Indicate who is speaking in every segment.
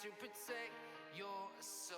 Speaker 1: to protect your soul.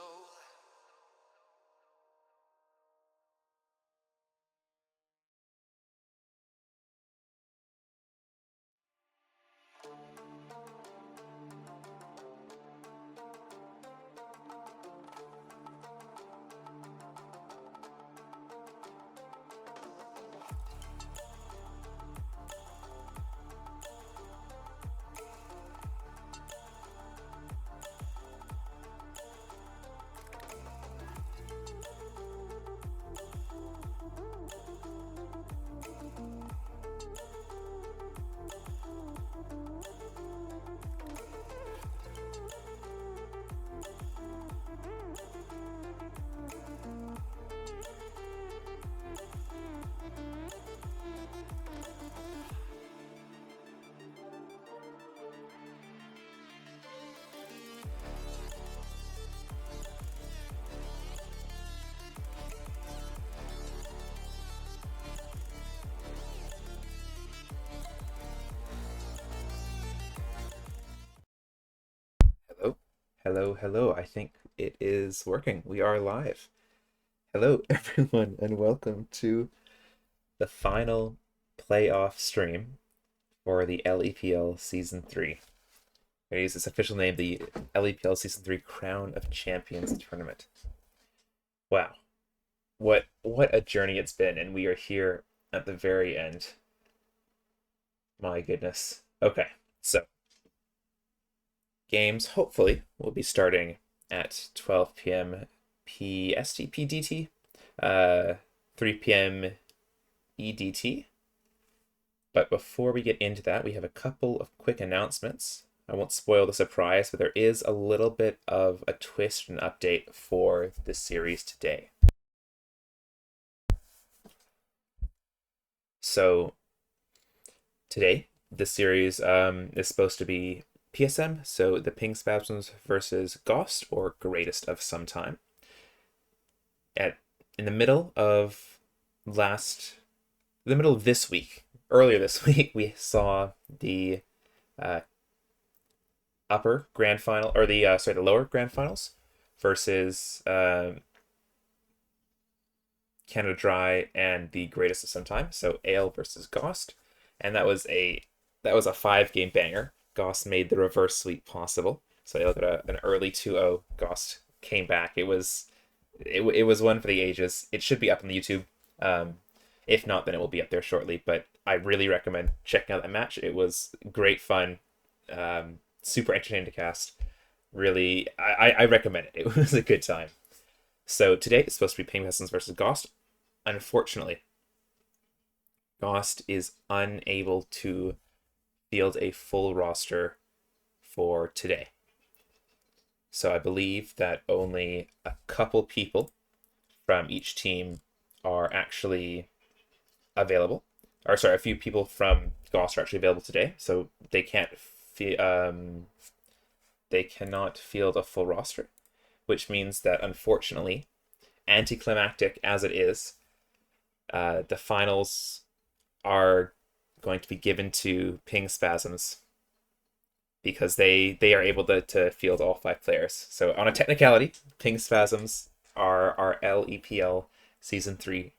Speaker 2: Hello, hello, hello. I think it is working. We are live. Hello, everyone, and welcome to the final playoff stream for the LEPL Season 3. It is its official name, the LEPL Season 3 Crown of Champions Tournament. Wow. What a journey it's been, and we are here at the very end. My goodness. Okay, so games hopefully will be starting at 12 p.m. PST PDT, 3 p.m. EDT. But before we get into that, we have a couple of quick announcements. I won't spoil the surprise, but there is a little bit of a twist and update for the series today. So today, the series is supposed to be PSM, so the Ping Spasms versus Ghost, or Greatest of Some Time. In the middle of this week, earlier this week, we saw the uh, upper grand final, or the lower grand finals versus Canada Dry and the Greatest of Some Time. So Ale versus Ghost, and that was a 5-game banger. Ghost made the reverse sweep possible, so Ale got an early 2-0. Ghost came back. It was one for the ages. It should be up on the YouTube. If not, then it will be up there shortly. But I really recommend checking out that match. It was great fun, super entertaining to cast. Really, I recommend it. It was a good time. So today it's supposed to be Ping Pestons versus Ghost. Unfortunately, Ghost is unable to field a full roster for today. So I believe that only a couple people from each team are actually available. Or sorry, a few people from Ghost are actually available today. So they cannot field a full roster, which means that unfortunately, anticlimactic as it is, the finals are going to be given to Ping Spasms because they are able to field all 5 players. So on a technicality, Ping Spasms are our LEPL Season 3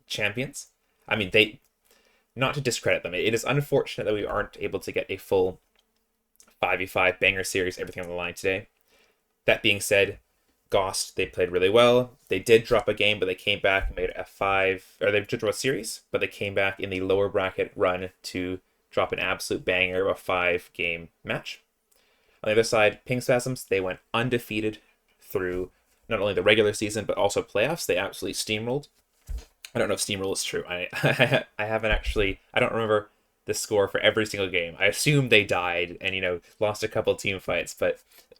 Speaker 2: champions. I mean, they, not to discredit them, it is unfortunate that we aren't able to get a full 5v5 banger series, everything on the line today. That being said, Ghost, they played really well. They did drop a game, but they came back and made a 5, or they did draw a series, but they came back in the lower bracket run to drop an absolute banger of a 5-game match. On the other side, Ping Spasms, they went undefeated through not only the regular season, but also playoffs. They absolutely steamrolled. I don't know if steamroll is true. I haven't actually, I don't remember the score for every single game. I assume they died and, lost a couple team fights, but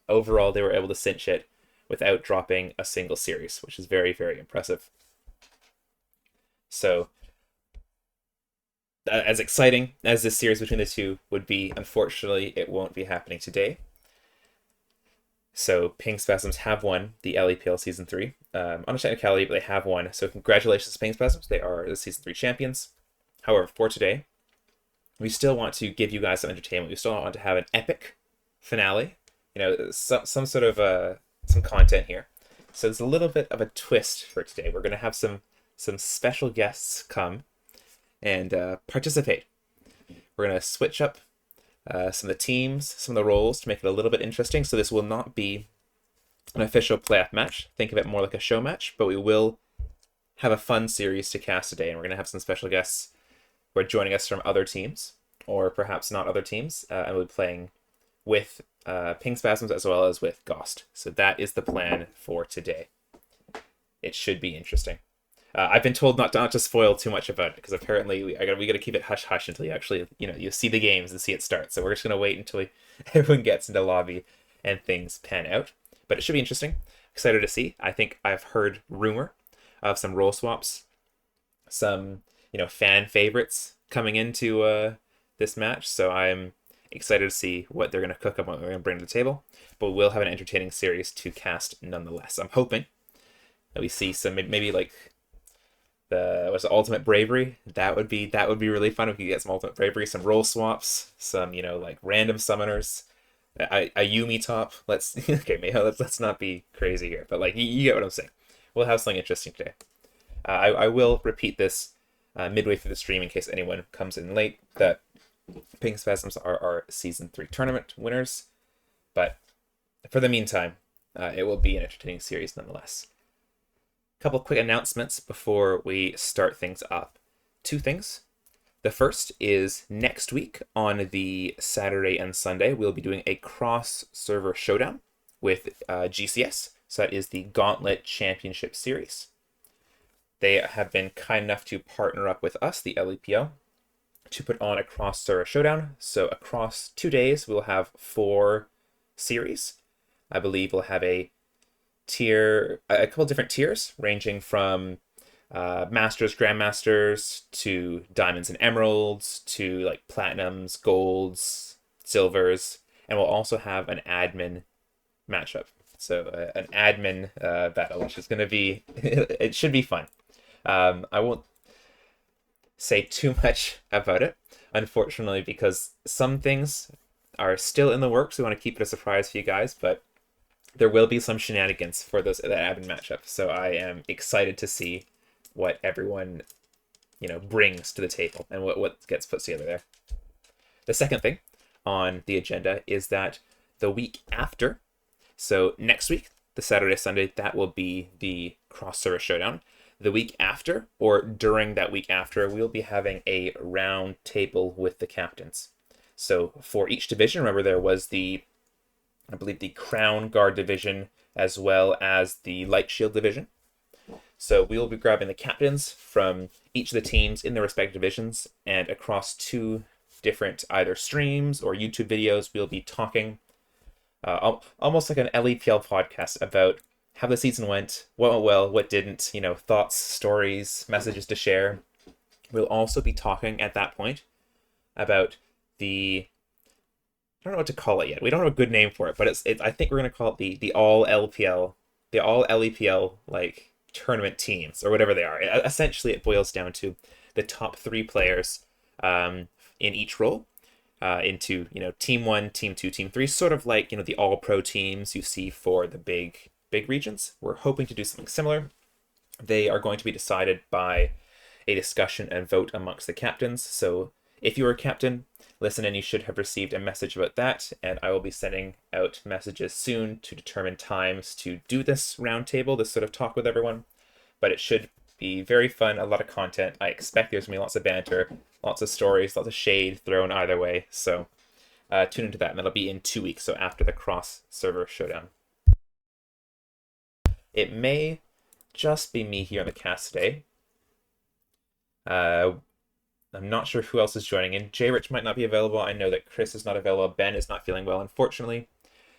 Speaker 2: overall they were able to cinch it without dropping a single series, which is very, very impressive. So, as exciting as this series between the two would be, unfortunately, it won't be happening today. So, Ping Spasms have won the LEPL Season 3. On a technicality, but they have won. So, congratulations, Ping Spasms. They are the Season 3 champions. However, for today, we still want to give you guys some entertainment. We still want to have an epic finale some sort of some content here. So there's a little bit of a twist for today. We're gonna have some special guests come and participate. We're gonna switch up some of the teams, some of the roles to make it a little bit interesting. So this will not be an official playoff match. Think of it more like a show match, but we will have a fun series to cast today, and we're gonna have some special guests who are joining us from other teams, or perhaps not other teams, and we'll be playing with Ping Spasms as well as with Ghost. So that is the plan for today. It should be interesting. I've been told not to spoil too much about it because apparently we got to keep it hush hush until you actually you see the games and see it start. So we're just gonna wait until everyone gets into lobby and things pan out. But it should be interesting. Excited to see. I think I've heard rumor of some role swaps, some fan favorites coming into this match. So I'm excited to see what they're gonna cook up, what they're gonna bring to the table. But we'll have an entertaining series to cast nonetheless. I'm hoping that we see some maybe like the ultimate bravery. That would be really fun if we could get some ultimate bravery, some role swaps, some like random summoners, a Yumi top. Let's okay, maybe let's not be crazy here, but like you get what I'm saying. We'll have something interesting today. I will repeat this midway through the stream in case anyone comes in late that Pink Spasms are our season 3 tournament winners, but for the meantime, it will be an entertaining series nonetheless. Couple quick announcements before we start things up. 2 things. The first is next week on the Saturday and Sunday, we'll be doing a cross-server showdown with GCS. So that is the Gauntlet Championship Series. They have been kind enough to partner up with us, the LEPL, to put on a cross-server showdown. So across 2 days, we'll have 4 series. I believe we'll have a couple different tiers ranging from masters, grandmasters to diamonds and emeralds to like platinums, golds, silvers, and we'll also have an admin matchup. So an admin battle, which is going to be it should be fun. I won't say too much about it, unfortunately, because some things are still in the works. We want to keep it a surprise for you guys, but there will be some shenanigans for that admin matchup. So I am excited to see what everyone, brings to the table and what gets put together there. The second thing on the agenda is that the week after, so next week, the Saturday, Sunday, that will be the cross-server showdown. The week after, or during that week after, we'll be having a round table with the captains. So for each division, remember there was I believe the Crown Guard division as well as the Light Shield division. So we will be grabbing the captains from each of the teams in their respective divisions, and across 2 different either streams or YouTube videos, we'll be talking almost like an LEPL podcast about how the season went, what went well, what didn't, thoughts, stories, messages to share. We'll also be talking at that point about I don't know what to call it yet. We don't have a good name for it, but I think we're gonna call it the all LPL, the all LEPL like tournament teams or whatever they are. Essentially, it boils down to the top 3 players in each role into team 1, team 2, team 3, sort of like the all pro teams you see for the big regions. We're hoping to do something similar. They are going to be decided by a discussion and vote amongst the captains. So if you're a captain, listen, and you should have received a message about that, and I will be sending out messages soon to determine times to do this roundtable, this sort of talk with everyone. But it should be very fun, a lot of content. I expect there's going to be lots of banter, lots of stories, lots of shade thrown either way. So tune into that, and that'll be in 2 weeks, so after the cross-server showdown. It may just be me here on the cast today. I'm not sure who else is joining in. J Rich might not be available. I know that Chris is not available. Ben is not feeling well, unfortunately.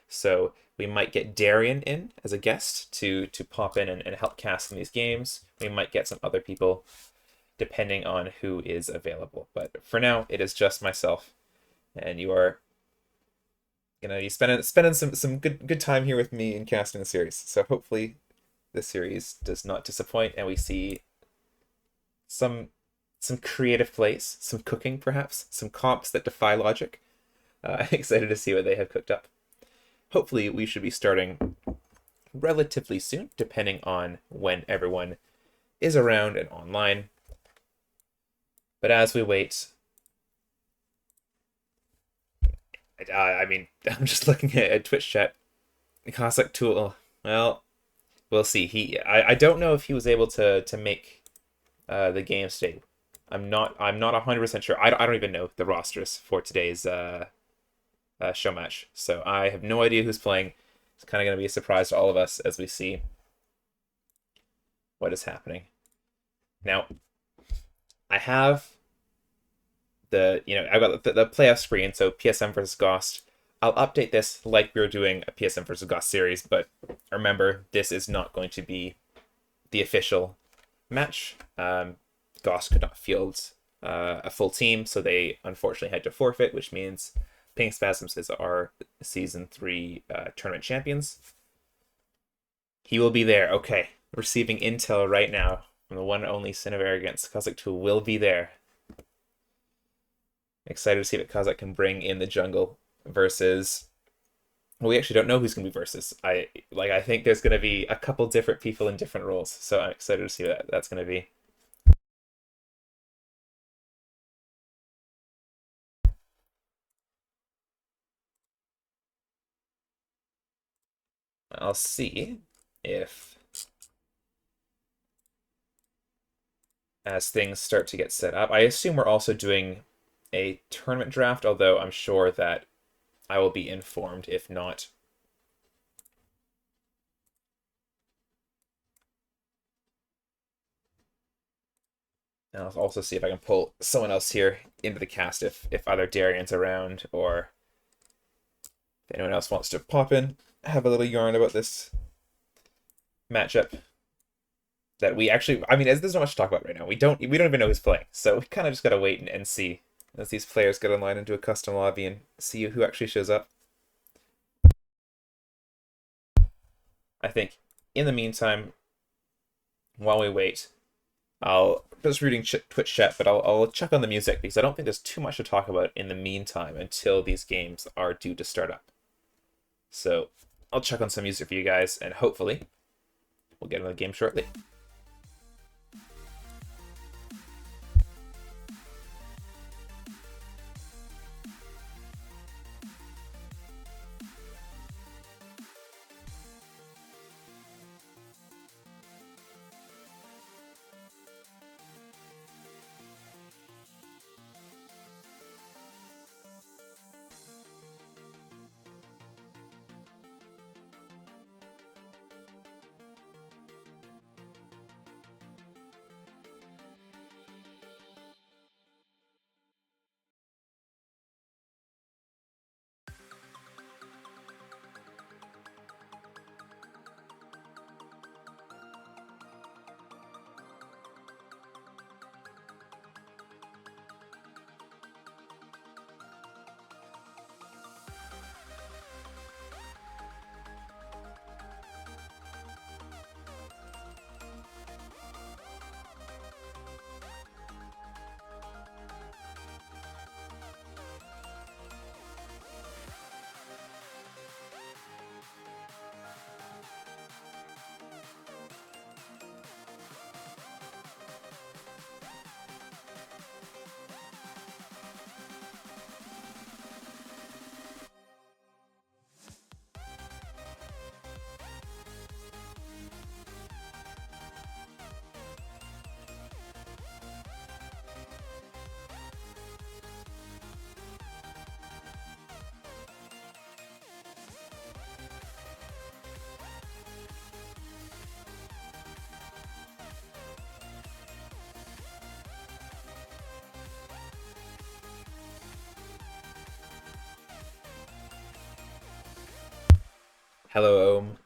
Speaker 2: So we might get Darian in as a guest to pop in and help cast in these games. We might get some other people depending on who is available. But for now, it is just myself. And you are gonna be spending some good time here with me in casting the series. So hopefully the series does not disappoint and we see some creative plays, some cooking perhaps, some comps that defy logic. Excited to see what they have cooked up. hopefully we should be starting relatively soon, depending on when everyone is around and online. But as we wait, I mean, I'm just looking at Twitch chat. Cossack Tool, well, we'll see. I don't know if he was able to make the game state. I'm not 100% sure. I don't even know the rosters for today's show match, so I have no idea who's playing. It's kind of going to be a surprise to all of us as we see what is happening. Now, I have I've got the playoff screen, so PSM versus Ghost. I'll update this like we were doing a PSM versus Ghost series, but remember, this is not going to be the official match. Ghost could not field a full team, so they unfortunately had to forfeit, which means Pink Spasms is our Season 3 tournament champions. He will be there. Okay, receiving intel right now from the one and only Sin of Arrogance. Cossack Tool will be there. Excited to see what Kazakh can bring in the jungle versus. Well, we actually don't know who's going to be versus. I think there's going to be a couple different people in different roles, so I'm excited to see what that's going to be. I'll see if, as things start to get set up, I assume we're also doing a tournament draft, although I'm sure that I will be informed if not. And I'll also see if I can pull someone else here into the cast if either Darian's around or if anyone else wants to pop in, have a little yarn about this matchup that we actually, I mean, there's not much to talk about right now. We don't even know who's playing, so we kind of just gotta wait and see as these players get online into a custom lobby and see who actually shows up. I think in the meantime, while we wait, I'll just reading Twitch chat, but I'll check on the music because I don't think there's too much to talk about in the meantime until these games are due to start up. So I'll check on some music for you guys, and hopefully we'll get into the game shortly. Hello, Ohm.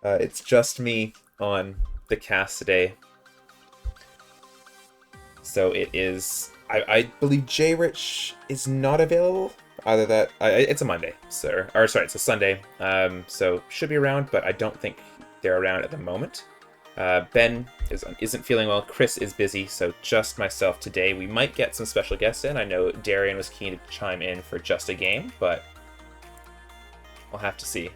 Speaker 2: It's just me on the cast today. So it is. I believe J Rich is not available. Either that. It's a Monday, so sorry, it's a Sunday. So should be around, but I don't think they're around at the moment. Ben isn't feeling well. Chris is busy, so just myself today. We might get some special guests in. I know Darian was keen to chime in for just a game, but We'll have to see.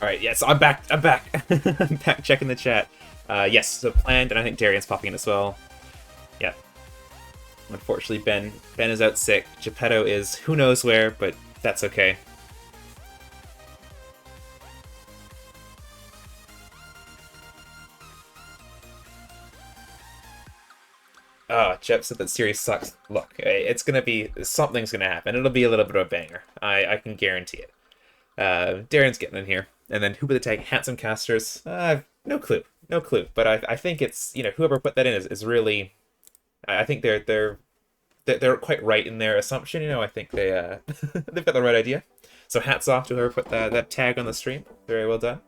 Speaker 2: All right, yes, I'm back. I'm back. I'm back checking the chat. Yes, so planned, and I think Darian's popping in as well. Yeah. Unfortunately, Ben is out sick. Geppetto is who knows where, but that's okay. Jep said that series sucks. Look, it's gonna be something's gonna happen. It'll be a little bit of a banger. I can guarantee it. Darren's getting in here, and then who would the tag? Handsome casters. No clue, no clue. But I think it's whoever put that in is really. I think they're quite right in their assumption. I think they've got the right idea. So hats off to whoever put that tag on the stream. Very well done.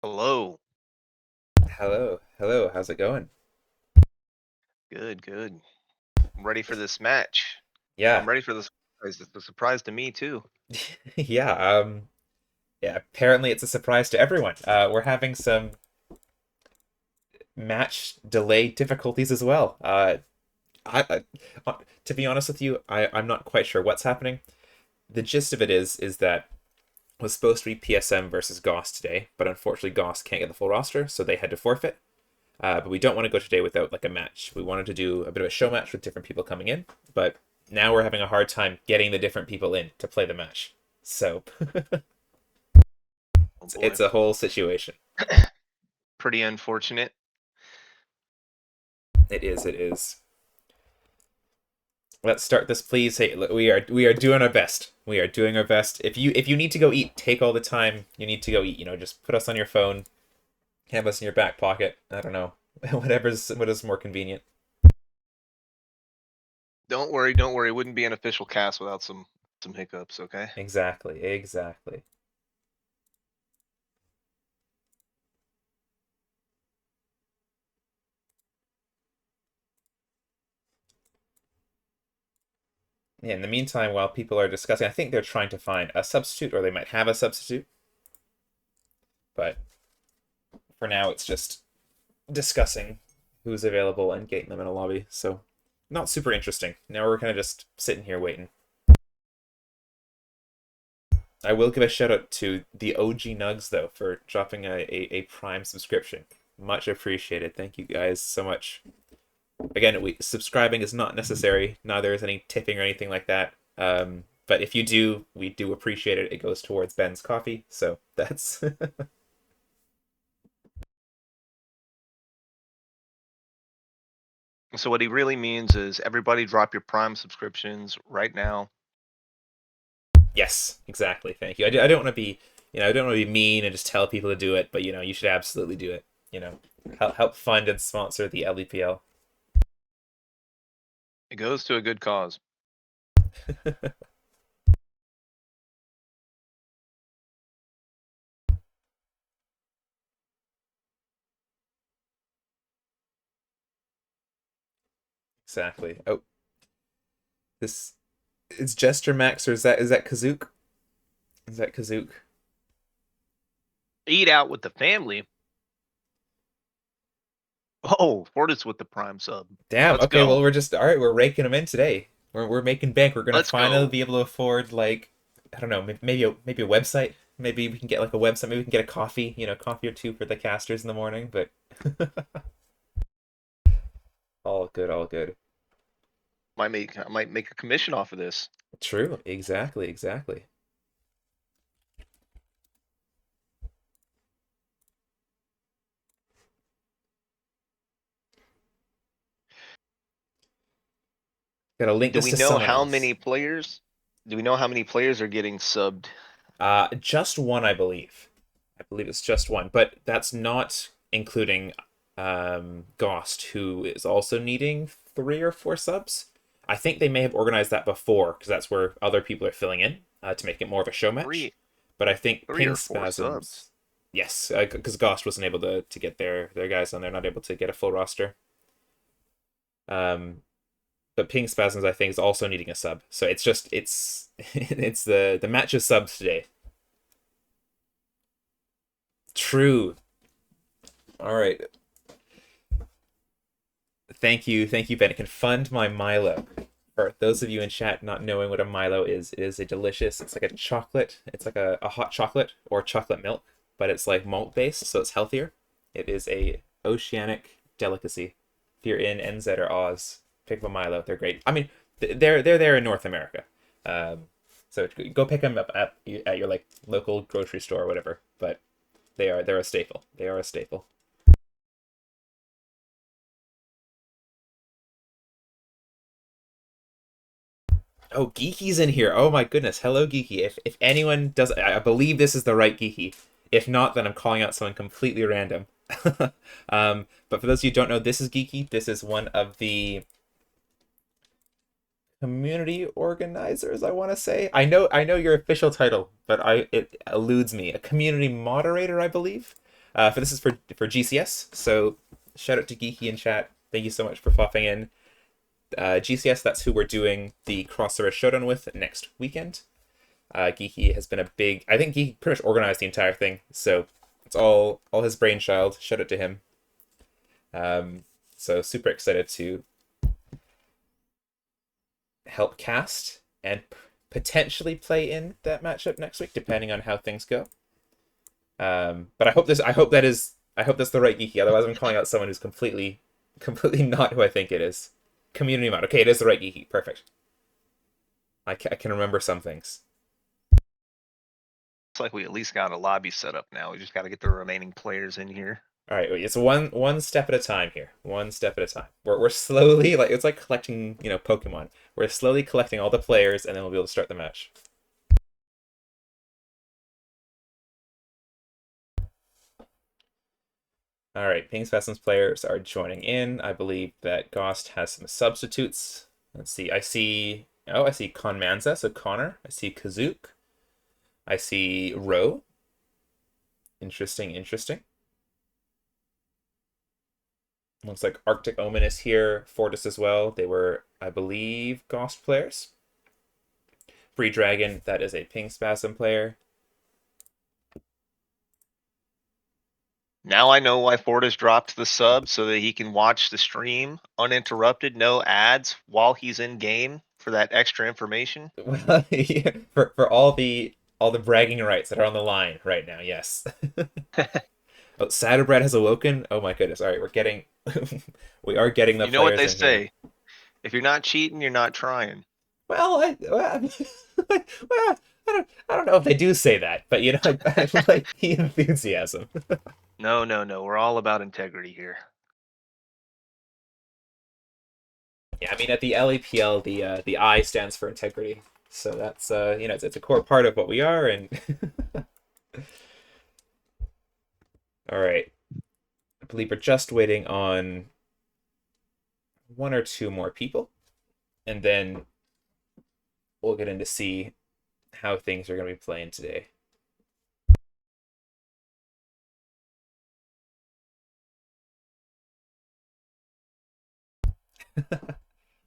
Speaker 3: Hello.
Speaker 2: Hello, hello. How's it going?
Speaker 3: Good, good. I'm ready for this match.
Speaker 2: Yeah,
Speaker 3: I'm ready for this surprise. It's a surprise to me too.
Speaker 2: yeah. Yeah. Apparently, it's a surprise to everyone. We're having some match delay difficulties as well. To be honest with you, I'm not quite sure what's happening. The gist of it is that it was supposed to be PSM versus Goss today, but unfortunately Goss can't get the full roster, so they had to forfeit. But we don't want to go today without like a match. We wanted to do a bit of a show match with different people coming in, but now we're having a hard time getting the different people in to play the match. So
Speaker 3: Oh
Speaker 2: it's
Speaker 3: boy.
Speaker 2: a whole situation.
Speaker 3: Pretty unfortunate.
Speaker 2: It is. It is. Let's start this, please. Hey, we are doing our best. We are doing our best. If you need to go eat, take all the time you need to go eat. Just put us on your phone, have us in your back pocket. I don't know, what is more convenient.
Speaker 3: Don't worry, don't worry. It wouldn't be an official cast without some hiccups, okay?
Speaker 2: Exactly, exactly. Yeah, in the meantime, while people are discussing, I think they're trying to find a substitute, or they might have a substitute. But for now, it's just discussing who's available and getting them in a lobby. So not super interesting. Now we're kind of just sitting here waiting. I will give a shout out to the OG Nugs though for dropping a Prime subscription. Much appreciated. Thank you guys so much. Again, subscribing is not necessary. Neither is any tipping or anything like that. But if you do, we do appreciate it. It goes towards Ben's coffee. So that's
Speaker 3: So what he really means is everybody drop your Prime subscriptions right now.
Speaker 2: yes, exactly. Thank you. I don't want to be, I don't want to be mean and just tell people to do it, but you should absolutely do it. Help fund and sponsor the LEPL.
Speaker 3: It goes to a good cause.
Speaker 2: Exactly. Oh, this is Jester Max, or is that Kazook? Is that Kazook?
Speaker 3: Eat out with the family. Oh, Fortis with the Prime sub.
Speaker 2: Damn.
Speaker 3: Let's
Speaker 2: Okay.
Speaker 3: go.
Speaker 2: Well, we're just all right. We're raking them in today. We're making bank. We're gonna
Speaker 3: Let's
Speaker 2: finally
Speaker 3: go.
Speaker 2: be able to afford, like, I don't know, maybe a website. Maybe we can get like a website. Maybe we can get a coffee. Coffee or two for the casters in the morning. But all good. All good.
Speaker 3: I might make a commission off of this.
Speaker 2: True. Exactly. Exactly. Gotta link
Speaker 3: Do
Speaker 2: this
Speaker 3: we
Speaker 2: to
Speaker 3: know
Speaker 2: someone
Speaker 3: how
Speaker 2: else.
Speaker 3: many players? Do we know how many players are getting subbed?
Speaker 2: Just one, I believe. I believe it's just one, but that's not including Ghost, who is also needing 3 or 4 subs. I think they may have organized that before because that's where other people are filling in to make it more of a show match.
Speaker 3: Three,
Speaker 2: But I think
Speaker 3: three
Speaker 2: Ping
Speaker 3: or four subs.
Speaker 2: Spasms, yes, because Ghost wasn't able to get their guys on there, not able to get a full roster. Um, but Ping Spasms, I think, is also needing a sub. So it's it's the match of subs today. True. All right. Thank you, Ben. It can fund my Milo. For those of you in chat not knowing what a Milo is, it is a delicious. It's like a chocolate. It's like a hot chocolate or chocolate milk, but it's like malt based, so it's healthier. It is a oceanic delicacy. If you're in NZ or Oz, pick up a Milo. They're great. I mean, they're there in North America. So go pick them up at your like local grocery store or whatever. But they're a staple. They are a staple. Oh, Geeky's in here. Oh my goodness. Hello, Geeky. If anyone does, I believe this is the right Geeky. If not, then I'm calling out someone completely random. But for those of you who don't know, this is Geeky. This is one of the community organizers, I want to say. I know your official title, but it eludes me. A community moderator, I believe. For this is for GCS. So shout out to Geeky in chat. Thank you so much for popping in. GCS, that's who we're doing the crossover showdown with next weekend. Geeky has been a big. I think Geeky pretty much organized the entire thing, so it's all his brainchild. Shout out to him. So super excited to help cast and potentially play in that matchup next week, depending on how things go. But I hope that's the right Geeky. Otherwise, I'm calling out someone who's completely not who I think it is. Community mod. Okay, it is the right Geeky. Perfect. I can remember some things.
Speaker 3: Looks like we at least got a lobby set up now. We just got to get the remaining players in here.
Speaker 2: All right, it's one step at a time here. One step at a time. We're slowly, like, it's like collecting, Pokemon. We're slowly collecting all the players, and then we'll be able to start the match. All right, Ping Spasms players are joining in. I believe that Ghost has some substitutes. Let's see. I see Conmanza, so Connor. I see Kazook. I see Ro. Interesting, interesting. Looks like Arctic Omen is here. Fortis as well. They were, I believe, Ghost players. Free Dragon, that is a Ping Spasm player.
Speaker 3: Now I know why Fortis dropped the sub so that he can watch the stream uninterrupted, no ads while he's in game for that extra information.
Speaker 2: Well, yeah, for all the bragging rights that are on the line right now, yes. Oh, Satterbread has awoken. Oh my goodness! All right, we are getting the
Speaker 3: You know what
Speaker 2: players
Speaker 3: they
Speaker 2: in here.
Speaker 3: say? If you're not cheating, you're not trying.
Speaker 2: Well, I don't know if they do say that, but you know, I like the enthusiasm.
Speaker 3: No, no, no. We're all about integrity here.
Speaker 2: Yeah, I mean, at the LEPL, the I stands for integrity, so that's you know, it's a core part of what we are. And all right, I believe we're just waiting on one or two more people, and then we'll get in to see how things are going to be playing today.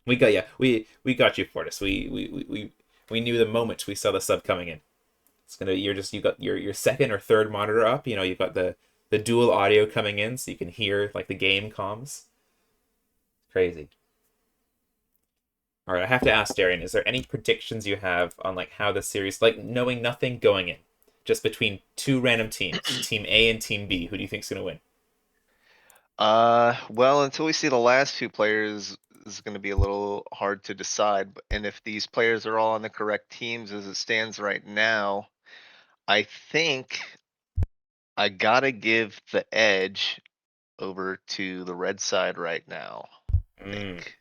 Speaker 2: We got yeah, we got you, Fortis. We knew the moment we saw the sub coming in. It's gonna you got your second or third monitor up. You know, you've got the dual audio coming in, so you can hear like the game comms. Crazy. All right, I have to ask Darian, is there any predictions you have on like how the series, like knowing nothing going in, just between two random teams, Team A and Team B, who do you think's gonna win?
Speaker 3: Well, until we see the last two players, is going to be a little hard to decide. And if these players are all on the correct teams as it stands right now, I think I gotta give the edge over to the red side right now. I
Speaker 2: Mm,
Speaker 3: think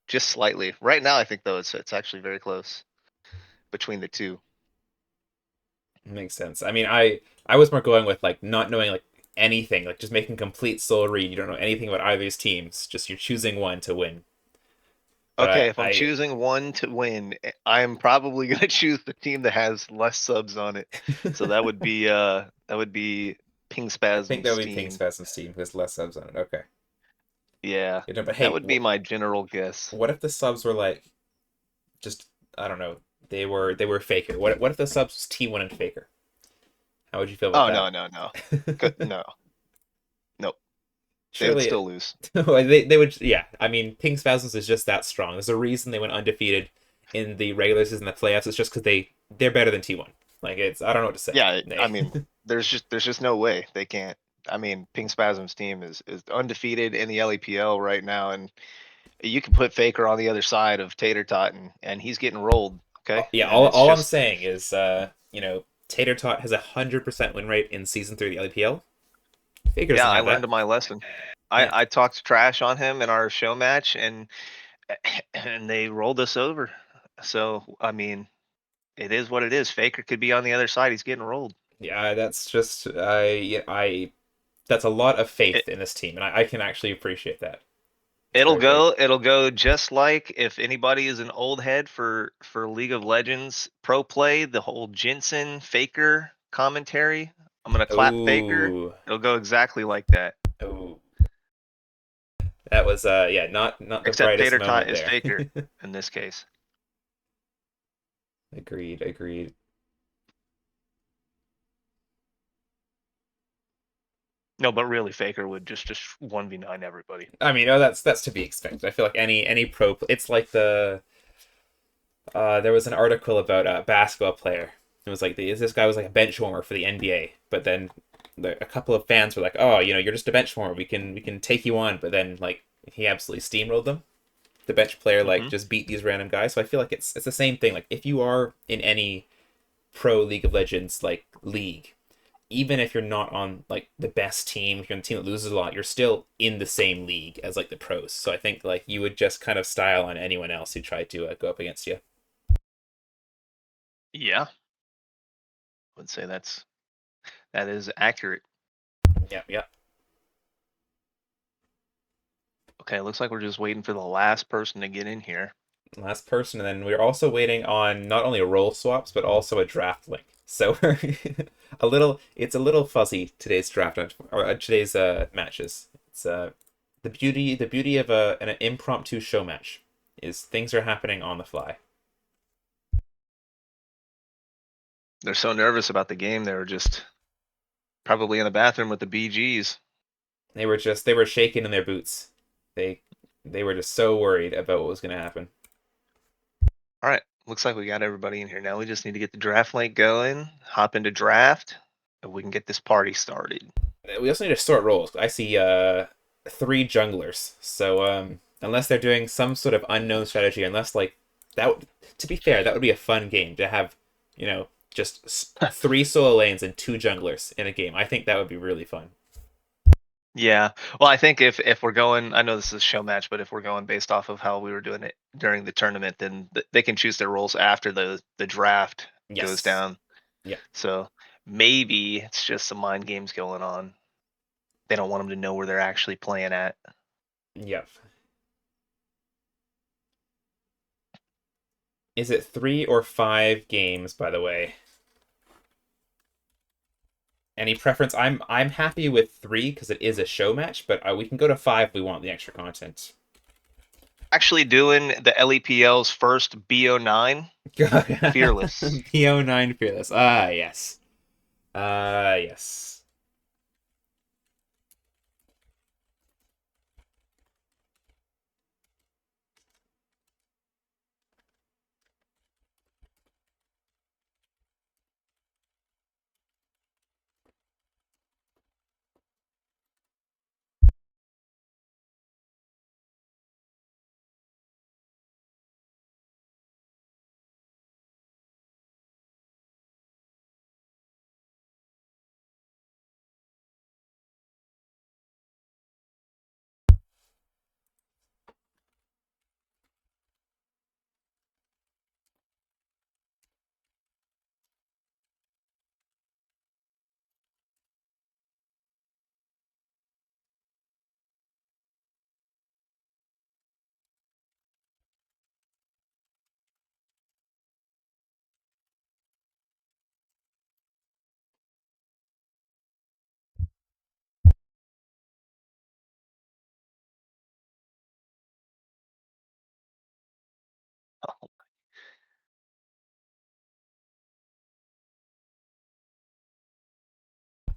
Speaker 3: just slightly. Right now, I think though it's actually very close between the two.
Speaker 2: makes sense. I mean, I was more going with like not knowing like anything, like just making complete soul read. You don't know anything about either of these teams, just you're choosing one to win.
Speaker 3: Okay,
Speaker 2: But
Speaker 3: if I'm choosing one to win, I'm probably gonna choose the team that has less subs on it. So that would be Ping
Speaker 2: I think that
Speaker 3: Spasm's
Speaker 2: would be Pink
Speaker 3: team.
Speaker 2: Spasm's team who has less subs on it. Okay.
Speaker 3: Yeah,
Speaker 2: You know, but
Speaker 3: that
Speaker 2: hey,
Speaker 3: would be my general guess.
Speaker 2: what if the subs were like just I don't know, they were Faker. What if the subs was T1 and Faker? How would you feel about
Speaker 3: Oh
Speaker 2: that?
Speaker 3: no, no, no. No, nope. They would
Speaker 2: Surely
Speaker 3: still lose.
Speaker 2: they would yeah. I mean, Pink Spasms is just that strong. There's a reason they went undefeated in the regular season, the playoffs. It's just because they're better than T1. Like it's I don't know what to say.
Speaker 3: Yeah, I
Speaker 2: They
Speaker 3: mean, there's just no way they can't. I mean, Ping Spasm's team is undefeated in the LEPL right now, and you can put Faker on the other side of Tater Tot, and he's getting rolled. Okay,
Speaker 2: yeah,
Speaker 3: and it's
Speaker 2: all I'm
Speaker 3: just
Speaker 2: saying is you know, Tater Tot has 100% win rate in season 3 of the LEPL. Faker
Speaker 3: yeah,
Speaker 2: doesn't
Speaker 3: I
Speaker 2: have
Speaker 3: learned
Speaker 2: that.
Speaker 3: my lesson.
Speaker 2: Yeah.
Speaker 3: I talked trash on him in our show match, and and they rolled us over. So I mean, it is what it is. Faker could be on the other side. He's getting rolled.
Speaker 2: Yeah, that's just I that's a lot of
Speaker 3: It,
Speaker 2: faith in this team, and I can actually appreciate that. It's
Speaker 3: it'll
Speaker 2: very great.
Speaker 3: go. It'll go just like if anybody is an old head for League of Legends pro play, the whole Jensen Faker commentary. I'm gonna clap Faker.
Speaker 2: Oh,
Speaker 3: It'll go exactly like that.
Speaker 2: oh, that was yeah, not the
Speaker 3: Except
Speaker 2: brightest
Speaker 3: Tater Tot
Speaker 2: moment
Speaker 3: is
Speaker 2: there.
Speaker 3: Faker in this case.
Speaker 2: Agreed, agreed.
Speaker 3: No, but really, Faker would just 1v9 everybody.
Speaker 2: I mean, oh, that's to be expected. I feel like any pro, it's like there was an article about a basketball player. It was like this guy was like a bench warmer for the NBA, but then a couple of fans were like, "Oh, you know, you're just a bench warmer. We can take you on." But then like he absolutely steamrolled them. The bench player like
Speaker 3: Hmm.
Speaker 2: just beat these random guys. So I feel like it's the same thing. Like if you are in any pro League of Legends like league, even if you're not on like the best team, if you're on a team that loses a lot, you're still in the same league as like the pros. So I think like you would just kind of style on anyone else who tried to go up against you.
Speaker 3: Yeah, I would say that is accurate.
Speaker 2: Yeah, yeah.
Speaker 3: Okay, looks like we're just waiting for the last person to get in here.
Speaker 2: Last person, and then we're also waiting on not only role swaps but also a draft link. So we're it's a little fuzzy today's draft or today's matches. It's the beauty of an impromptu show match is things are happening on the fly.
Speaker 3: They're so nervous about the game, they were just probably in the bathroom with the BGs.
Speaker 2: They were shaking in their boots. They they were just so worried about what was going to happen.
Speaker 3: All right, looks like we got everybody in here now. We just need to get the draft link going, hop into draft, and we can get this party started.
Speaker 2: We also need to sort roles. I see three junglers. So unless they're doing some sort of unknown strategy, unless like that to be fair, that would be a fun game to have, just three solo lanes and two junglers in a game. I think that would be really fun.
Speaker 3: Yeah. Well, I think if we're going, I know this is a show match, but if we're going based off of how we were doing it during the tournament, then they can choose their roles after the draft goes
Speaker 2: Yes.
Speaker 3: down.
Speaker 2: Yeah.
Speaker 3: So maybe it's just some mind games going on. They don't want them to know where they're actually playing at.
Speaker 2: Yep. Is it 3 or 5 games, by the way? Any preference? I'm happy with 3 because it is a show match, but we can go to 5 if we want the extra content.
Speaker 3: Actually doing the LEPL's first BO9 Fearless.
Speaker 2: PO9 Fearless. Ah, yes. Yes.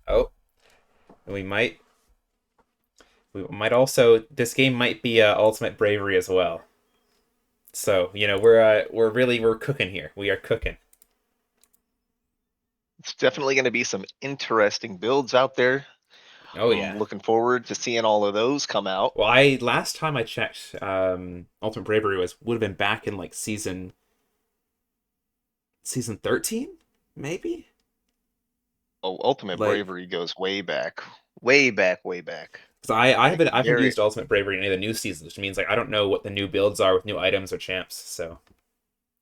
Speaker 2: Oh, we might also this game might be Ultimate Bravery as well. So we're cooking here. We are cooking.
Speaker 3: It's definitely going to be some interesting builds out there.
Speaker 2: Oh
Speaker 3: I'm
Speaker 2: yeah.
Speaker 3: looking forward to seeing all of those come out.
Speaker 2: Well, I last time I checked, Ultimate Bravery would have been back in like season 13, maybe.
Speaker 3: Oh, Ultimate
Speaker 2: Like,
Speaker 3: Bravery goes way back, way back, way back.
Speaker 2: because I haven't
Speaker 3: Very,
Speaker 2: used Ultimate Bravery in any of the new seasons, which means like I don't know what the new builds are with new items or champs. So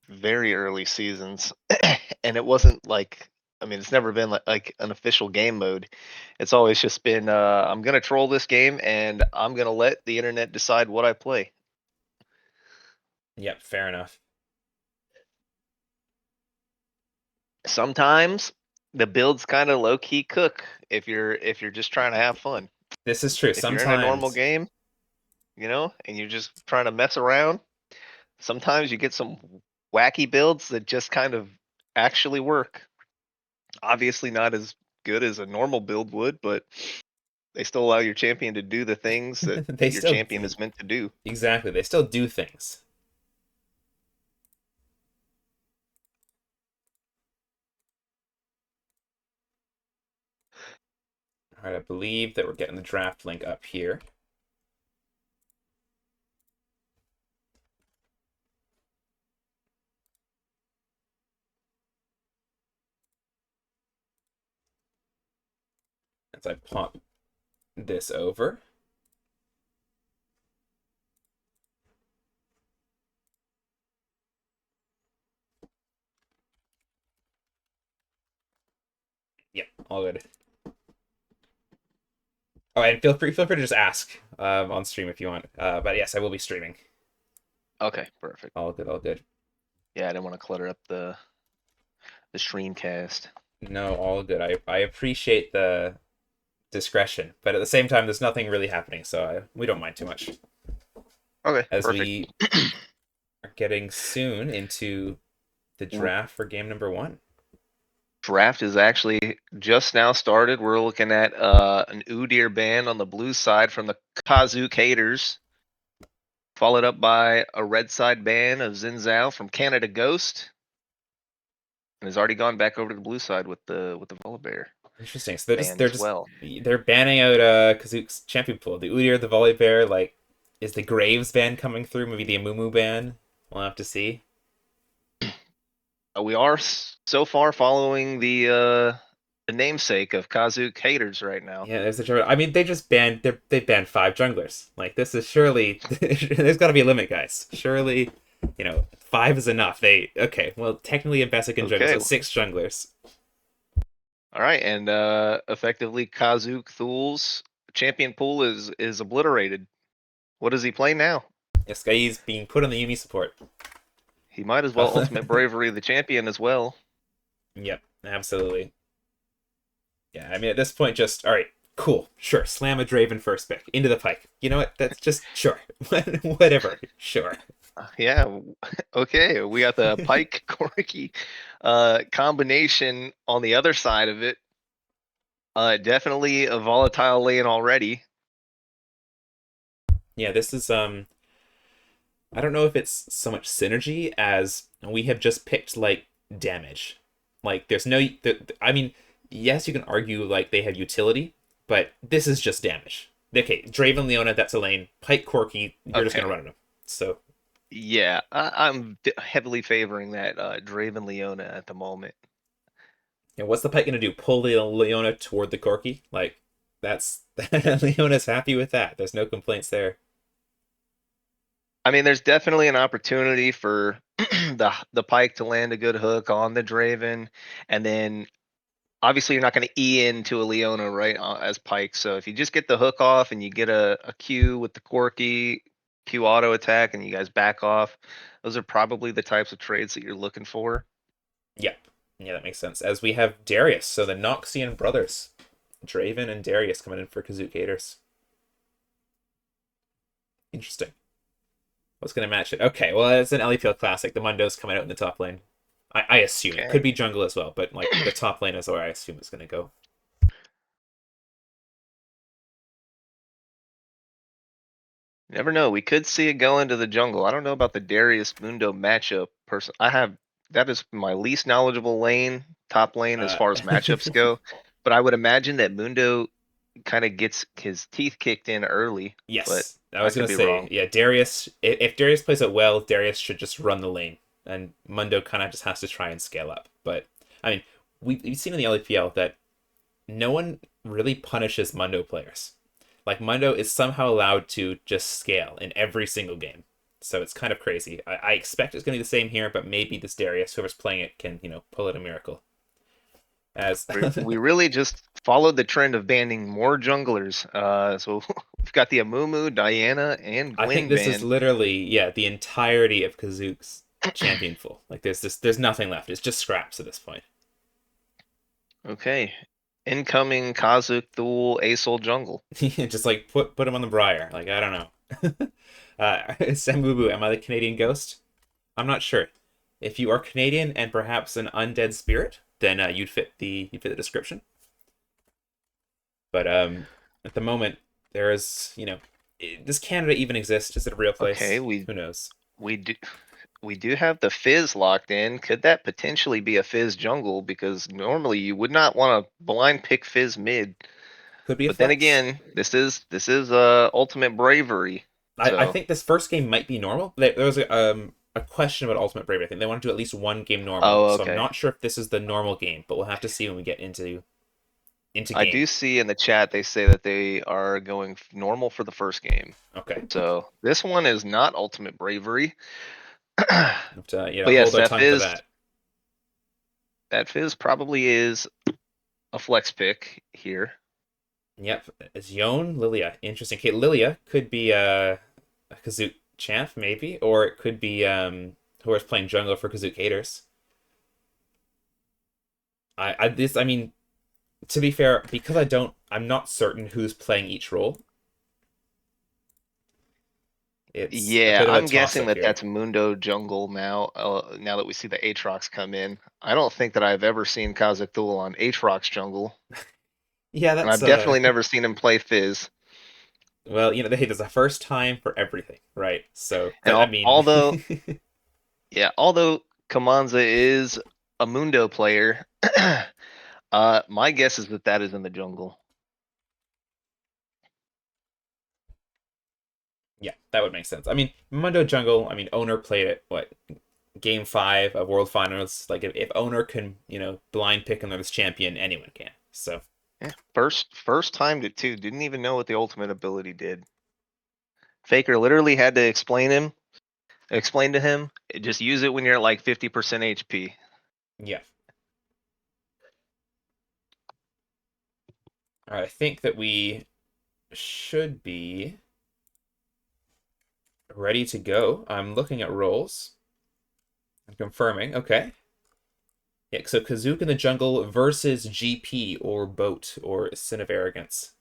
Speaker 3: very early seasons. And it wasn't like, I mean, it's never been like an official game mode. It's always just been, I'm going to troll this game and I'm going to let the internet decide what I play.
Speaker 2: yep, fair enough.
Speaker 3: Sometimes the builds kind of low key cook if you're just trying to have fun.
Speaker 2: This is true.
Speaker 3: If you're in a normal
Speaker 2: Sometimes
Speaker 3: game, and you're just trying to mess around, sometimes you get some wacky builds that just kind of actually work. Obviously not as good as a normal build would, but they still allow your champion to do the things that
Speaker 2: they
Speaker 3: your
Speaker 2: still
Speaker 3: champion is meant to do.
Speaker 2: exactly they still do things. All right, I believe that we're getting the draft link up here. As I pop this over. Yep, all good. Oh, and feel free to just ask on stream if you want. But yes, I will be streaming.
Speaker 3: Okay, perfect.
Speaker 2: All good, all good.
Speaker 3: Yeah, I didn't want to clutter up the streamcast.
Speaker 2: No, all good. I appreciate the discretion, but at the same time, there's nothing really happening, so we don't mind too much.
Speaker 3: Okay,
Speaker 2: As
Speaker 3: perfect.
Speaker 2: we are getting soon into the draft for game number 1.
Speaker 3: Draft is actually just now started. We're looking at an Udyr ban on the blue side from the Kazook haters, followed up by a red side ban of Xin from Canada Ghost, and has already gone back over to the blue side with the Volibear
Speaker 2: Interesting. So they're just
Speaker 3: ban
Speaker 2: they're
Speaker 3: as
Speaker 2: just
Speaker 3: well.
Speaker 2: they're banning out Kazook's champion pool. The Udyr, the Volibear, like is the Graves ban coming through? Maybe the Amumu ban. We'll have to see.
Speaker 3: We are so far following the namesake of Kazook haters right now.
Speaker 2: Yeah, there's the trouble. I mean, they banned 5 junglers. Like this is surely there's got to be a limit, guys. Surely, 5 is enough. They okay. Well, technically, in Basic and jungle,
Speaker 3: Okay,
Speaker 2: so 6 junglers.
Speaker 3: all right, and effectively Kazook Thul's champion pool is obliterated. What does he play now?
Speaker 2: This guy is being put on the Yumi support.
Speaker 3: He might as well ultimate bravery the champion as well.
Speaker 2: Yep, absolutely. Yeah, I mean, at this point, just all right, cool, sure, slam a Draven first pick into the pike. You know what? That's just sure, whatever, sure.
Speaker 3: Yeah, okay. We got the Pike Corki combination on the other side of it. Definitely a volatile lane already.
Speaker 2: Yeah, this is I don't know if it's so much synergy as we have just picked like damage. Like there's no I mean, yes, you can argue like they have utility, but this is just damage. Okay, Draven Leona, that's a lane. Pike Corky, you're just gonna
Speaker 3: Okay.
Speaker 2: run them. So
Speaker 3: Yeah, I'm heavily favoring that Draven Leona at the moment.
Speaker 2: what's the Pike gonna do? Pull the Leona toward the Corky? Like that's Leona's happy with that. There's no complaints there.
Speaker 3: I mean, there's definitely an opportunity for the Pike to land a good hook on the Draven, and then obviously you're not going to into a Leona right as Pike. So if you just get the hook off and you get a Q with the Corky Q auto attack, and you guys back off, those are probably the types of trades that you're looking for.
Speaker 2: Yeah. Yeah, that makes sense. As we have Darius, so the Noxian brothers. Draven and Darius coming in for Kazook Gators. Interesting. What's going to match it? Okay, well, it's an LEPL classic. The Mundo's coming out in the top lane. I assume. It could
Speaker 3: Okay.
Speaker 2: be jungle as well, but like the top lane is where I assume it's going to go.
Speaker 3: Never know. We could see it go into the jungle. I don't know about the Darius Mundo matchup. Person, I have that is my least knowledgeable lane, top lane as
Speaker 2: Uh,
Speaker 3: far as matchups go. But I would imagine that Mundo kind of gets his teeth kicked in early. But
Speaker 2: yes, I
Speaker 3: I
Speaker 2: was
Speaker 3: could
Speaker 2: going to
Speaker 3: be
Speaker 2: say,
Speaker 3: wrong.
Speaker 2: yeah, Darius, if Darius plays it well, Darius should just run the lane. And Mundo kind of just has to try and scale up. But, I mean, we've seen in the LEPL that no one really punishes Mundo players. Like Mundo is somehow allowed to just scale in every single game. So it's kind of crazy. I expect it's going to be the same here, but maybe this Darius, whoever's playing it, can, pull out a miracle. As
Speaker 3: We really just followed the trend of banning more junglers. So we've got the Amumu, Diana, and
Speaker 2: I think
Speaker 3: Gwen
Speaker 2: this is
Speaker 3: banned.
Speaker 2: literally, yeah, the entirety of Kazook's champion pool. Like there's nothing left. It's just scraps at this point.
Speaker 3: Okay. Incoming Kha'Zix Thule Asol jungle.
Speaker 2: Just like put him on the Briar. Like I don't know. Sambubu, am I the Canadian ghost? I'm not sure. If you are Canadian and perhaps an undead spirit, then you'd fit the description. But at the moment, there is does Canada even exist? Is it a real
Speaker 3: Okay,
Speaker 2: place? Who knows?
Speaker 3: we do we do have the Fizz locked in. Could that potentially be a Fizz jungle? Because normally you would not want to blind pick Fizz mid.
Speaker 2: Could be a
Speaker 3: But then
Speaker 2: flex.
Speaker 3: again, this is ultimate bravery.
Speaker 2: I
Speaker 3: So
Speaker 2: think this first game might be normal. There was a question about Ultimate Bravery. I think they want to do at least one game normal.
Speaker 3: oh
Speaker 2: So I'm
Speaker 3: okay.
Speaker 2: not sure if this is the normal game, but we'll have to see when we get into
Speaker 3: I
Speaker 2: game.
Speaker 3: do see in the chat they say that they are going normal for the first game.
Speaker 2: Okay.
Speaker 3: So this one is not ultimate bravery. But
Speaker 2: Have to,
Speaker 3: yes,
Speaker 2: hold our tongue for that.
Speaker 3: that Fizz probably is a flex pick here.
Speaker 2: Yep. Zion, Lilia. Interesting. Okay, Lilia could be a Kazoot champ, maybe, or it could be whoever's playing jungle for Kazoot Haters. I mean, to be fair, because I'm not certain who's playing each role. It's a
Speaker 3: Yeah,
Speaker 2: bit of a
Speaker 3: I'm
Speaker 2: toss
Speaker 3: guessing
Speaker 2: up
Speaker 3: that
Speaker 2: here.
Speaker 3: that's Mundo Jungle now. Now that we see the Aatrox come in, I don't think that I've ever seen Kha'Zix on Aatrox Jungle,
Speaker 2: Yeah,
Speaker 3: and
Speaker 2: that's
Speaker 3: I've definitely never seen him play Fizz.
Speaker 2: well, hey, there's a first time for everything, right? So
Speaker 3: And
Speaker 2: that I mean,
Speaker 3: although Kamanza is a Mundo player, my guess is that that is in the jungle.
Speaker 2: yeah, that would make sense. I mean, Mundo Jungle. I mean, Owner played it. What game 5 of World Finals? Like if Owner can, blind pick another champion, anyone can. So
Speaker 3: Yeah, first time to two. Didn't even know what the ultimate ability did. Faker literally had to explain to him. Just use it when you're at like 50% HP.
Speaker 2: yeah. All right, I think that we should be ready to go. I'm looking at rolls. I'm confirming. Okay. Yeah, so Kazook in the jungle versus GP or Boat or Sin of Arrogance.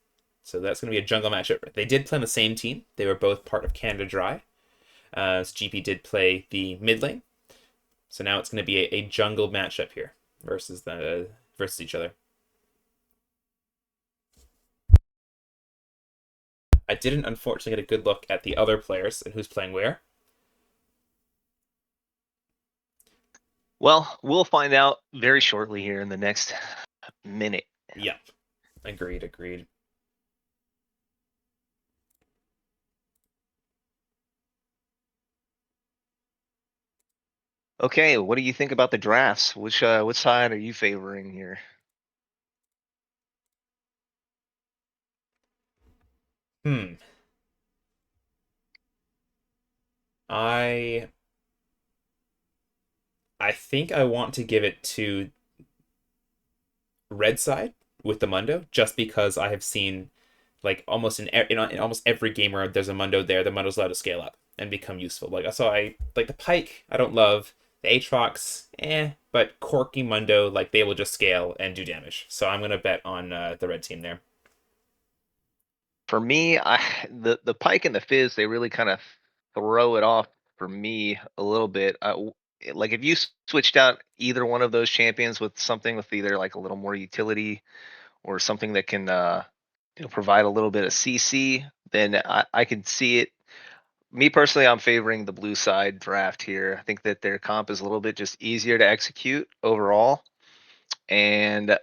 Speaker 2: So that's going to be a jungle matchup. They did play on the same team. They were both part of Canada Dry. So GP did play the mid lane. So now it's going to be a jungle matchup here versus each other. I didn't unfortunately get a good look at the other players and who's playing where.
Speaker 3: Well, we'll find out very shortly here in the next minute.
Speaker 2: Yep. Agreed, agreed.
Speaker 3: Okay, what do you think about the drafts? Which side are you favoring here?
Speaker 2: Hmm. I I think I want to give it to red side with the Mundo, just because I have seen like almost in almost every game where there's a Mundo there, the Mundo's allowed to scale up and become useful. Like so, I like the Pike. I don't love the Aatrox, but Corky Mundo, like they will just scale and do damage. So I'm gonna bet on the red team there.
Speaker 3: For me, the Pike and the Fizz, they really kind of throw it off for me a little bit. Like if you switched out either one of those champions with something with either like a little more utility or something that can provide a little bit of CC, then I can see it. Me personally, I'm favoring the blue side draft here. I think that their comp is a little bit just easier to execute overall. And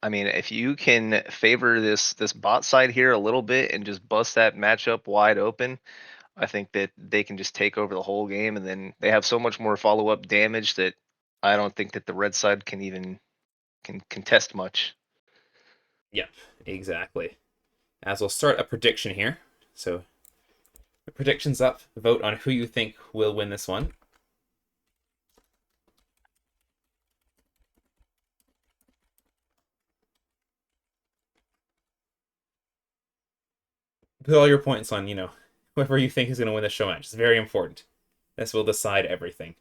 Speaker 3: I mean, if you can favor this bot side here a little bit and just bust that matchup wide open, I think that they can just take over the whole game, and then they have so much more follow up damage that I don't think that the red side can even can contest much.
Speaker 2: Yep, exactly. As we'll start a prediction here. So the predictions up. Vote on who you think will win this one. Put all your points on whoever you think is going to win the show match. It's very important. This will decide everything.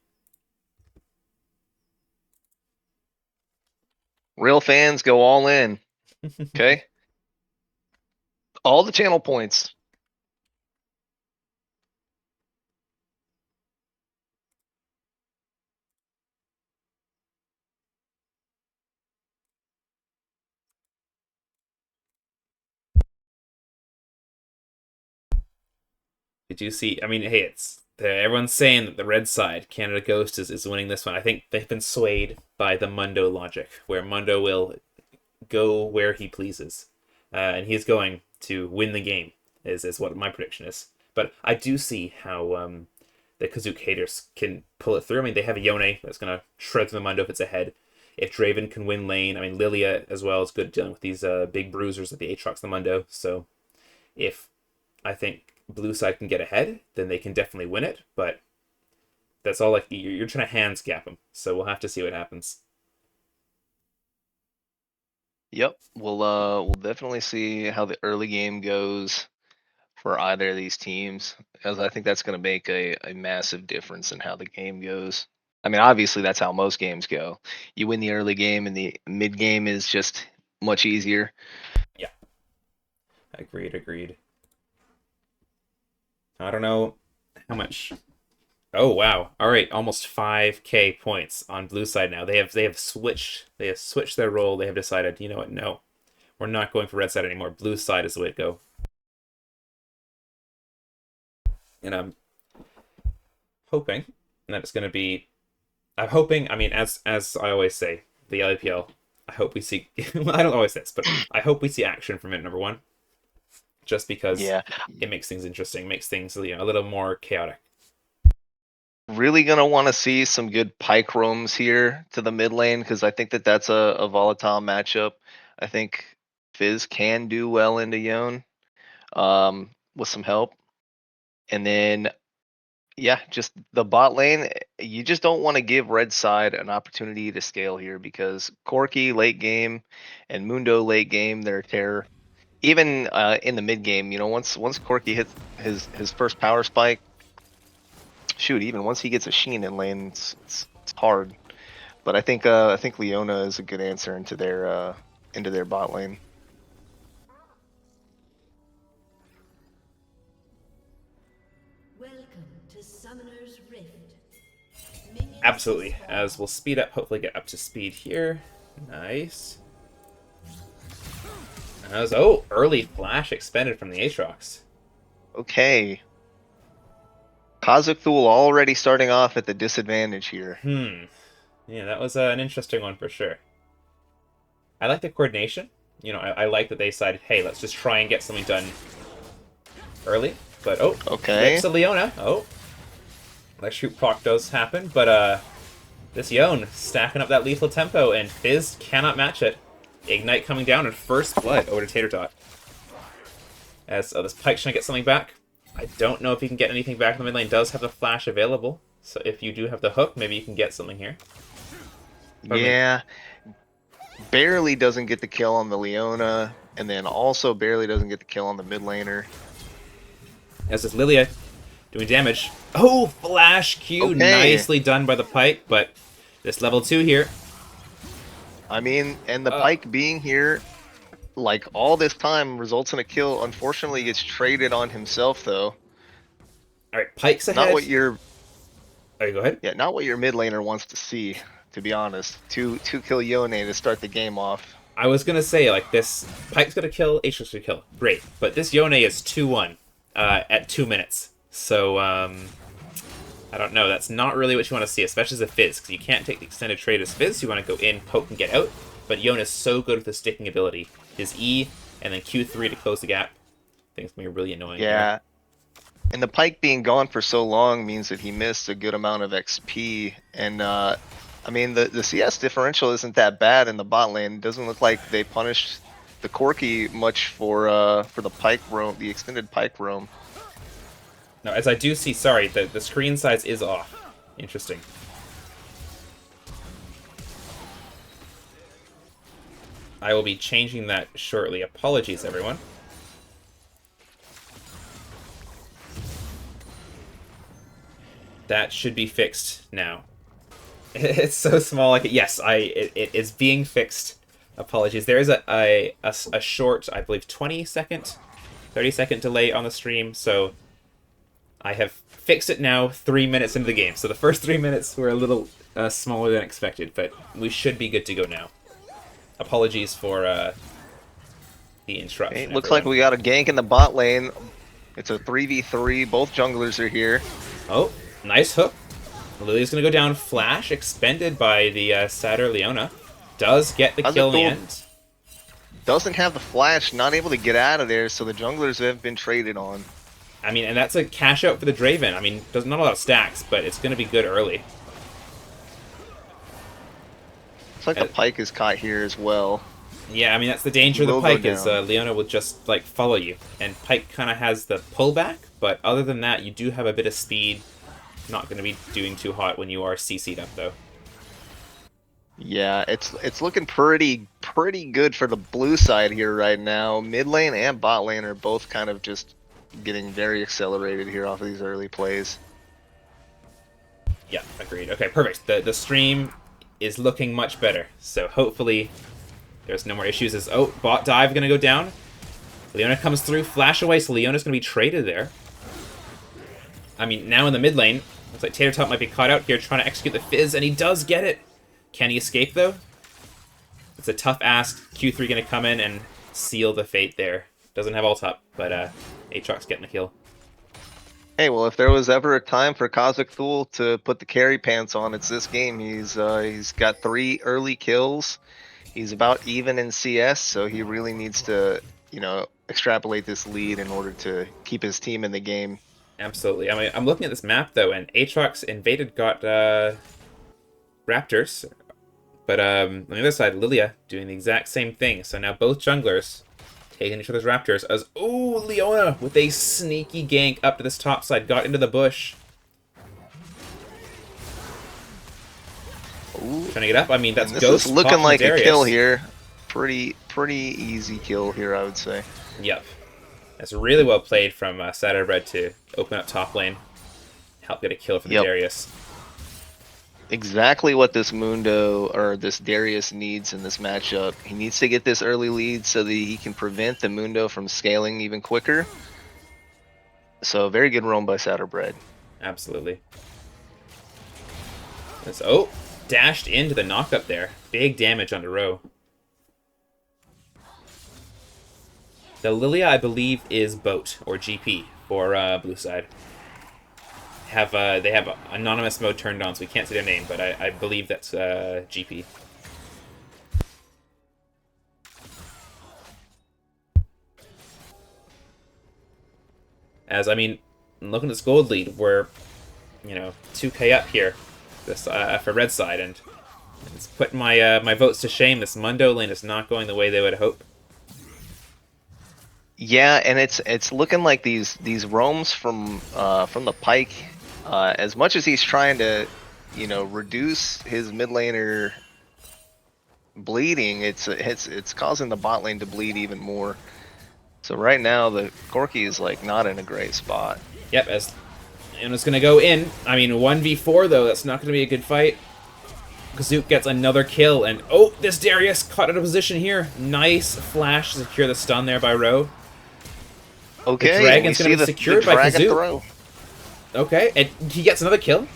Speaker 3: Real fans go all in. Okay, all the channel points.
Speaker 2: Did you see? I mean, hey, everyone's saying that the red side, Canada Ghost, is winning this one. I think they've been swayed by the Mundo logic, where Mundo will go where he pleases, and he's going to win the game. Is what my prediction is. But I do see how the Kazook haters can pull it through. I mean, they have a Yone that's gonna shred through the Mundo if it's ahead. If Draven can win lane, I mean Lilia as well is good at dealing with these big bruisers of the Aatrox, the Mundo. So if I think blue side can get ahead, then they can definitely win it. But that's all like you're trying to hands gap them. So we'll have to see what happens.
Speaker 3: Yep, we'll definitely see how the early game goes for either of these teams, as I think that's going to make a massive difference in how the game goes. I mean, obviously that's how most games go. You win the early game, and the mid game is just much easier.
Speaker 2: Yeah, agreed, agreed. I don't know How much? Oh wow! All right, almost 5K points on blue side now. They have switched their role. They have decided, you know what? No, we're not going for red side anymore. Blue side is the way to go. And I'm hoping that it's going to be. I'm hoping. I mean, as I always say, the LEPL. I hope we see. Well, I don't always say this, but I hope we see action from it. Number one, just because
Speaker 3: Yeah,
Speaker 2: it makes things interesting, makes things a little more chaotic.
Speaker 3: really gonna want to see some good pike roams here to the mid lane because I think that that's a volatile matchup. I think Fizz can do well into Yone with some help. And then, yeah, just the bot lane, you just don't want to give red side an opportunity to scale here because Corki late game and Mundo late game, they're terror. Even in the mid game, once Corki hits his first power spike, shoot, even once he gets a Sheen in lane, it's hard. But I think Leona is a good answer into their bot lane.
Speaker 4: Welcome to Summoner's Rift. Minions
Speaker 2: Absolutely.
Speaker 4: spawn.
Speaker 2: As we'll speed up, hopefully get up to speed here. Nice. As early flash expended from the Aatrox.
Speaker 3: Okay. Kha'Zix already starting off at the disadvantage here.
Speaker 2: Yeah, that was an interesting one for sure. I like the coordination. I like that they decided, hey, let's just try and get something done early. But
Speaker 3: Okay.
Speaker 2: flips to Leona. Electrocute proc does happen, but this Yone stacking up that lethal tempo, and Fizz cannot match it. Ignite coming down and first blood over to Tater Tot. As this Pike's trying to get something back. I don't know if he can get anything back in the mid lane. Does have the flash available, so if you do have the hook, maybe you can get something here.
Speaker 3: Yeah. Barely doesn't get the kill on the Leona, and then also barely doesn't get the kill on the mid laner.
Speaker 2: As this Lilia doing damage. Oh, flash Q.
Speaker 3: Okay.
Speaker 2: Nicely done by the Pike, but this level 2 here.
Speaker 3: I mean, and the Pike being here, like all this time, results in a kill. Unfortunately, gets traded on himself though.
Speaker 2: Alright, Pike's ahead.
Speaker 3: Not what your
Speaker 2: go ahead.
Speaker 3: Yeah, not what your mid laner wants to see, to be honest. Two kill Yone to start the game off.
Speaker 2: I was gonna say, like, this Pike's gonna kill, Aatrox gonna kill. Great. But this Yone is 2-1 at 2 minutes. So, I don't know. That's not really what you want to see, especially as a Fizz, because you can't take the extended trade as Fizz. You want to go in, poke, and get out. But Yone is so good with his sticking ability. His E, and then Q3 to close the gap. I think it's going to be really annoying.
Speaker 3: Yeah.
Speaker 2: Here.
Speaker 3: And the Pike being gone for so long means that he missed a good amount of XP. And, I mean, the CS differential isn't that bad in the bot lane. It doesn't look like they punished the Corki much for the Pike roam, the extended Pike roam.
Speaker 2: No, as I do see, sorry, the screen size is off. Interesting. I will be changing that shortly. Apologies, everyone. That should be fixed now. It's so small. Like yes, it is being fixed. Apologies. There is a short, I believe, 20-second, 30-second delay on the stream, so I have fixed it now 3 minutes into the game. So the first 3 minutes were a little smaller than expected, but we should be good to go now. Apologies for the interruption.
Speaker 3: It looks like we got a gank in the bot lane. It's a 3v3. Both junglers are here.
Speaker 2: Oh, nice hook. Lily's going to go down. Flash expended by the Satyr Leona. Does get the kill in the end.
Speaker 3: Doesn't have the flash, not able to get out of there, so the junglers have been traded on.
Speaker 2: I mean, and that's a cash out for the Draven. I mean, there's not a lot of stacks, but it's going to be good early.
Speaker 3: Looks like the Pike is caught here as well.
Speaker 2: Yeah, I mean, that's the danger of the
Speaker 3: Will go
Speaker 2: Pike, is Leona will just, like, follow you. And Pike kind of has the pullback, but other than that, you do have a bit of speed. Not going to be doing too hot when you are CC'd up, though.
Speaker 3: Yeah, it's looking pretty good for the blue side here right now. Mid lane and bot lane are both kind of just getting very accelerated here off of these early plays.
Speaker 2: Yeah, agreed. Okay, perfect. The stream is looking much better, so hopefully there's no more issues. Bot dive gonna go down. Leona comes through, flash away, so Leona's gonna be traded there. I mean, now in the mid lane, looks like Tater Tot might be caught out here trying to execute the Fizz, and he does get it. Can he escape, though? It's a tough ask. Q3 going to come in and seal the fate there. Doesn't have ult up, but Aatrox getting the kill.
Speaker 3: Hey, well, if there was ever a time for Cosmic Thule to put the carry pants on, it's this game. He's got 3 early kills. He's about even in CS, so he really needs to, extrapolate this lead in order to keep his team in the game.
Speaker 2: Absolutely. I mean, I'm looking at this map, though, and Aatrox invaded got Raptors. But on the other side, Lilia doing the exact same thing. So now both junglers taking each other's Raptors as... Oh, Leona with a sneaky gank up to this top side. Got into the bush.
Speaker 3: Ooh.
Speaker 2: Trying to get up. I mean, that's
Speaker 3: This
Speaker 2: Ghost
Speaker 3: is looking
Speaker 2: caught
Speaker 3: like
Speaker 2: Darius.
Speaker 3: a kill here. Pretty easy kill here, I would say.
Speaker 2: Yep. That's really well played from Satterbread to open up top lane. Help get a kill for the Darius.
Speaker 3: Exactly what this Mundo or this Darius needs in this matchup. He needs to get this early lead so that he can prevent the Mundo from scaling even quicker. So very good roam by Satterbread.
Speaker 2: Absolutely. Dashed into the knock-up there. Big damage on the row. The Lilia, I believe, is boat or GP for blue side. They have anonymous mode turned on, so we can't see their name, but I believe that's GP. As I mean, looking at this gold lead, we're 2K up here, this for red side, and it's putting my my votes to shame. This Mundo lane is not going the way they would hope.
Speaker 3: Yeah, and it's looking like these roams from the Pike. As much as he's trying to, reduce his mid laner bleeding, it's causing the bot lane to bleed even more. So right now the Corki is like not in a great spot.
Speaker 2: Yep, and it's gonna go in. I mean, 1v4 though. That's not gonna be a good fight. Kazook gets another kill, and this Darius caught out of position here. Nice flash to secure the stun there by Ro.
Speaker 3: Okay,
Speaker 2: the dragon's gonna be secured by Kazook.
Speaker 3: Throw.
Speaker 2: Okay, and he gets another kill.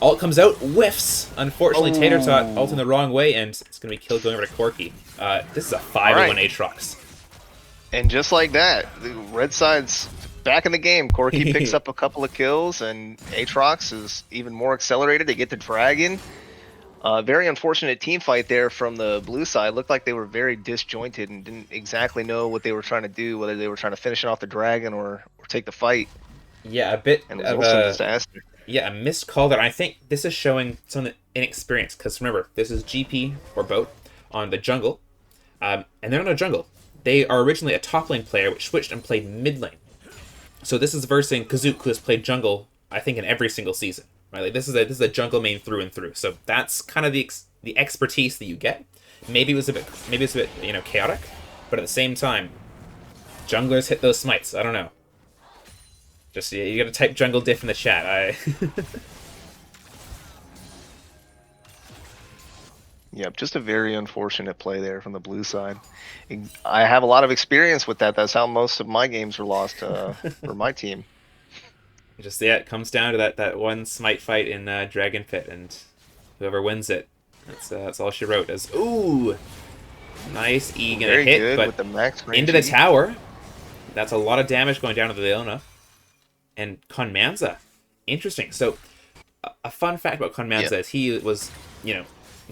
Speaker 2: Ult comes out, whiffs. Unfortunately, Tater Tot ulting the wrong way, and it's going to be killed going over to Corki. This is a 5-1 Aatrox.
Speaker 3: And just like that, the red side's back in the game. Corki picks up a couple of kills, and Aatrox is even more accelerated. They get the dragon. Very unfortunate team fight there from the blue side. Looked like they were very disjointed and didn't exactly know what they were trying to do, whether they were trying to finish off the dragon or take the fight.
Speaker 2: Yeah, a bit
Speaker 3: and it was
Speaker 2: of
Speaker 3: also
Speaker 2: a
Speaker 3: disaster.
Speaker 2: Yeah, a missed call there. I think this is showing some inexperience, because remember, this is GP or boat on the jungle, and they're not a jungle. They are originally a top lane player which switched and played mid lane. So this is versing Kazook, who has played jungle, I think, in every single season. Right? Like this is a jungle main through and through. So that's kind of the expertise that you get. Maybe it was a bit chaotic, but at the same time, junglers hit those smites. I don't know. Just you gotta type jungle diff in the chat.
Speaker 3: Yep, just a very unfortunate play there from the blue side. I have a lot of experience with that. That's how most of my games were lost for my team.
Speaker 2: It comes down to that one smite fight in Dragon Pit, and whoever wins it, that's all she wrote. Nice E gonna
Speaker 3: Very
Speaker 2: hit,
Speaker 3: good
Speaker 2: but
Speaker 3: with the max range
Speaker 2: into the
Speaker 3: E.
Speaker 2: tower. That's a lot of damage going down to the Leona. And Conmanza, interesting. So, a fun fact about Conmanza is he was,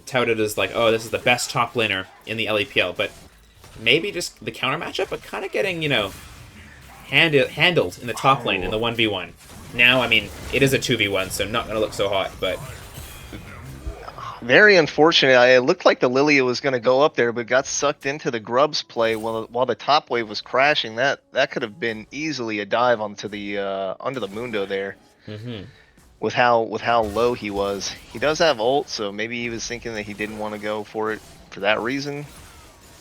Speaker 2: touted as like, oh, this is the best top laner in the LEPL, but maybe just the counter matchup, but kind of getting, handled in the top lane in the 1v1. Now, I mean, it is a 2v1, so not going to look so hot, but...
Speaker 3: Very unfortunate. It looked like the Lilia was going to go up there, but got sucked into the Grubs play while the top wave was crashing. That could have been easily a dive onto the under the Mundo there.
Speaker 2: Mm-hmm.
Speaker 3: With how low he was. He does have ult, so maybe he was thinking that he didn't want to go for it for that reason.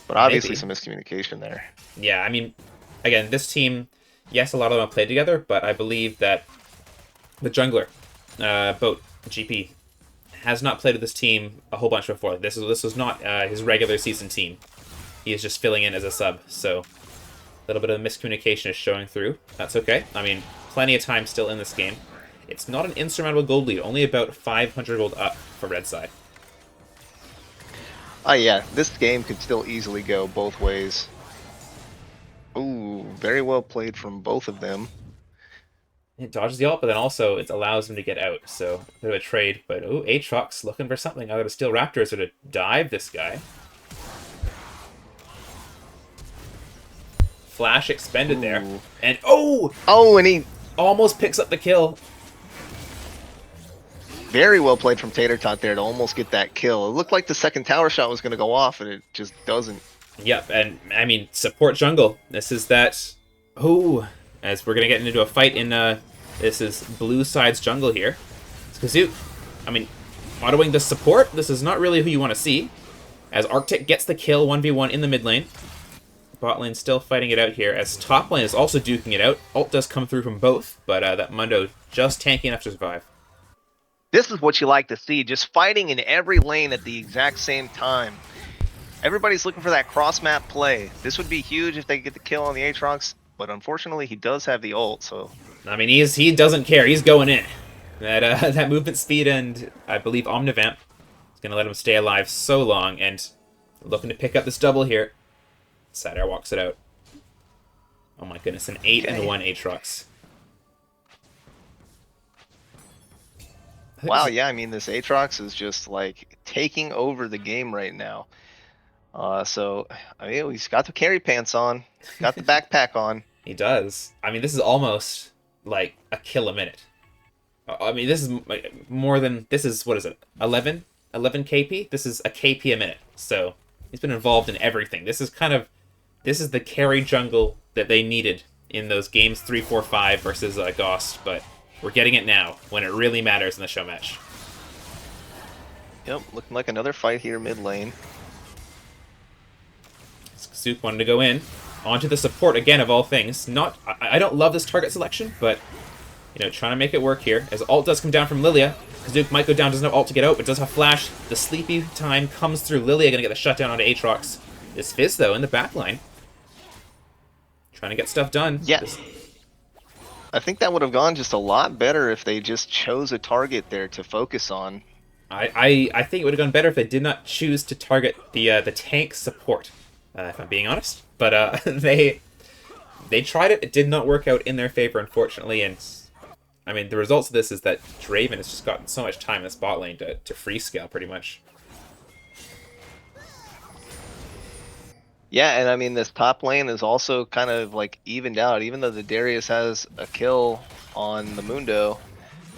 Speaker 3: But obviously some miscommunication there.
Speaker 2: Yeah, I mean, again, this team, yes, a lot of them have played together, but I believe that the jungler, Boat, GP, has not played with this team a whole bunch before. This was not his regular season team. He is just filling in as a sub. So little bit of miscommunication is showing through. That's okay. I mean, plenty of time still in this game. It's not an insurmountable gold lead, only about 500 gold up for red side.
Speaker 3: Oh yeah, this game could still easily go both ways. Ooh, very well played from both of them.
Speaker 2: It dodges the ult, but then also it allows him to get out. So, a bit of a trade. But, ooh, Aatrox looking for something. Either to steal Raptors or to dive this guy. Flash expended there.
Speaker 3: Ooh.
Speaker 2: And, oh!
Speaker 3: Oh, and he
Speaker 2: Almost picks up the kill.
Speaker 3: very well played from Tater Tot there to almost get that kill. It looked like the second tower shot was going to go off, and it just doesn't.
Speaker 2: Yep, and, I mean, support jungle. This is that... Oh, as we're going to get into a fight in... This is blue side's jungle here. It's Kazook. I mean, autoing the support, this is not really who you want to see. As Arctic gets the kill 1v1 in the mid lane. Bot lane still fighting it out here, as top lane is also duking it out. Ult does come through from both, but that Mundo just tanky enough to survive.
Speaker 3: This is what you like to see, just fighting in every lane at the exact same time. Everybody's looking for that cross-map play. This would be huge if they get the kill on the Aatrox, but unfortunately he does have the ult, so...
Speaker 2: I mean, he doesn't care. He's going in. That that movement speed and, I believe, Omnivamp is going to let him stay alive so long, and looking to pick up this double here. Sadar walks it out. Oh my goodness, an 8 and 1 Aatrox.
Speaker 3: Wow, yeah, I mean, this Aatrox is just, like, taking over the game right now. So, I mean, he's got the carry pants on, got the backpack on.
Speaker 2: He does. I mean, this is almost like a kill a minute. I mean, this is more than... This is, what is it? 11 KP? This is a KP a minute. So, he's been involved in everything. This is kind of... This is the carry jungle that they needed in those games 3, 4, 5 versus Ghost, but we're getting it now, when it really matters in the show match.
Speaker 3: Yep, looking like another fight here mid lane.
Speaker 2: Kazook wanted to go in. Onto the support again, of all things. I don't love this target selection, but, you know, trying to make it work here. As ult does come down from Lilia. Kazook might go down, doesn't have ult to get out, but does have flash. The sleepy time comes through. Lilia gonna get the shutdown onto Aatrox. This Fizz, though, in the backline. Trying to get stuff done.
Speaker 3: Yeah. I think that would have gone just a lot better if they just chose a target there to focus on.
Speaker 2: I think it would have gone better if they did not choose to target the tank support, if I'm being honest. But they tried it. It did not work out in their favor, unfortunately. And I mean, the results of this is that Draven has just gotten so much time in this bot lane to free scale, pretty much.
Speaker 3: Yeah, and I mean, this top lane is also kind of like evened out. Even though the Darius has a kill on the Mundo,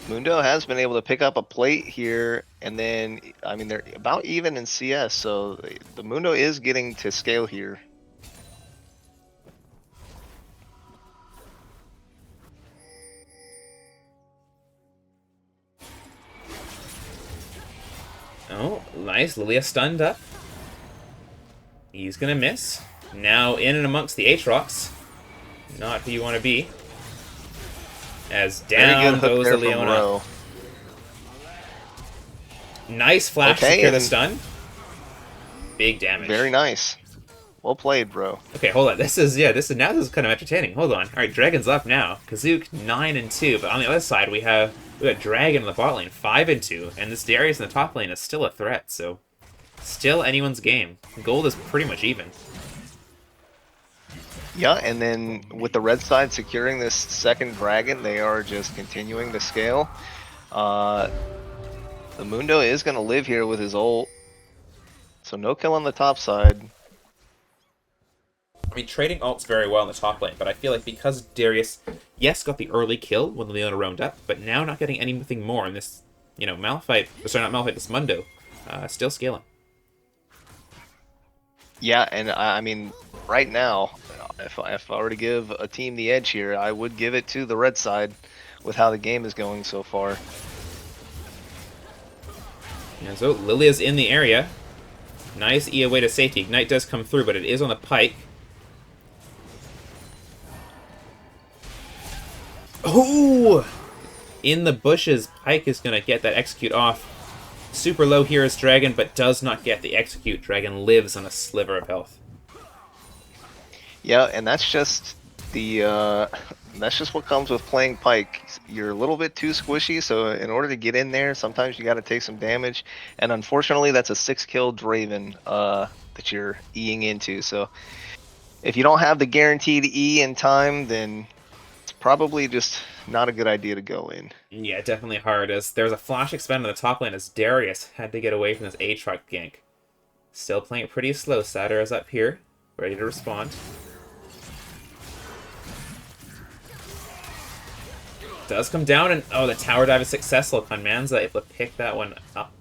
Speaker 3: Mundo has been able to pick up a plate here, and then, I mean, they're about even in CS, so the Mundo is getting to scale here.
Speaker 2: Oh, nice. Lilia stunned up. He's gonna miss. Now in and amongst the Aatrox. Not who you want to be. As down goes the Leona. Nice flash to secure the stun. Big damage.
Speaker 3: Very nice. Well played, bro.
Speaker 2: Okay, hold on. This is kind of entertaining. Hold on. All right, Dragon's up now. Kazook 9 and 2, but on the other side we got Dragon in the bot lane 5 and 2, and this Darius in the top lane is still a threat. So still anyone's game. Gold is pretty much even.
Speaker 3: Yeah, and then with the red side securing this second dragon, they are just continuing to scale. The Mundo is going to live here with his ult. So no kill on the top side.
Speaker 2: I mean, trading ults very well in the top lane, but I feel like because Darius, yes, got the early kill when the Leona roamed up, but now not getting anything more in this, you know, this Mundo, still scaling.
Speaker 3: Yeah, and I mean, right now, if I were to give a team the edge here, I would give it to the red side with how the game is going so far.
Speaker 2: Yeah, so Lilia's in the area. Nice E away to safety. Ignite does come through, but it is on the pike. Oh! In the bushes, Pike is going to get that execute off. Super low here is Dragon, but does not get the execute. Dragon lives on a sliver of health.
Speaker 3: Yeah, and that's just the that's just what comes with playing Pike. You're a little bit too squishy, so in order to get in there, sometimes you got to take some damage. And unfortunately, that's a 6-kill Draven that you're Eing into. So if you don't have the guaranteed E in time, then it's probably just not a good idea to go in.
Speaker 2: Yeah, definitely hard. As there's a flash expend on the top lane as Darius had to get away from this Aatrox gank. Still playing it pretty slow. Satyr is up here, ready to respond. Does come down, and oh, the tower dive is successful. Conmanza able to pick that one up.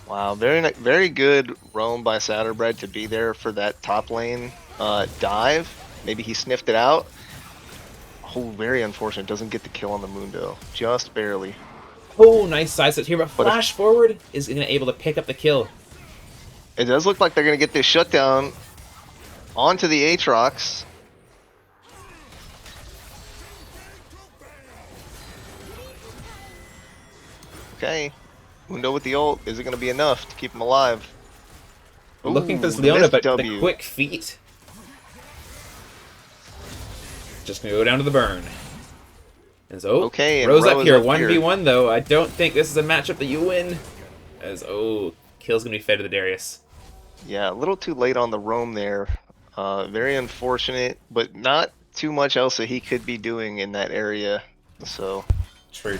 Speaker 3: Wow, very good roam by Satterbred to be there for that top lane dive. Maybe he sniffed it out. Oh, very unfortunate. Doesn't get the kill on the Mundo. Just barely.
Speaker 2: Oh, nice side set here, but
Speaker 3: But
Speaker 2: flash forward is able to pick up the kill.
Speaker 3: it does look like they're going to get this shutdown onto the Aatrox. Okay. Mundo with the ult. Is it going to be enough to keep him alive?
Speaker 2: Looking for this
Speaker 3: Ooh,
Speaker 2: Leona,
Speaker 3: missed
Speaker 2: but the
Speaker 3: W.
Speaker 2: quick feet. Just gonna go down to the burn. As
Speaker 3: Okay, and
Speaker 2: Rose up
Speaker 3: Ro is
Speaker 2: here,
Speaker 3: up
Speaker 2: 1v1 though. I don't think this is a matchup that you win. As kill's gonna be fed to the Darius.
Speaker 3: Yeah, a little too late on the roam there. Very unfortunate, but not too much else that he could be doing in that area. So
Speaker 2: True.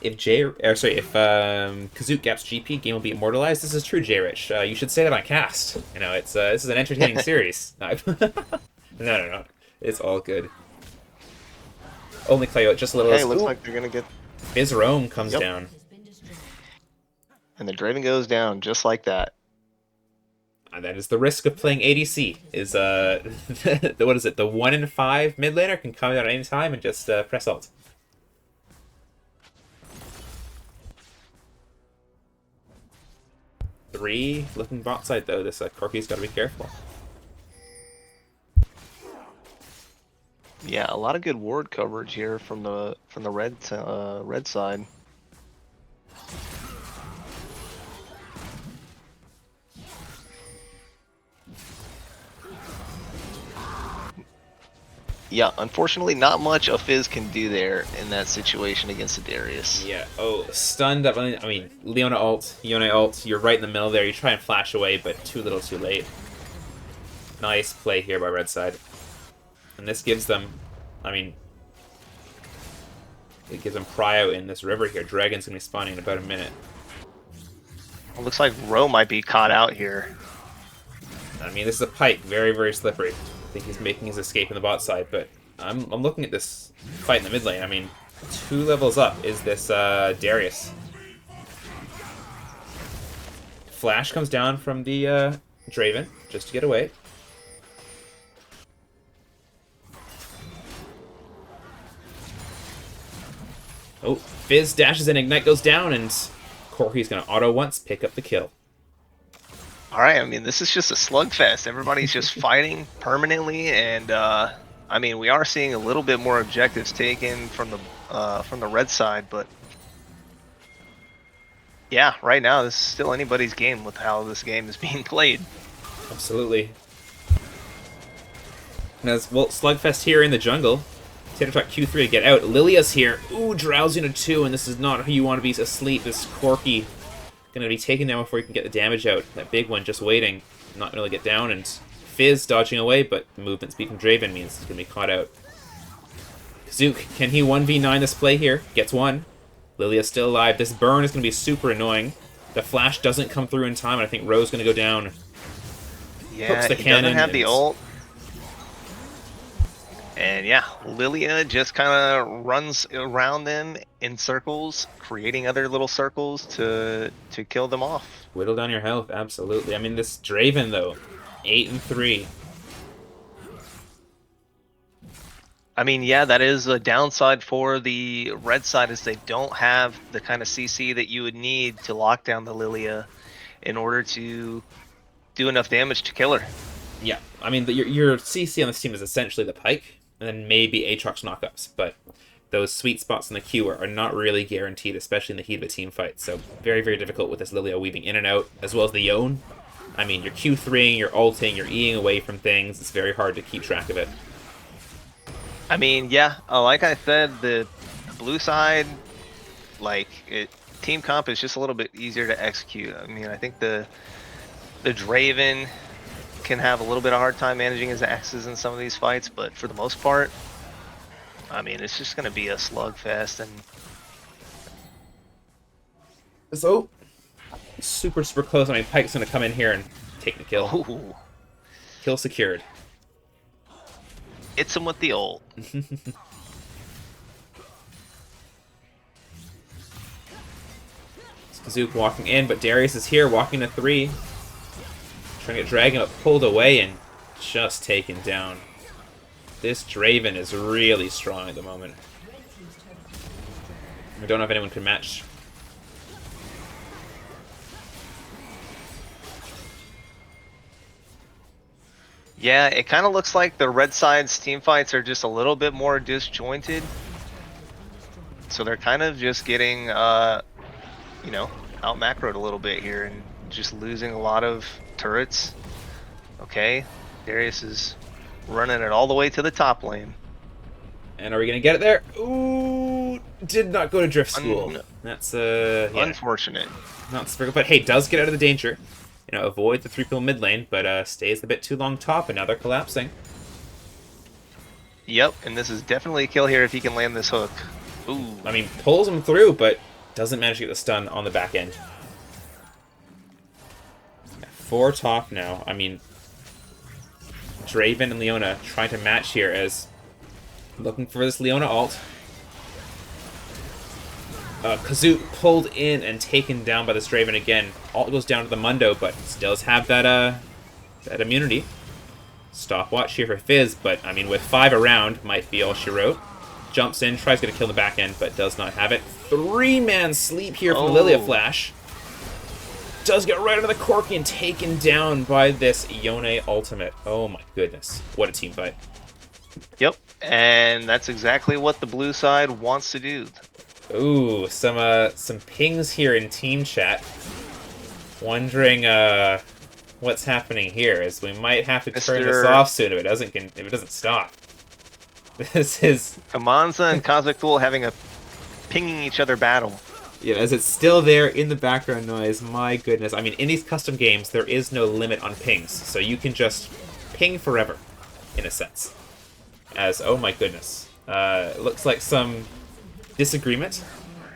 Speaker 2: If Kazoot Gap's GP game will be immortalized, this is true, J Rich. You should say that on cast. You know, it's this is an entertaining series. No. It's all good. Only Cleo, just a little.
Speaker 3: okay, looks like they're gonna get.
Speaker 2: Fizz Rome comes
Speaker 3: Yep.
Speaker 2: down.
Speaker 4: Has been destroyed.
Speaker 3: And the Draven goes down just like that.
Speaker 2: And that is the risk of playing ADC. Is what is it? The 1 in 5 mid laner can come out at any time and just press ult. Three looking bot side though. This Corki's got to be careful.
Speaker 3: Yeah, a lot of good ward coverage here from the red side. Yeah, unfortunately, not much a Fizz can do there in that situation against a Darius.
Speaker 2: Yeah. Oh, stunned up. I mean, Leona ult, Yone ult. You're right in the middle there. You try and flash away, but too little, too late. Nice play here by red side. And this gives them, I mean, it gives them pry out in this river here. Dragon's gonna be spawning in about a minute.
Speaker 3: It looks like Ro might be caught out here.
Speaker 2: I mean, this is a Pike, very slippery. I think he's making his escape in the bot side, but I'm looking at this fight in the mid lane. I mean, 2 levels up is this Darius. Flash comes down from the Draven just to get away. Oh, Fizz dashes in, Ignite goes down, and Corki's gonna auto once, pick up the kill.
Speaker 3: All right, I mean, this is just a slugfest. Everybody's just fighting permanently, and I mean, we are seeing a little bit more objectives taken from the red side, but yeah, right now this is still anybody's game with how this game is being played.
Speaker 2: Absolutely. And as well, Slugfest here in the jungle. Tater Q3 to get out. Lilia's here. Ooh, drowsy to 2, and this is not how you want to be asleep. This Corki gonna be taken down before you can get the damage out. That big one just waiting. Not gonna get down, and Fizz dodging away, but movement speed from Draven means he's gonna be caught out. Zook, can he 1v9 this play here? Gets one. Lilia's still alive. This burn is gonna be super annoying. The flash doesn't come through in time, and I think Ro's gonna go down.
Speaker 3: Yeah,
Speaker 2: Hooks the
Speaker 3: he
Speaker 2: cannon
Speaker 3: doesn't have the
Speaker 2: and-
Speaker 3: ult. And yeah, Lilia just kind of runs around them in circles, creating other little circles to kill them off.
Speaker 2: Whittle down your health, absolutely. I mean, this Draven, though, 8 and 3.
Speaker 3: I mean, yeah, that is a downside for the red side is they don't have the kind of CC that you would need to lock down the Lilia in order to do enough damage to kill her.
Speaker 2: Yeah, I mean, your CC on this team is essentially the Pike, and then maybe Aatrox knockups, but those sweet spots in the queue are not really guaranteed, especially in the heat of a team fight. So very difficult with this Lilia weaving in and out, as well as the Yone. I mean, you're Q3ing, you're ulting, you're Eing away from things. It's very hard to keep track of it.
Speaker 3: I mean, yeah, like I said, the blue side, team comp is just a little bit easier to execute. I mean, I think the Draven can have a little bit of hard time managing his axes in some of these fights, but for the most part, I mean, it's just going to be a slugfest. And
Speaker 2: So, super, super close. I mean, Pyke's going to come in here and take the kill.
Speaker 3: oh,
Speaker 2: Kill secured.
Speaker 3: hits him with the ult.
Speaker 2: Kazook walking in, but Darius is here, walking to 3. Trying to get Dragon up, pulled away, and just taken down. This Draven is really strong at the moment. I don't know if anyone can match.
Speaker 3: Yeah, it kind of looks like the red side's team fights are just a little bit more disjointed. So they're kind of just getting, out macroed a little bit here and just losing a lot of turrets. Okay, Darius is running it all the way to the top lane.
Speaker 2: And are we going to get it there? Ooh, did not go to Drift School. That's, yeah.
Speaker 3: Unfortunate.
Speaker 2: Not super good, but hey, does get out of the danger. Avoid the 3-pill mid lane, but stays a bit too long top, and now they're collapsing.
Speaker 3: Yep, and this is definitely a kill here if he can land this hook. Ooh.
Speaker 2: I mean, pulls him through, but doesn't manage to get the stun on the back end. 4 top now. I mean, Draven and Leona trying to match here as looking for this Leona ult. Kazoot pulled in and taken down by this Draven again. Ult goes down to the Mundo, but still does have that immunity. Stopwatch here for Fizz, but I mean, with 5 around, might be all she wrote. Jumps in, tries to get a kill in the back end, but does not have it. 3-man sleep here from the Lilia Flash. Does get right under the Corki and taken down by this Yone ultimate. Oh my goodness. What a team fight.
Speaker 3: Yep, and that's exactly what the blue side wants to do.
Speaker 2: Ooh, some pings here in team chat. Wondering what's happening here, as we might have to turn this off soon if it doesn't stop. This is
Speaker 3: Amanza and Cosmic Fool having a pinging each other battle.
Speaker 2: Yeah, as it's still there in the background noise. My goodness. I mean, in these custom games, there is no limit on pings, so you can just ping forever, in a sense. Oh my goodness. Looks like some disagreement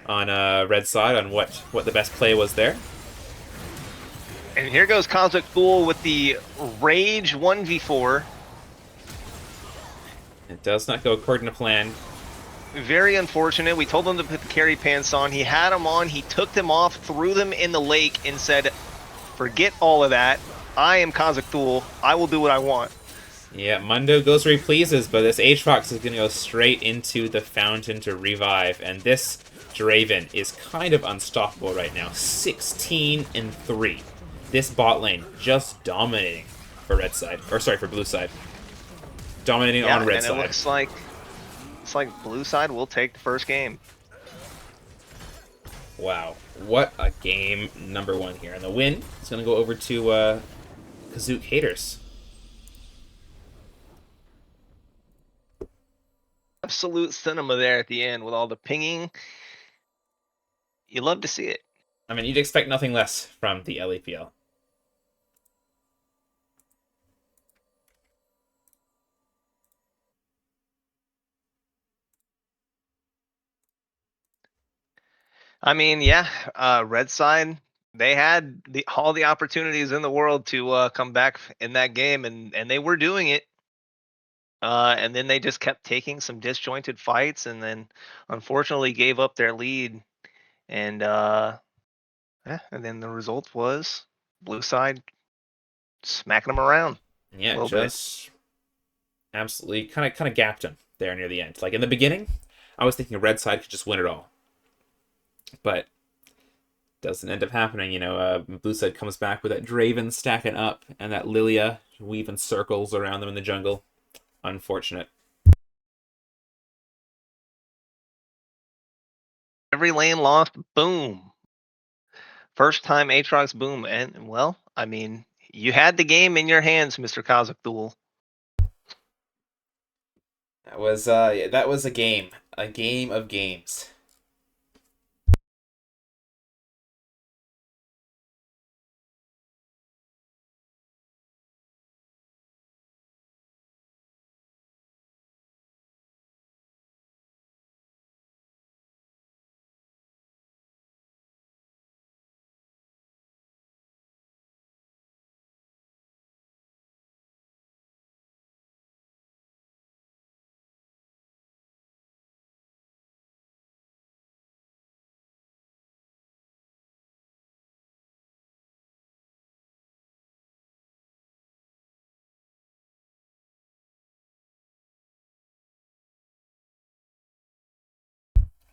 Speaker 2: on red side on what the best play was there.
Speaker 3: And here goes Cosmic Fool with the Rage 1v4.
Speaker 2: It does not go according to plan.
Speaker 3: Very unfortunate. We told him to put the carry pants on. He had them on. He took them off, threw them in the lake, and said, forget all of that. I am Cosmic Fool. I will do what I want.
Speaker 2: Yeah, Mundo goes where he pleases, but this Aatrox is going to go straight into the fountain to revive. And this Draven is kind of unstoppable right now. 16-3. This bot lane just dominating for red side. Or sorry, for blue side. Dominating on red side.
Speaker 3: And it looks like blue side will take the first game.
Speaker 2: Wow. What a game number 1 here. And the win is going to go over to Kazook haters.
Speaker 3: Absolute cinema there at the end with all the pinging. You love to see it.
Speaker 2: I mean, you'd expect nothing less from the LEPL.
Speaker 3: I mean, yeah, red side, they had all the opportunities in the world to come back in that game, and they were doing it. And then they just kept taking some disjointed fights, and then unfortunately gave up their lead. And and then the result was blue side smacking them around.
Speaker 2: Yeah, just absolutely kind of gapped him there near the end. Like in the beginning, I was thinking red side could just win it all, but doesn't end up happening. Blue side comes back with that Draven stacking up and that Lilia weaving circles around them in the jungle. Unfortunate.
Speaker 3: Every lane lost, boom. First time Aatrox boom, and well, I mean, You had the game in your hands, Mr. Kazakh.
Speaker 2: That was a game of games.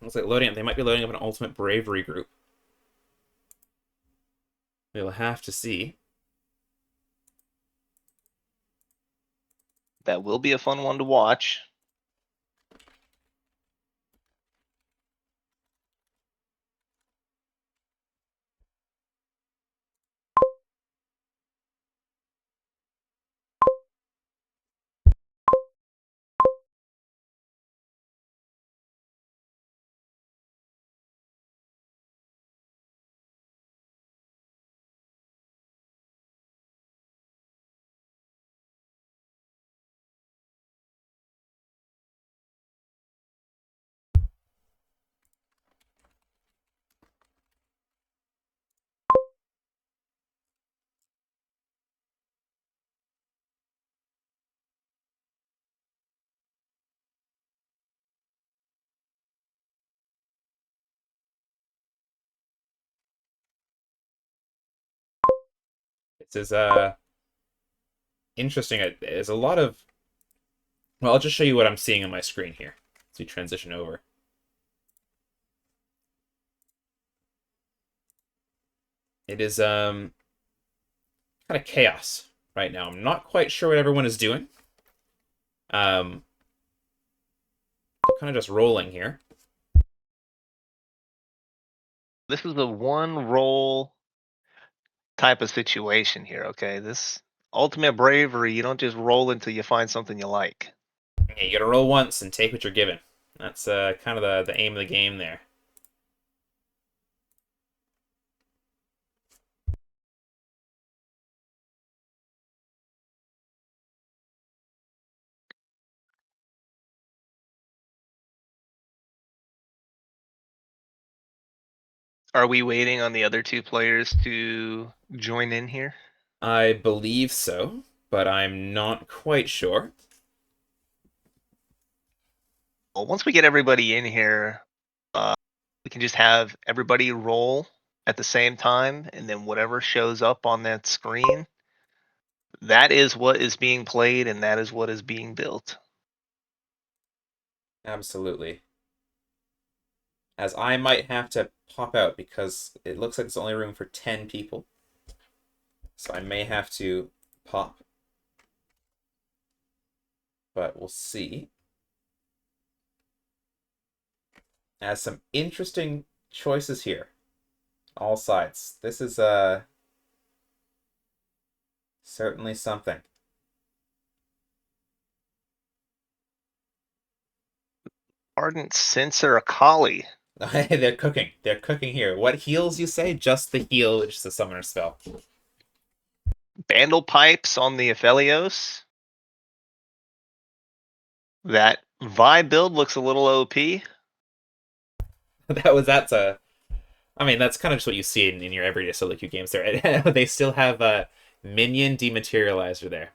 Speaker 2: Looks like loading up. They might be loading up an ultimate bravery group. We'll have to see.
Speaker 3: That will be a fun one to watch.
Speaker 2: This is interesting. There's a lot of. Well, I'll just show you what I'm seeing on my screen here as we transition over. It is kind of chaos right now. I'm not quite sure what everyone is doing. Kind of just rolling here.
Speaker 3: This is a one roll type of situation here, okay? This ultimate bravery, you don't just roll until you find something you like.
Speaker 2: Yeah, you gotta roll once and take what you're given. That's kind of the aim of the game there.
Speaker 3: Are we waiting on the other two players to join in here?
Speaker 2: I believe so, but I'm not quite sure.
Speaker 3: Well, once we get everybody in here, we can just have everybody roll at the same time, and then whatever shows up on that screen, that is what is being played, and that is what is being built.
Speaker 2: Absolutely. As I might have to pop out because it looks like there's only room for 10 people. So I may have to pop. But we'll see. Has some interesting choices here. All sides. This is certainly something.
Speaker 3: Ardent Sensor Akali.
Speaker 2: They're cooking. They're cooking here. What heals, you say? Just the heal, which is the summoner spell.
Speaker 3: Bandle Pipes on the Aphelios. That Vi build looks a little OP.
Speaker 2: That's a. I mean, that's kind of just what you see in your everyday solo queue games. There, they still have a minion dematerializer there.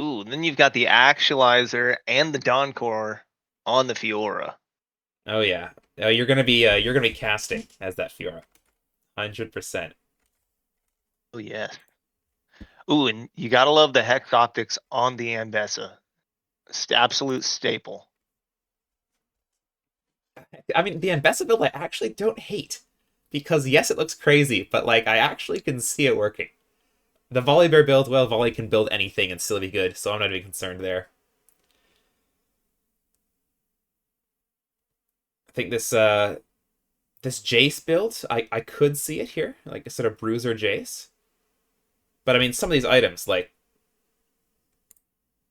Speaker 3: Ooh, then you've got the Actualizer and the Dawncore on the Fiora.
Speaker 2: Oh yeah. Oh, you're gonna be casting as that Fiora, 100%.
Speaker 3: Oh yes. Ooh, and you gotta love the Hex Optics on the Ambessa. Absolute staple.
Speaker 2: I mean, the Ambessa build I actually don't hate because yes, it looks crazy, but like I actually can see it working. The Volibear build, well, Volley can build anything and still be good, so I'm not even concerned there. I think this Jace build, I could see it here, like a sort of Bruiser Jace. But I mean, some of these items, like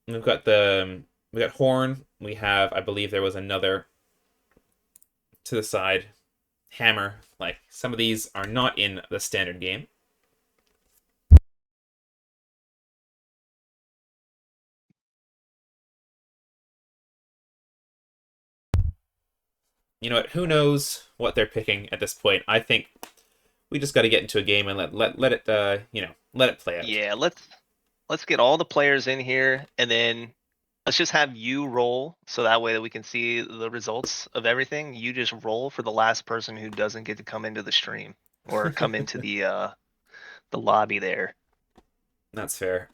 Speaker 2: we got horn. We have, I believe, there was another to the side hammer. Like some of these are not in the standard game. You know what? Who knows what they're picking at this point? I think we just got to get into a game and let it let it play out.
Speaker 3: Yeah, let's get all the players in here, and then let's just have you roll, so that way that we can see the results of everything. You just roll for the last person who doesn't get to come into the stream or come into the lobby there.
Speaker 2: That's fair.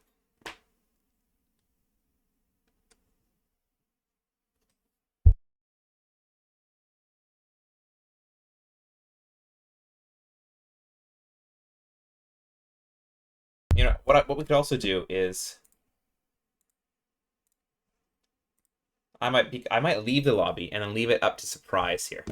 Speaker 2: You know what we could also do is I might leave the lobby and then leave it up to surprise here.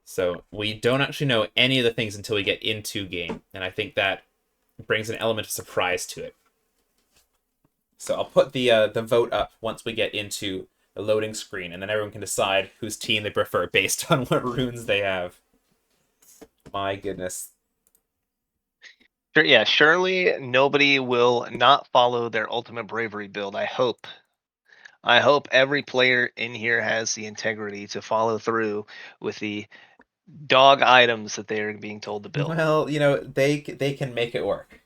Speaker 2: So we don't actually know any of the things until we get into game, and I think that brings an element of surprise to it. So I'll put the vote up once we get into the loading screen, and then everyone can decide whose team they prefer based on what runes they have. My goodness.
Speaker 3: Sure, yeah, surely nobody will not follow their ultimate bravery build. I hope. I hope every player in here has the integrity to follow through with the dog items that they are being told to build.
Speaker 2: Well, you know, they can make it work.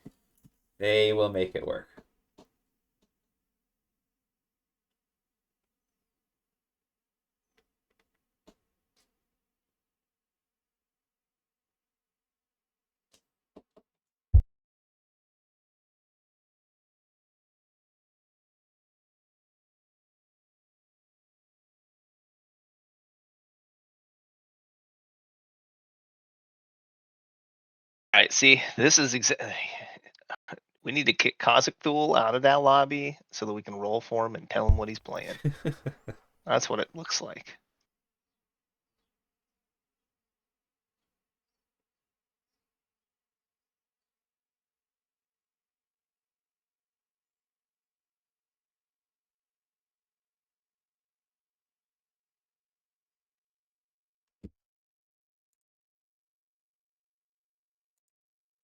Speaker 2: They will make it work.
Speaker 3: All right, see, this is exactly. We need to kick Cossack Thule out of that lobby so that we can roll for him and tell him what he's playing. That's what it looks like.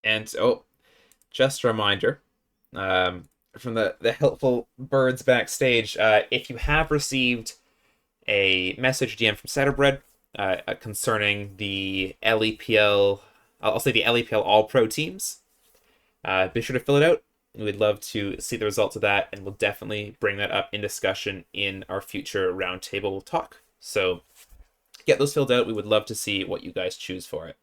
Speaker 2: And oh, just a reminder, from the helpful birds backstage, if you have received a message DM from Setterbread concerning the LEPL, I'll say the LEPL All Pro teams, be sure to fill it out. We'd love to see the results of that, and we'll definitely bring that up in discussion in our future roundtable talk. So get those filled out. We would love to see what you guys choose for it.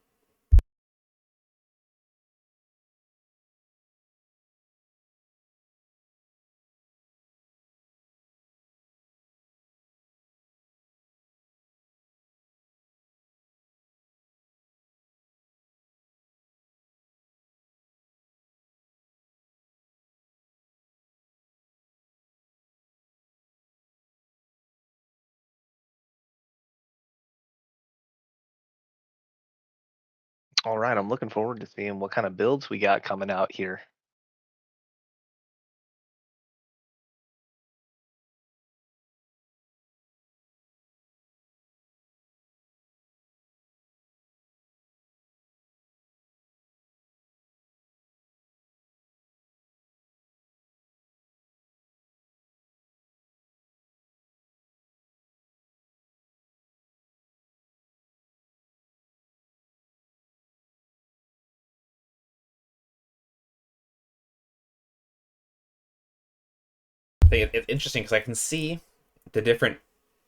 Speaker 3: All right, I'm looking forward to seeing what kind of builds we got coming out here.
Speaker 2: I think it's interesting because I can see the different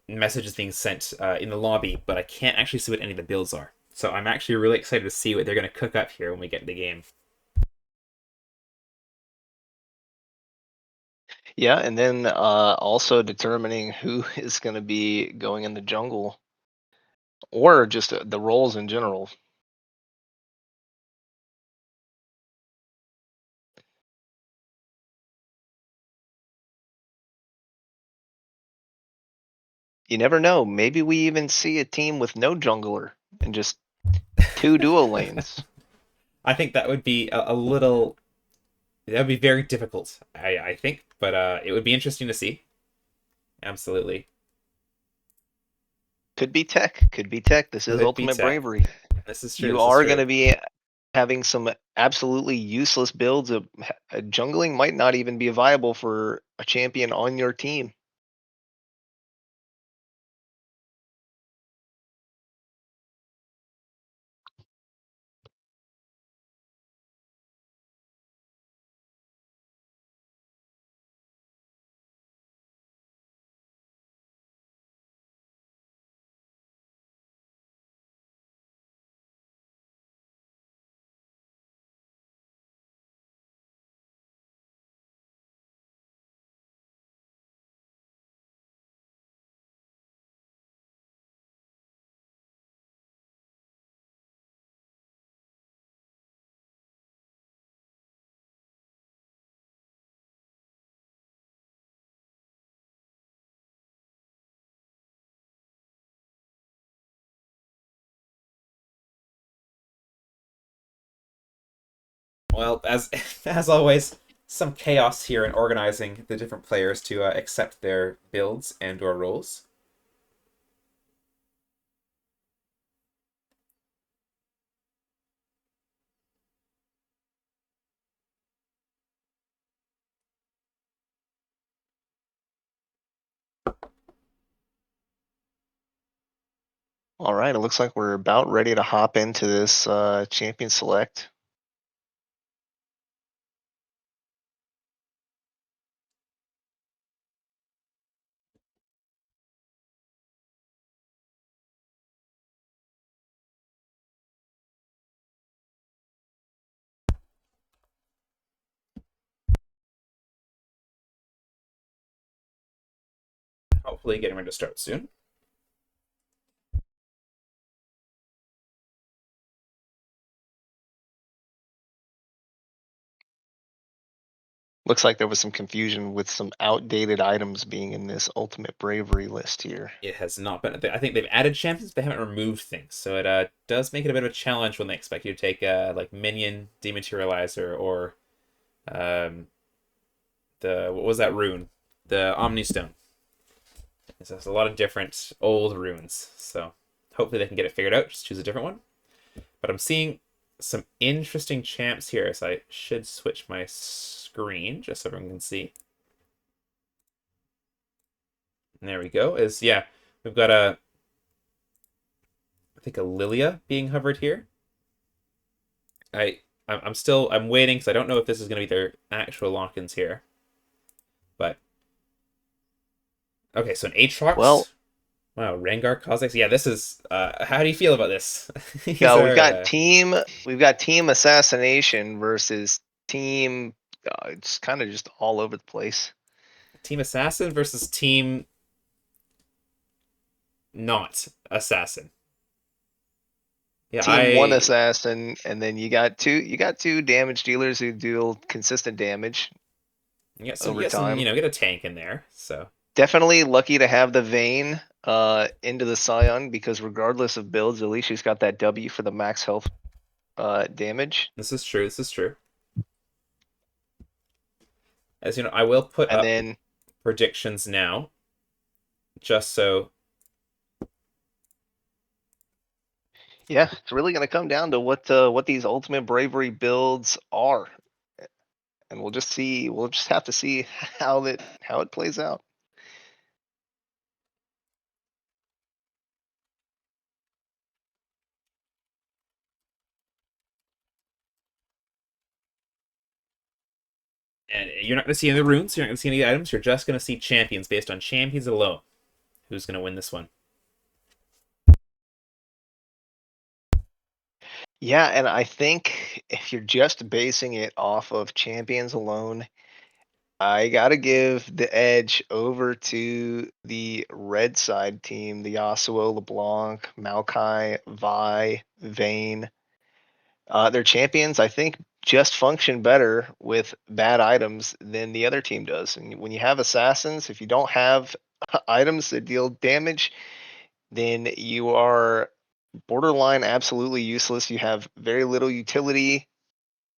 Speaker 2: messages being sent in the lobby, but I can't actually see what any of the builds are. So I'm actually really excited to see what they're going to cook up here when we get into the game.
Speaker 3: Yeah, and then also determining who is going to be going in the jungle or just the roles in general. You never know. Maybe we even see a team with no jungler and just 2 dual lanes.
Speaker 2: I think that would be a little. That would be very difficult. I think, but it would be interesting to see. Absolutely,
Speaker 3: Could be tech. Could be tech. This is
Speaker 2: could be
Speaker 3: Ultimate
Speaker 2: tech.
Speaker 3: Bravery.
Speaker 2: This is true.
Speaker 3: You
Speaker 2: This is
Speaker 3: are
Speaker 2: true.
Speaker 3: going to be having some absolutely useless builds. Jungling might not even be viable for a champion on your team.
Speaker 2: Well, as as always, some chaos here in organizing the different players to accept their builds and/or roles.
Speaker 3: All right, it looks like we're about ready to hop into this champion select.
Speaker 2: Hopefully, getting ready to start soon.
Speaker 3: Looks like there was some confusion with some outdated items being in this Ultimate Bravery list here.
Speaker 2: It has not been. I think they've added champions, but they haven't removed things. So it does make it a bit of a challenge when they expect you to take like minion dematerializer or the what was that rune, the Omni Stone. So there's a lot of different old runes. So hopefully they can get it figured out. Just choose a different one. But I'm seeing some interesting champs here, so I should switch my screen just so everyone can see. And there we go. We've got I think a Lilia being hovered here. I'm waiting because I don't know if this is going to be their actual lock-ins here. But okay, so an Aatrox.
Speaker 3: Well,
Speaker 2: wow, Rengar Kha'Zix. Yeah, this is. How do you feel about this? These
Speaker 3: yeah,
Speaker 2: are,
Speaker 3: we've got team assassination versus team. It's kind of just all over the place.
Speaker 2: Team Assassin versus Team Not Assassin. Yeah,
Speaker 3: Team one assassin, and then you got two damage dealers who deal consistent damage over time.
Speaker 2: get a tank in there. So
Speaker 3: Definitely lucky to have the Vayne into the Scion, because regardless of builds, at least she's got that W for the max health damage.
Speaker 2: this is true. This is true. As you know, I will put
Speaker 3: And
Speaker 2: up
Speaker 3: then
Speaker 2: predictions now, just so.
Speaker 3: yeah, it's really going to come down to what these Ultimate Bravery builds are, and we'll just see. We'll just have to see how it plays out.
Speaker 2: And you're not going to see any of the runes. You're not going to see any items. You're just going to see champions based on champions alone. Who's going to win this one?
Speaker 3: Yeah, and I think if you're just basing it off of champions alone, I gotta give the edge over to the red side team, the Yasuo, LeBlanc, Maokai, Vi, Vayne. Their champions, I think, just function better with bad items than the other team does. And when you have assassins, if you don't have items that deal damage, then you are borderline absolutely useless. You have very little utility,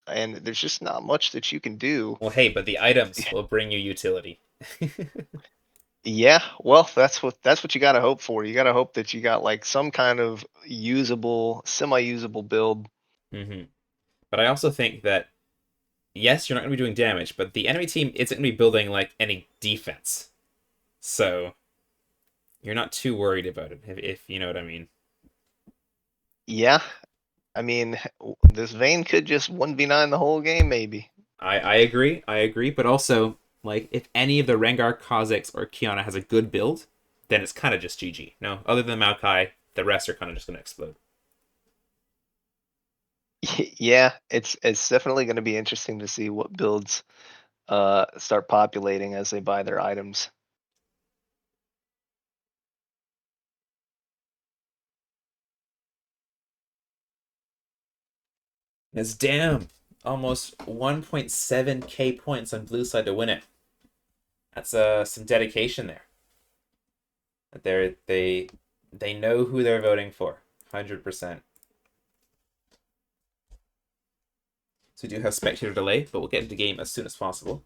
Speaker 3: and there's just not much that you can do.
Speaker 2: Well, hey, but the items will bring you utility.
Speaker 3: Yeah, well, that's what you got to hope for. You got to hope that you got like some kind of usable, semi-usable build.
Speaker 2: But I also think that yes, you're not going to be doing damage, but the enemy team isn't going to be building like any defense, so you're not too worried about it, if you know what I mean.
Speaker 3: Yeah, I mean, this Vayne could just 1v9 the whole game, maybe.
Speaker 2: I agree, but also like if any of the Rengar, Kha'Zix, or Kiana has a good build, then it's kind of just GG. No, other than Maokai, the rest are kind of just going to explode.
Speaker 3: Yeah, it's definitely going to be interesting to see what builds start populating as they buy their items.
Speaker 2: It's damn almost 1.7k points on blue side to win it. That's some dedication there. They know who they're voting for, 100%. So we do have spectator delay, but we'll get into the game as soon as possible.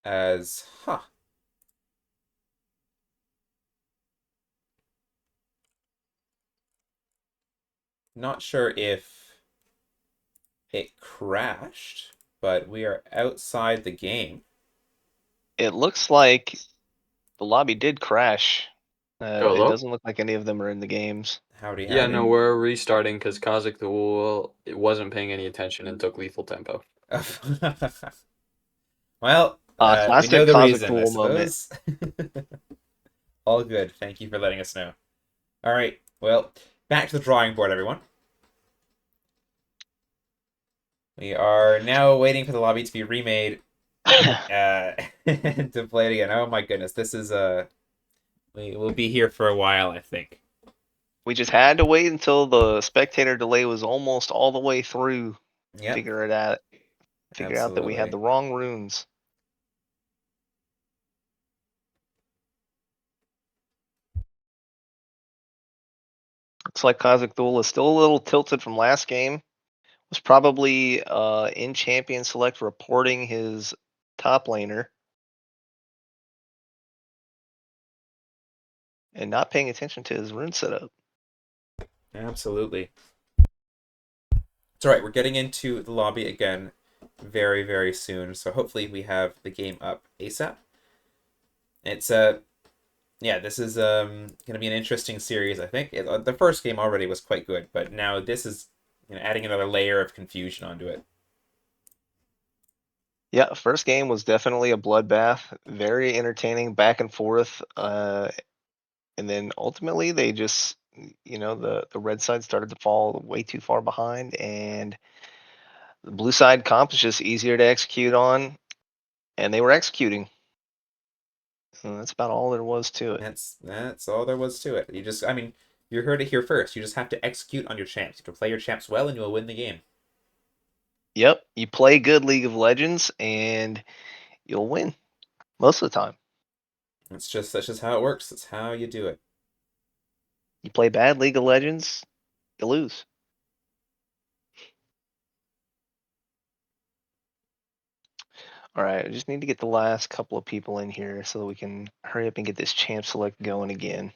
Speaker 2: As, not sure if it crashed, but we are outside the game.
Speaker 3: It looks like the lobby did crash. It
Speaker 5: Hello?
Speaker 3: doesn't look like any of them are in the games.
Speaker 2: Howdy,
Speaker 5: Yeah,
Speaker 2: howdy.
Speaker 5: no, we're restarting because Kazakh Duel wasn't paying any attention and took lethal tempo.
Speaker 2: Well, we know
Speaker 3: Classic
Speaker 2: the
Speaker 3: Kazakh
Speaker 2: reason, I
Speaker 3: Duel moment.
Speaker 2: suppose. All good. Thank you for letting us know. All right. Well, back to the drawing board, everyone. We are now waiting for the lobby to be remade to play it again. Oh my goodness, this is we will be here for a while, I think.
Speaker 3: We just had to wait until the spectator delay was almost all the way through.
Speaker 2: Yep,
Speaker 3: Figure it out. Figure out that we had
Speaker 2: absolutely.
Speaker 3: the wrong runes. Looks like Kazakh Duel is still a little tilted from last game. Was probably in champion select reporting his top laner and not paying attention to his rune setup.
Speaker 2: Absolutely. It's all right. We're getting into the lobby again very, very soon. So hopefully we have the game up ASAP. It's yeah, this is gonna be an interesting series. I think the first game already was quite good, but now this is adding another layer of confusion onto it.
Speaker 3: Yeah, first game was definitely a bloodbath, very entertaining, back and forth. And then ultimately they just, the red side started to fall way too far behind, and the blue side comp is just easier to execute on, and they were executing. And that's about all there was to it.
Speaker 2: That's all there was to it. I mean, you heard it here first. You just have to execute on your champs. You have to play your champs well, and you'll win the game.
Speaker 3: Yep, you play good League of Legends, and you'll win most of the time.
Speaker 2: That's just how it works. That's how you do it.
Speaker 3: You play bad League of Legends, you lose. All right, I just need to get the last couple of people in here so that we can hurry up and get this champ select going again.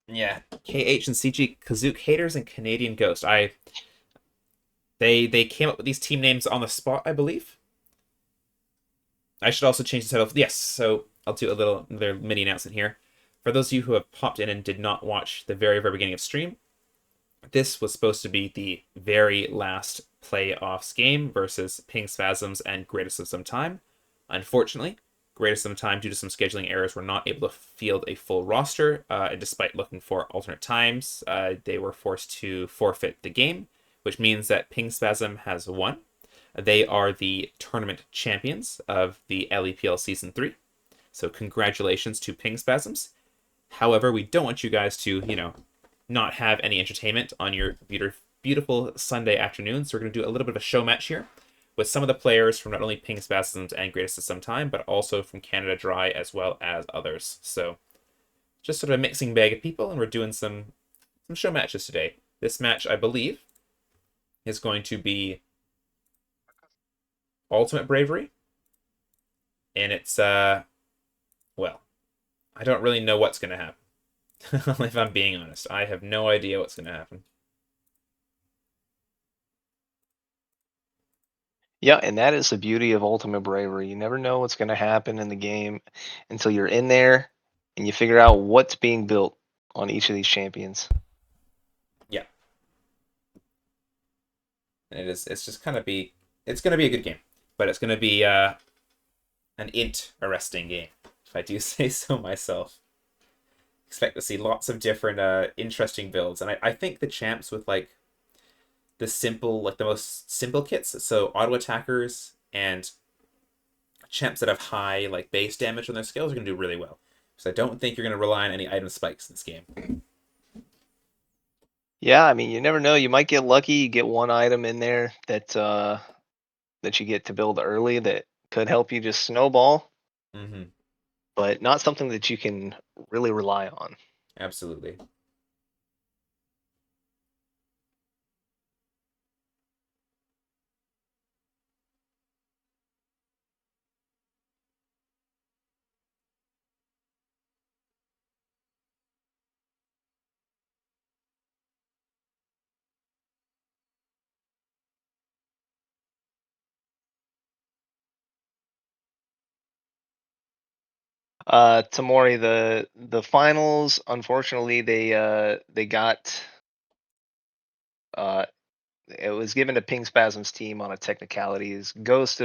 Speaker 2: Yeah, KH and CG Kazook haters and Canadian Ghost. They came up with these team names on the spot, I believe. I should also change the title. Yes, so I'll do another mini announcement here. For those of you who have popped in and did not watch the very, very beginning of stream, this was supposed to be the very last playoffs game versus Ping Spasms and Greatest of Some Time. Unfortunately, Greatest of Some Time, due to some scheduling errors, were not able to field a full roster. And despite looking for alternate times, they were forced to forfeit the game, which means that Ping Spasm has won. They are the tournament champions of the LEPL Season 3. So congratulations to Ping Spasms. However, we don't want you guys to, not have any entertainment on your beautiful Sunday afternoon. So we're going to do a little bit of a show match here with some of the players from not only Ping Spasms and Greatest of Some Time, but also from Canada Dry as well as others. So just sort of a mixing bag of people, and we're doing some show matches today. This match, I believe, is going to be Ultimate Bravery, and it's well, I don't really know what's going to happen. If I'm being honest, I have no idea what's going to happen.
Speaker 3: Yeah, and that is the beauty of Ultimate Bravery. You never know what's going to happen in the game until you're in there and you figure out what's being built on each of these champions.
Speaker 2: Yeah. And it's just it's gonna be a good game. But it's gonna be an interesting game, if I do say so myself. Expect to see lots of different interesting builds. And I think the champs with like the most simple kits, so auto attackers and champs that have high like base damage on their skills are gonna do really well. So I don't think you're gonna rely on any item spikes in this game.
Speaker 3: Yeah, I mean, you never know. You might get lucky. You get one item in there that you get to build early that could help you just snowball,
Speaker 2: Mm-hmm.
Speaker 3: but not something that you can really rely on.
Speaker 2: Absolutely.
Speaker 3: Tamori, the finals, unfortunately, they got uh it was given to Ping Spasm's team on a technicalities. Ghost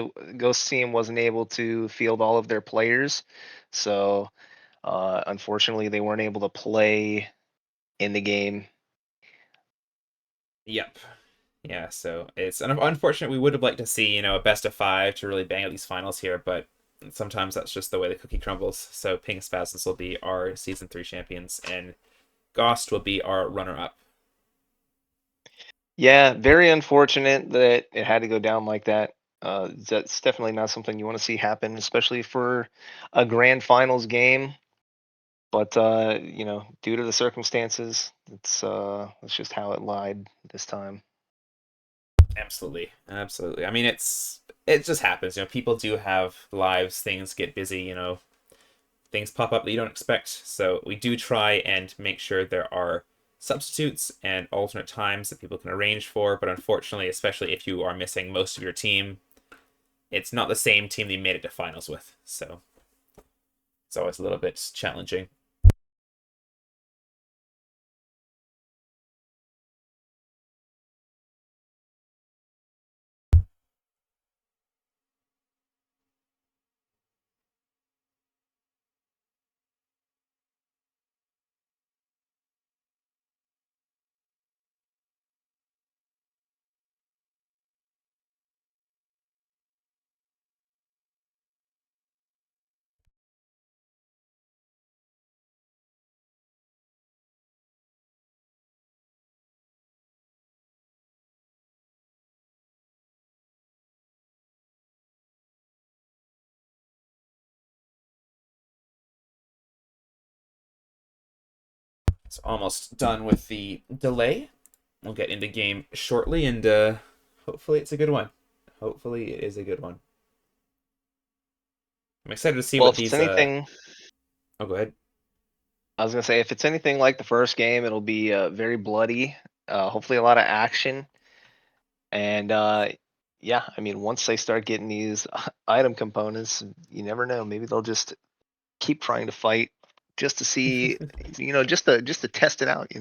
Speaker 3: team wasn't able to field all of their players, so unfortunately they weren't able to play in the game.
Speaker 2: Yep. Yeah, so it's unfortunate. We would have liked to see, a best of 5 to really bang out these finals here, but sometimes that's just the way the cookie crumbles. So Ping Spasms will be our Season 3 champions, and Ghost will be our runner-up.
Speaker 3: Yeah, very unfortunate that it had to go down like that. That's definitely not something you want to see happen, especially for a grand finals game. But due to the circumstances, it's just how it lied this time.
Speaker 2: Absolutely. Absolutely. I mean, it just happens. People do have lives, things get busy, things pop up that you don't expect. So we do try and make sure there are substitutes and alternate times that people can arrange for. But unfortunately, especially if you are missing most of your team, it's not the same team that you made it to finals with. So it's always a little bit challenging. It's almost done with the delay. We'll get into game shortly, and hopefully it's a good one. Hopefully it is a good one. I'm excited to see
Speaker 3: Well,
Speaker 2: what
Speaker 3: if it's
Speaker 2: these.
Speaker 3: anything,
Speaker 2: Oh, go ahead.
Speaker 3: I was gonna say if it's anything like the first game, it'll be very bloody. Hopefully, a lot of action. And yeah, I mean, once they start getting these item components, you never know. Maybe they'll just keep trying to fight just to see, just to test it out,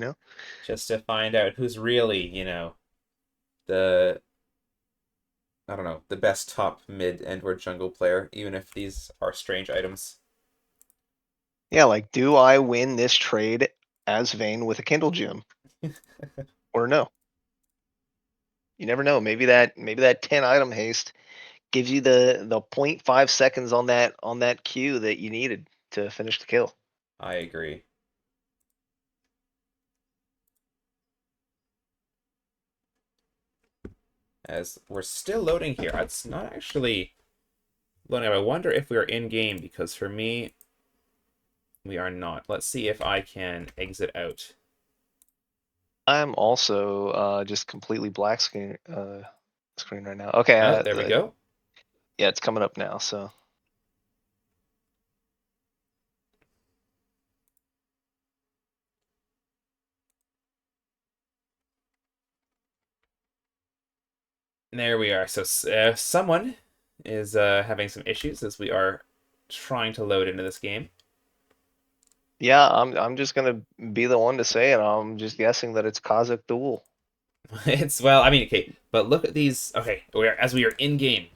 Speaker 2: Just to find out who's really, the I don't know, the best top mid and or jungle player, even if these are strange items.
Speaker 3: Yeah, like, do I win this trade as Vayne with a Kindle Gem? Or no? You never know. Maybe that 10 item haste gives you the 0.5 seconds on that Q that you needed to finish the kill.
Speaker 2: I agree. As we're still loading here, it's not actually loading. I wonder if we are in game, because for me, we are not. Let's see if I can exit out.
Speaker 3: I'm also just completely black screen right now. Okay,
Speaker 2: Oh, there we go.
Speaker 3: yeah, it's coming up now. So
Speaker 2: There we are. So someone is having some issues as we are trying to load into this game.
Speaker 3: yeah, I'm just gonna be the one to say it. I'm just guessing that it's Kazakh Duel.
Speaker 2: It's, well, I mean, okay, but look at these. Okay, as we are in game.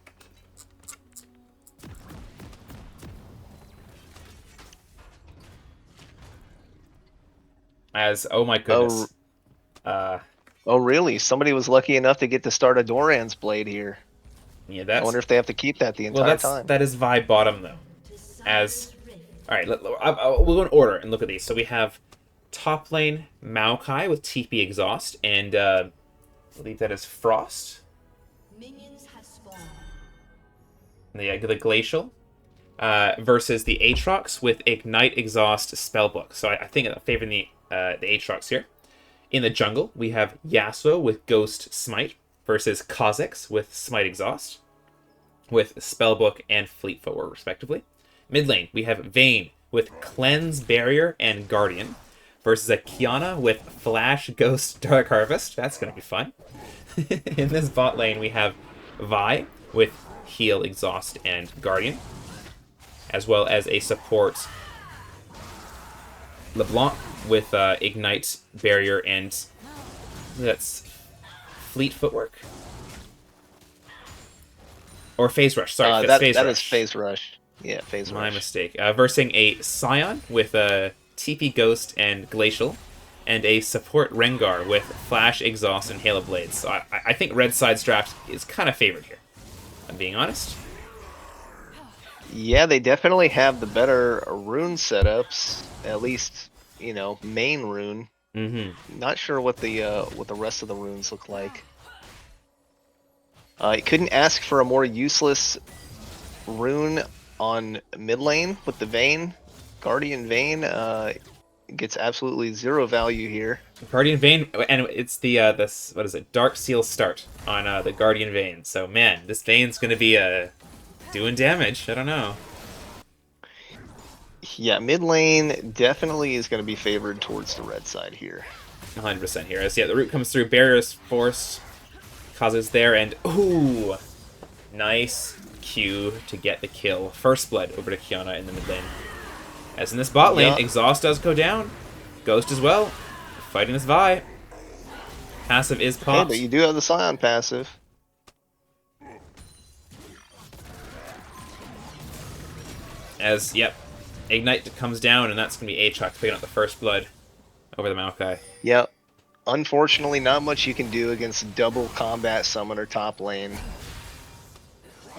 Speaker 2: Oh my goodness.
Speaker 3: Oh really? Somebody was lucky enough to get to start a Doran's blade here.
Speaker 2: Yeah,
Speaker 3: I wonder if they have to keep that the entire time.
Speaker 2: that is Vi bottom though. As all right, we'll go in order and look at these. So we have top lane Maokai with TP exhaust, and I believe that is Frost.
Speaker 4: Minions have spawned.
Speaker 2: The glacial. Versus the Aatrox with Ignite Exhaust Spellbook. So I think I'm favoring the Aatrox here. In the jungle, we have Yasuo with Ghost Smite versus Kha'Zix with Smite Exhaust, with Spellbook and Fleet Footwork, respectively. Mid lane, we have Vayne with Cleanse Barrier and Guardian versus a Kiana with Flash Ghost Dark Harvest. That's going to be fun. In this bot lane, we have Vi with Heal, Exhaust, and Guardian, as well as a support LeBlanc with Ignite, Barrier, and that's Fleet Footwork? Or Phase Rush, sorry.
Speaker 3: That
Speaker 2: Phase
Speaker 3: Rush.
Speaker 2: Is
Speaker 3: Phase Rush. Yeah, Phase Rush.
Speaker 2: My mistake. Versing a Scion with a TP Ghost and Glacial, and a support Rengar with Flash, Exhaust, and Hail of Blades. So I think Red Side's draft is kind of favored here, if I'm being honest.
Speaker 3: Yeah, they definitely have the better rune setups. At least, main rune.
Speaker 2: Mm-hmm.
Speaker 3: Not sure what the rest of the runes look like. You couldn't ask for a more useless rune on mid lane with the Vayne. Guardian Vayne gets absolutely zero value here.
Speaker 2: Guardian Vayne, and it's the what is it? Dark Seal start on the Guardian Vayne. So man, this Vayne's gonna be doing damage. I don't know.
Speaker 3: Yeah, mid lane definitely is going to be favored towards the red side here.
Speaker 2: 100% here. As the root comes through, barriers forced, causes there, and ooh, nice Q to get the kill. First blood over to Kiana in the mid lane. As in this bot lane, Exhaust does go down, Ghost as well, fighting this Vi. Passive is popped.
Speaker 3: Hey, but you do have the Scion passive.
Speaker 2: As, yep, Ignite comes down, and that's going to be Aatrox picking up the first blood over the Maokai.
Speaker 3: Yep. Unfortunately, not much you can do against double combat summoner top lane.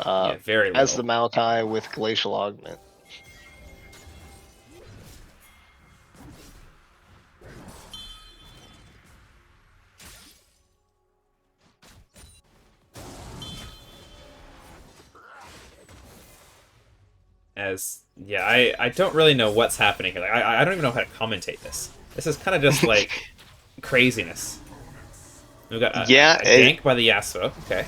Speaker 2: Yeah, very low.
Speaker 3: As the Maokai with Glacial Augment.
Speaker 2: I don't really know what's happening here. Like, I don't even know how to commentate this. This is kind of just like craziness. We've got a gank by the Yasuo. Okay.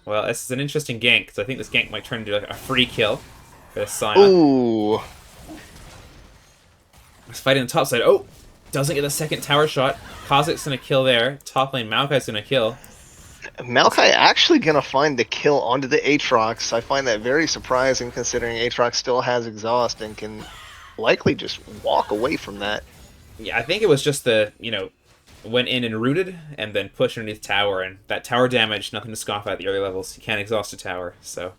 Speaker 2: Well, this is an interesting gank, because I think this gank might turn into like a free kill for the Scion.
Speaker 3: Ooh.
Speaker 2: He's fighting the top side. Oh! Doesn't get the second tower shot. Kha'Zix's gonna kill there. Top lane Maokai's gonna kill.
Speaker 3: Maokai actually gonna find the kill onto the Aatrox. I find that very surprising considering Aatrox still has exhaust and can likely just walk away from that.
Speaker 2: Yeah, I think it was just the, went in and rooted and then pushed underneath tower, and that tower damage, nothing to scoff at the early levels. You can't exhaust a tower, so.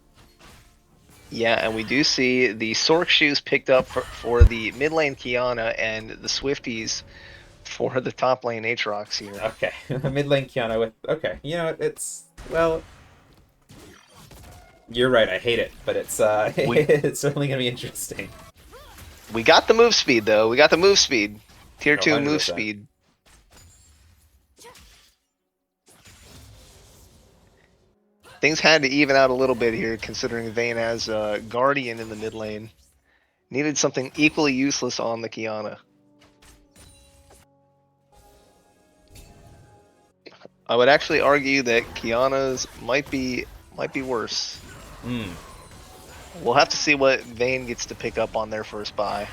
Speaker 3: Yeah, and we do see the Sork shoes picked up for the mid lane Kiana and the Swifties for the top lane Aatrox here.
Speaker 2: Okay, mid lane Kiana with, okay, it's, well, you're right, I hate it, but it's it's certainly gonna be interesting.
Speaker 3: We got the move speed though. We got the move speed. Tier 2 move
Speaker 2: 100%.
Speaker 3: speed. Things had to even out a little bit here considering Vayne has Guardian in the mid lane. Needed something equally useless on the Kiana. I would actually argue that Kiana's might be worse.
Speaker 2: Hmm.
Speaker 3: We'll have to see what Vayne gets to pick up on their first buy.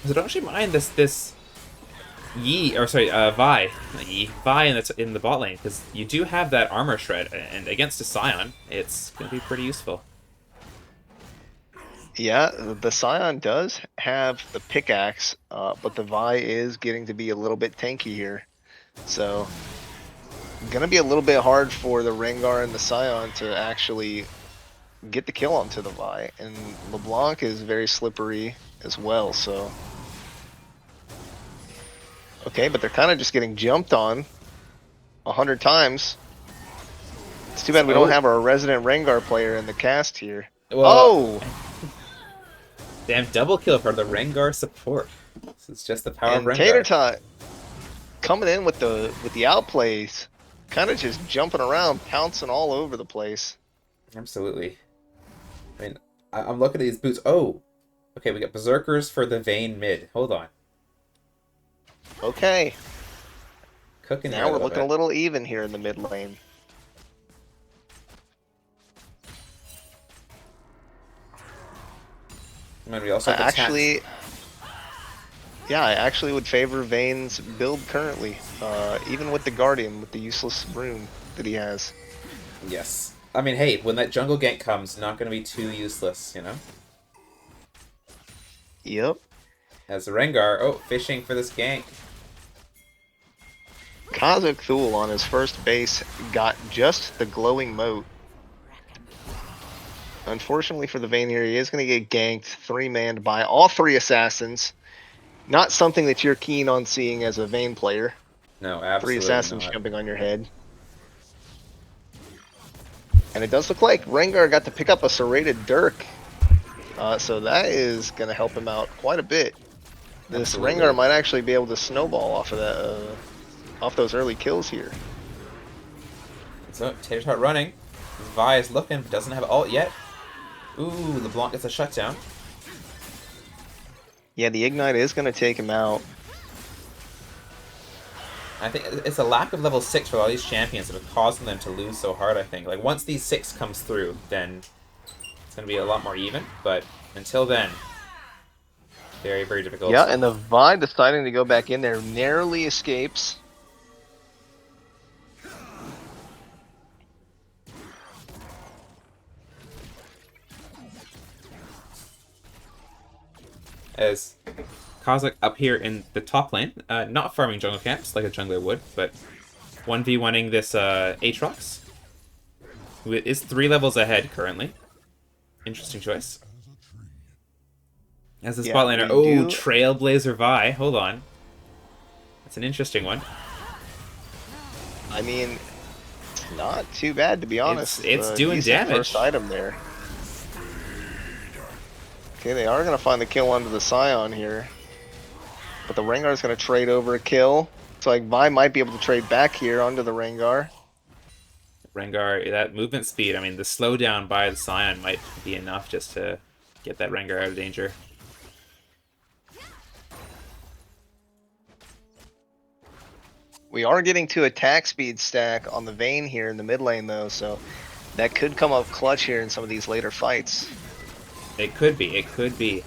Speaker 2: So don't actually mind this Vi, not Yi, Vi in the bot lane, because you do have that armor shred, and against a Scion, it's gonna be pretty useful.
Speaker 3: Yeah, the Scion does have the pickaxe, but the Vi is getting to be a little bit tanky here. So, gonna be a little bit hard for the Rengar and the Scion to actually get the kill onto the Vi. And LeBlanc is very slippery as well, so. Okay, but they're kind of just getting jumped on 100 times. It's too bad we don't have our resident Rengar player in the cast here.
Speaker 2: Well,
Speaker 3: oh!
Speaker 2: Damn, double kill for the Rengar support. This is just the power of
Speaker 3: And
Speaker 2: Rengar.
Speaker 3: Tater Tot coming in with the outplays, kind of just jumping around, pouncing all over the place.
Speaker 2: Absolutely. I mean, I'm looking at these boots. Oh, okay, we got Berserkers for the Vayne mid. Hold on.
Speaker 3: Okay,
Speaker 2: Cooking
Speaker 3: now we're looking a little even here in the mid lane.
Speaker 2: And we also have
Speaker 3: I actually would favor Vayne's build currently, even with the Guardian, with the useless rune that he has.
Speaker 2: Yes. I mean, hey, when that jungle gank comes, not going to be too useless,
Speaker 3: Yep.
Speaker 2: As the Rengar, fishing for this gank.
Speaker 3: Kha'Zix Thul on his first base got just the glowing moat. Unfortunately for the Vayne here, he is going to get ganked, 3-manned by all 3 assassins. Not something that you're keen on seeing as a Vayne player.
Speaker 2: No, absolutely
Speaker 3: 3 assassins
Speaker 2: not.
Speaker 3: jumping on your head. And it does look like Rengar got to pick up a serrated Dirk. So that is going to help him out quite a bit. This
Speaker 2: Absolutely.
Speaker 3: Rengar might actually be able to snowball off of that, off those early kills here.
Speaker 2: So, Tater Tot running. Vi is looking, but doesn't have ult yet. Ooh, LeBlanc gets a shutdown.
Speaker 3: Yeah, the Ignite is going to take him out.
Speaker 2: I think it's a lack of level 6 for all these champions that are causing them to lose so hard, I think. Like, once these 6 comes through, then it's going to be a lot more even. But until then, very, very difficult.
Speaker 3: Yeah, and the Vi deciding to go back in there narrowly escapes.
Speaker 2: As Kha'Zix up here in the top lane, not farming jungle camps like a jungler would, but 1v1ing this Aatrox. Who is 3 levels ahead currently. Interesting choice. As the spot laner, Trailblazer Vi. Hold on. That's an interesting one.
Speaker 3: I mean, it's not too bad to be honest.
Speaker 2: It's doing damage.
Speaker 3: First item there. Okay, they are going to find the kill onto the Scion here. But the Rengar is going to trade over a kill. So like Vi might be able to trade back here onto the Rengar.
Speaker 2: Rengar, that movement speed, I mean, the slowdown by the Scion might be enough just to get that Rengar out of danger.
Speaker 3: We are getting to attack speed stack on the Vayne here in the mid lane though, so that could come up clutch here in some of these later fights.
Speaker 2: It could be, it could be.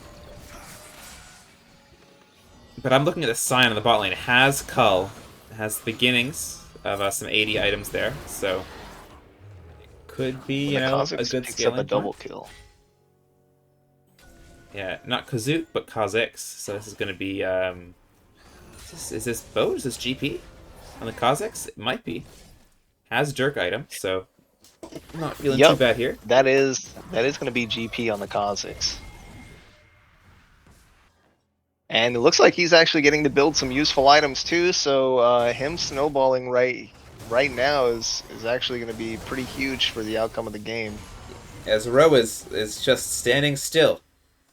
Speaker 2: But I'm looking at the sign on the bot lane. It has Cull. It has the beginnings of some 80 items there, so could be,
Speaker 3: And
Speaker 2: you
Speaker 3: the
Speaker 2: know, a
Speaker 3: Kha'Zix
Speaker 2: good
Speaker 3: picks up a
Speaker 2: scaling
Speaker 3: double
Speaker 2: point.
Speaker 3: kill.
Speaker 2: Yeah, not Kazook, but Kha'Zix. So this is going to be, is this bow? Is this GP on the Kha'Zix? It might be. Has Dirk item, so not feeling too
Speaker 3: Yep,
Speaker 2: bad here.
Speaker 3: that is going to be GP on the Kha'Zix. And it looks like he's actually getting to build some useful items too, so him snowballing right now is actually going to be pretty huge for the outcome of the game.
Speaker 2: As Ro is just standing still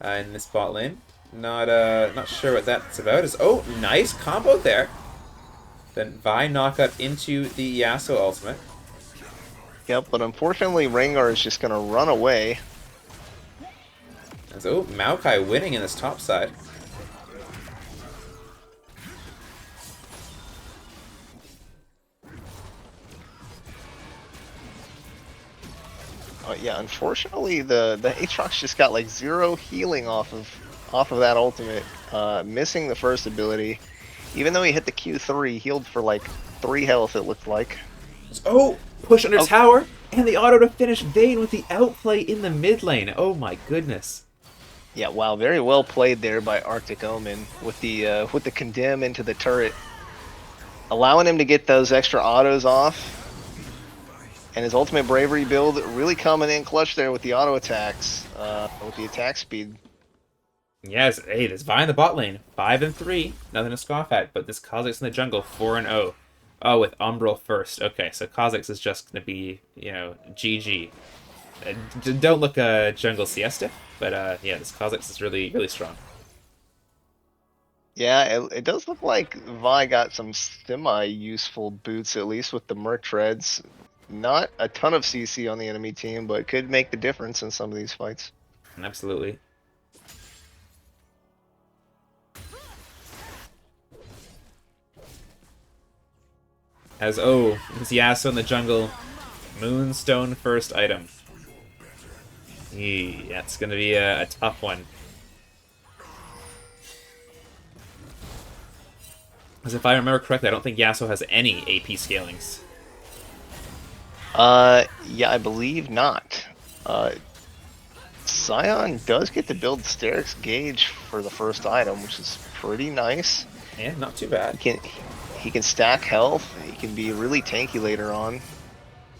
Speaker 2: in this bot lane. Not sure what that's about. Oh, nice combo there. Then Vi knockup into the Yasuo ultimate.
Speaker 3: Yep, but unfortunately Rengar is just going to run away.
Speaker 2: Oh, Maokai winning in this top side.
Speaker 3: Yeah, unfortunately the Aatrox just got like 0 healing off of that ultimate, missing the first ability. Even though he hit the Q3, healed for like 3 health, it looked like.
Speaker 2: Oh, push under tower, and the auto to finish Vayne with the outplay in the mid lane. Oh my goodness.
Speaker 3: Yeah, wow, very well played there by Arctic Omen with the condemn into the turret, allowing him to get those extra autos off. And his ultimate bravery build really coming in clutch there with the auto attacks, with the attack speed.
Speaker 2: Yes, hey, there's Vi in the bot lane. 5-3, nothing to scoff at. But this Kha'Zix in the jungle, 4-0. Oh, with Umbral first. Okay, so Kha'Zix is just gonna be, you know, GG. Don't look jungle siesta, but yeah, this Kha'Zix is really, really strong.
Speaker 3: Yeah, it does look like Vi got some semi-useful boots, at least with the Merc Treads. Not a ton of CC on the enemy team, but could make the difference in some of these fights.
Speaker 2: Absolutely. As, oh, this Yasuo in the jungle. Moonstone first item. Eee, that's gonna be a tough one. Because if I remember correctly, I don't think Yasuo has any AP scalings.
Speaker 3: Yeah, I believe not. Scion does get to build Steric's Gauge for the first item, which is pretty nice.
Speaker 2: Yeah, not too bad.
Speaker 3: He can stack health. He can be really tanky later on.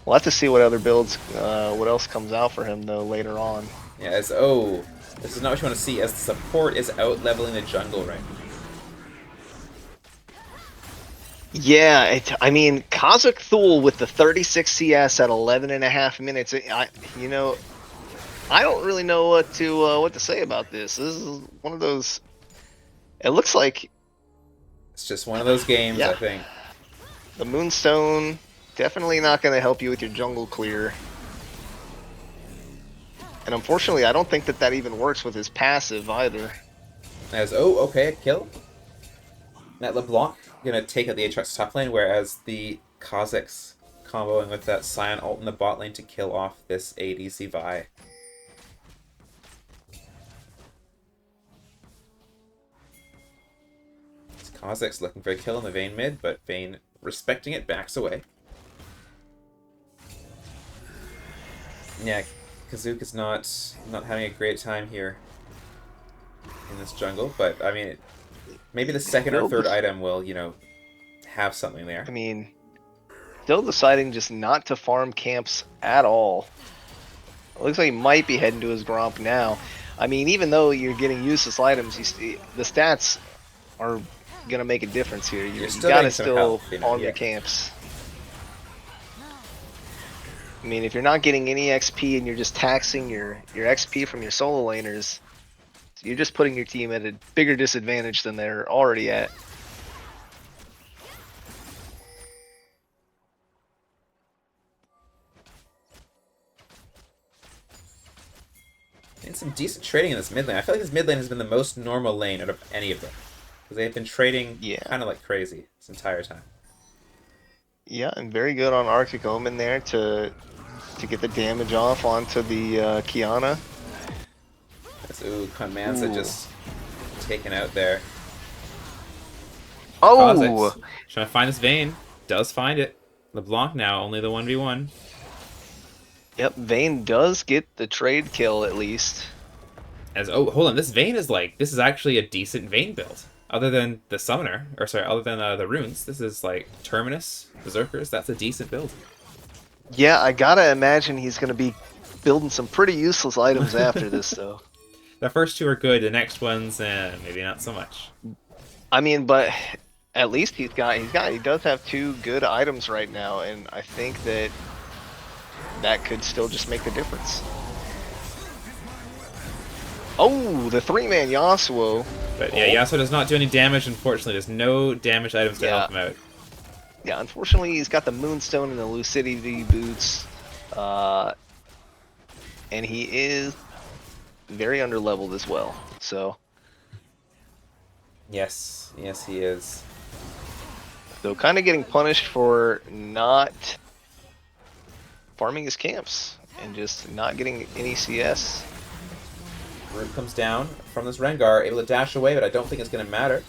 Speaker 3: We'll have to see what other builds, what else comes out for him though later on.
Speaker 2: Yeah, as, oh, this is not what you want to see, as the support is out leveling the jungle right now.
Speaker 3: Yeah, I mean, Kazakh Thule with the 36 CS at 11.5 minutes. You know, I don't really know what to say about this. This is one of those. It looks like
Speaker 2: It's just one of those games,
Speaker 3: yeah.
Speaker 2: I think.
Speaker 3: The Moonstone definitely not going to help you with your jungle clear. And unfortunately, I don't think that even works with his passive either.
Speaker 2: As, oh, okay, a kill. That LeBlanc gonna take out the Aatrox top lane, whereas the Kha'Zix comboing with that Scion ult in the bot lane to kill off this ADC Vi. This Kha'Zix looking for a kill in the Vayne mid, but Vayne respecting it, backs away. Yeah, Kazook is not having a great time here in this jungle, but I mean, maybe the second or third item will, you know, have something there.
Speaker 3: I mean, still deciding just not to farm camps at all. It looks like he might be heading to his Gromp now. I mean, even though you're getting useless items, the stats are gonna make a difference here. You gotta still farm your camps. I mean, if you're not getting any XP and you're just taxing your XP from your solo laners, you're just putting your team at a bigger disadvantage than they're already at.
Speaker 2: And some decent trading in this mid lane. I feel like this mid lane has been the most normal lane out of any of them. Because they've been trading kind of like crazy this entire time.
Speaker 3: Yeah, and very good on Arctic Omen there to get the damage off onto the Kiana.
Speaker 2: That's, ooh, Manza just taken out there.
Speaker 3: Oh!
Speaker 2: Kha'Zix trying to find this Vayne. Does find it. LeBlanc now, only the 1v1.
Speaker 3: Yep, Vayne does get the trade kill at least.
Speaker 2: As oh, hold on, this Vayne is like, this is actually a decent Vayne build. Other than the Summoner, or sorry, other than the runes, this is like Terminus, Berserkers, that's a decent build.
Speaker 3: Yeah, I gotta imagine he's gonna be building some pretty useless items after this, though.
Speaker 2: The first two are good, the next ones, maybe not so much.
Speaker 3: I mean, but at least he does have 2 good items right now, and I think that could still just make the difference. Oh, the 3-man Yasuo.
Speaker 2: But yeah, Yasuo does not do any damage, unfortunately. There's no damage items to help him out.
Speaker 3: Yeah, unfortunately, he's got the Moonstone and the Lucidity boots. And he is very underleveled as well, so...
Speaker 2: Yes, he is.
Speaker 3: So kind of getting punished for not farming his camps and just not getting any CS.
Speaker 2: Root comes down from this Rengar, able to dash away, but I don't think it's going to matter.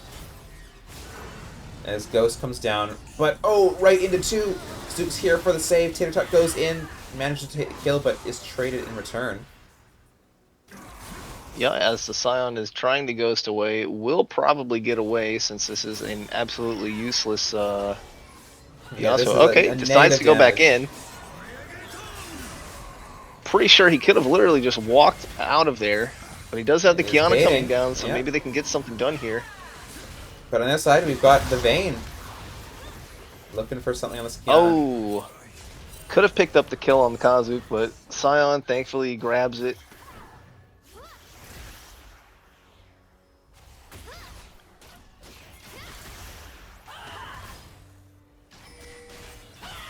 Speaker 2: As Ghost comes down, but oh, right into 2. Zook's here for the save. Tater Tot goes in, manages to take the kill, but is traded in return.
Speaker 3: Yeah, as the Scion is trying to ghost away, will probably get away since this is an absolutely useless
Speaker 2: Yeah,
Speaker 3: Yasuo. Okay, decides to go back in. Pretty sure he could have literally just walked out of there, but he does have the Kiana coming down, so maybe they can get something done here.
Speaker 2: But on this side, we've got the Vayne. Looking for something on this Kiana.
Speaker 3: Oh! Could have picked up the kill on the Kha'Zix, but Scion thankfully grabs it.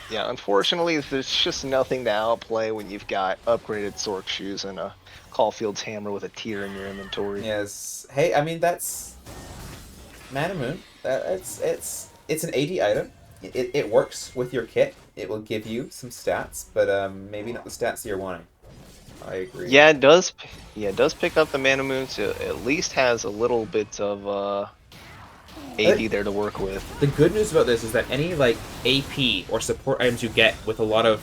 Speaker 3: Yeah, unfortunately, there's just nothing to outplay when you've got upgraded Sork shoes and a Caulfield's hammer with a tear in your inventory.
Speaker 2: Yes. Hey, I mean, that's... Mana Moon. It's an AD item. It works with your kit. It will give you some stats, but maybe not the stats that you're wanting. I agree.
Speaker 3: Yeah, it does. Yeah, it does pick up the Mana Moon, so it at least has a little bit of AD there to work with.
Speaker 2: The good news about this is that any like AP or support items you get with a lot of,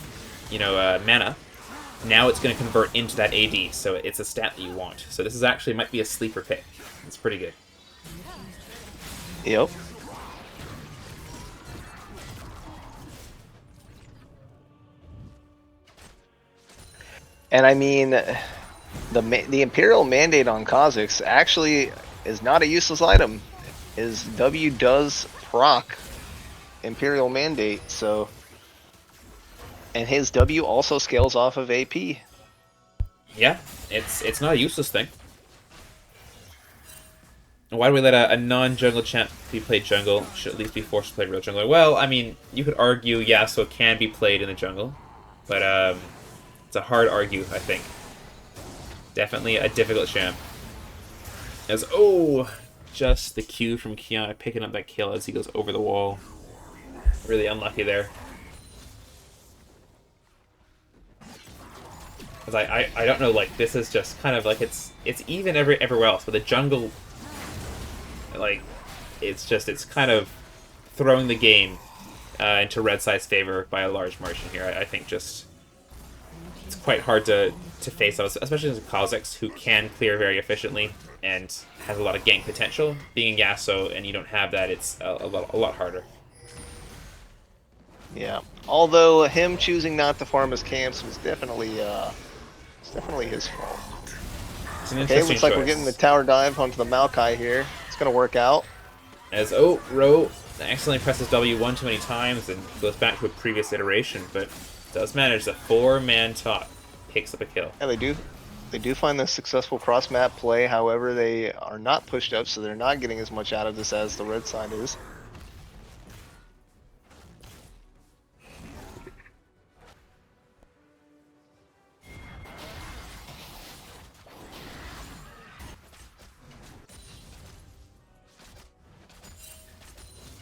Speaker 2: mana, now it's going to convert into that AD, so it's a stat that you want. So this is actually might be a sleeper pick. It's pretty good.
Speaker 3: Yep. And I mean, the Imperial Mandate on Kha'Zix actually is not a useless item. His W does proc Imperial Mandate, so... And his W also scales off of AP.
Speaker 2: Yeah, it's not a useless thing. Why do we let a non-jungle champ be played jungle? Should at least be forced to play real jungler. Well, I mean, you could argue Yasuo can be played in the jungle, but it's a hard argue, I think. Definitely a difficult champ. As just the Q from Kiana picking up that kill as he goes over the wall. Really unlucky there. Because I don't know, like, this is just kind of like it's even everywhere else, but the jungle, like, it's kind of throwing the game into red side's favor by a large margin here. I think just it's quite hard to face those, especially as a Kha'Zix who can clear very efficiently and has a lot of gank potential. Being Yasuo and you don't have that, it's a lot harder.
Speaker 3: Yeah. Although him choosing not to farm his camps was definitely his fault.
Speaker 2: It's an
Speaker 3: Okay, looks like we're getting the tower dive onto the Maokai here. It's gonna work out.
Speaker 2: As Ro accidentally presses W one too many times and goes back to a previous iteration, but does manage the 4-man top. Picks up a kill.
Speaker 3: Yeah, they do find the successful cross-map play. However, they are not pushed up, so they're not getting as much out of this as the red side is.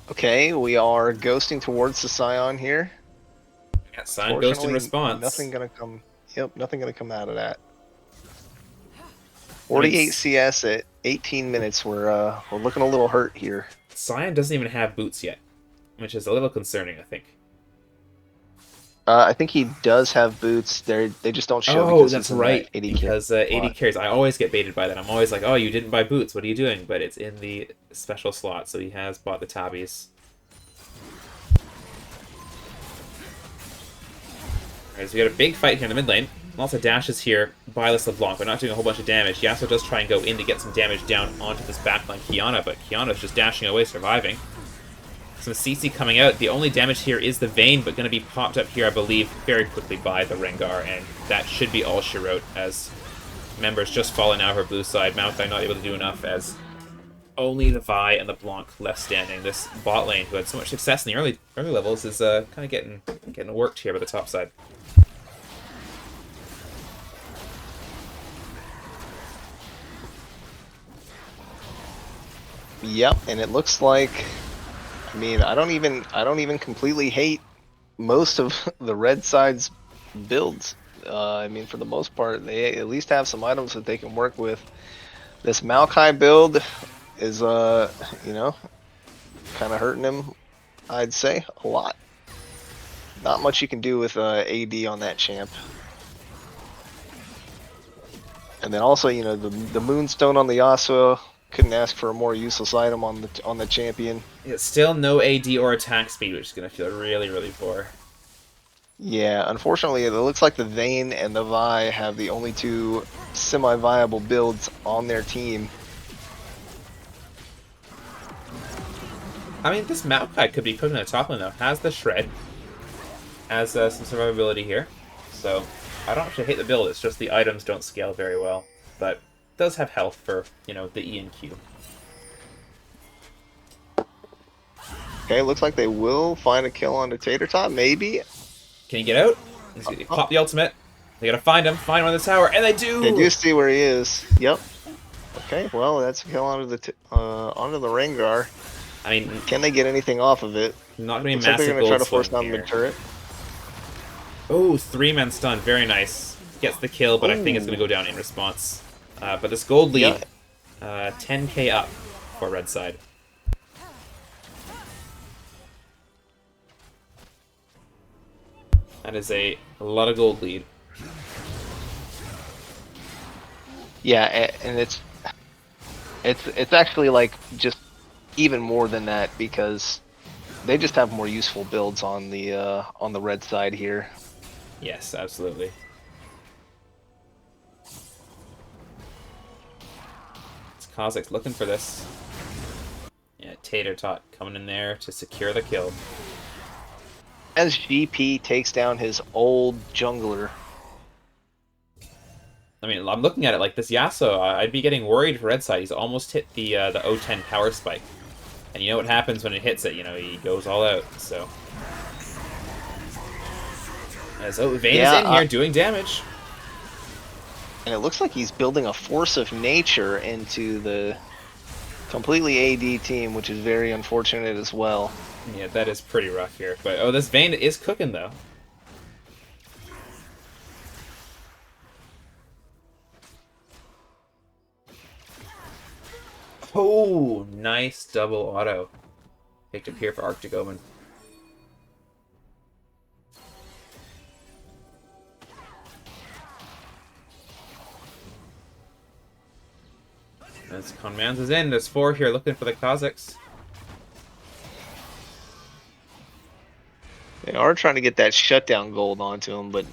Speaker 3: Okay, we are ghosting towards the Scion here.
Speaker 2: Yeah, Scion ghost in response.
Speaker 3: Nothing gonna come. Yep, nothing gonna come out of that. 48 CS at 18 minutes. We're looking a little hurt here.
Speaker 2: Cyan doesn't even have boots yet, which is a little concerning, I think.
Speaker 3: I think he does have boots. They just don't show
Speaker 2: Oh,
Speaker 3: because
Speaker 2: that's
Speaker 3: he's in
Speaker 2: right.
Speaker 3: that 80
Speaker 2: Because 80 carries. I always get baited by that. I'm always like, oh, you didn't buy boots. What are you doing? But it's in the special slot, so he has bought the tabbies. Alright, so we got a big fight here in the mid lane. Lots of dashes here by LeBlanc, but not doing a whole bunch of damage. Yasuo does try and go in to get some damage down onto this backline Kiana, but Kiana's just dashing away, surviving. Some CC coming out. The only damage here is the Vayne, but going to be popped up here, I believe, very quickly by the Rengar, and that should be all she wrote, as members just fallen out of her blue side. Maokai not able to do enough, as only the Vi and the Blanc left standing. This bot lane, who had so much success in the early levels, is kind of getting worked here by the top side.
Speaker 3: Yep, and it looks like, I mean, I don't even completely hate most of the red side's builds. I mean, for the most part, they at least have some items that they can work with. This Maokai build is, you know, kind of hurting him, I'd say, a lot. Not much you can do with AD on that champ. And then also, you know, the Moonstone on the Yasuo. Couldn't ask for a more useless item on the champion.
Speaker 2: It's still no AD or attack speed, which is going to feel really, really poor.
Speaker 3: Yeah, unfortunately, it looks like the Vayne and the Vi have the only two semi-viable builds on their team.
Speaker 2: I mean, this Maokai could be cooking the top lane, though. Has the Shred. Has some survivability here. So, I don't actually hate the build, it's just the items don't scale very well. But does have health for, you know, the E and Q.
Speaker 3: Okay, looks like they will find a kill on the Tater Tot, maybe.
Speaker 2: Can he get out? He's gonna pop the ultimate. They gotta find him on the tower, and they do!
Speaker 3: They do see where he is. Yep. Okay, well, that's a kill onto the Rengar.
Speaker 2: I mean,
Speaker 3: Can they get anything off of it?
Speaker 2: not gonna be
Speaker 3: Looks like
Speaker 2: massive
Speaker 3: they're gonna try to
Speaker 2: gold
Speaker 3: force
Speaker 2: swing
Speaker 3: down
Speaker 2: here.
Speaker 3: the turret.
Speaker 2: Oh, 3-man stun, very nice. Gets the kill, but I think it's gonna go down in response. But this gold lead, 10k up for red side. That is a lot of gold lead.
Speaker 3: Yeah, and it's actually like just even more than that because they just have more useful builds on the red side here.
Speaker 2: Yes, absolutely. Kha'Zix looking for this. Yeah, Tater Tot coming in there to secure the kill.
Speaker 3: As GP takes down his old jungler.
Speaker 2: I mean, I'm looking at it like this Yasuo, I'd be getting worried for red side. He's almost hit the O10 power spike. And you know what happens when it hits it, you know, he goes all out, so. As Vayne is in here doing damage.
Speaker 3: And it looks like he's building a force of nature into the completely AD team, which is very unfortunate as well.
Speaker 2: Yeah, that is pretty rough here. But, oh, this Vayne is cooking, though. Oh, nice double auto. Picked up here for Arctic Omen. As Conmans is in, there's 4 here looking for the Kha'Zix.
Speaker 3: They are trying to get that shutdown gold onto him, but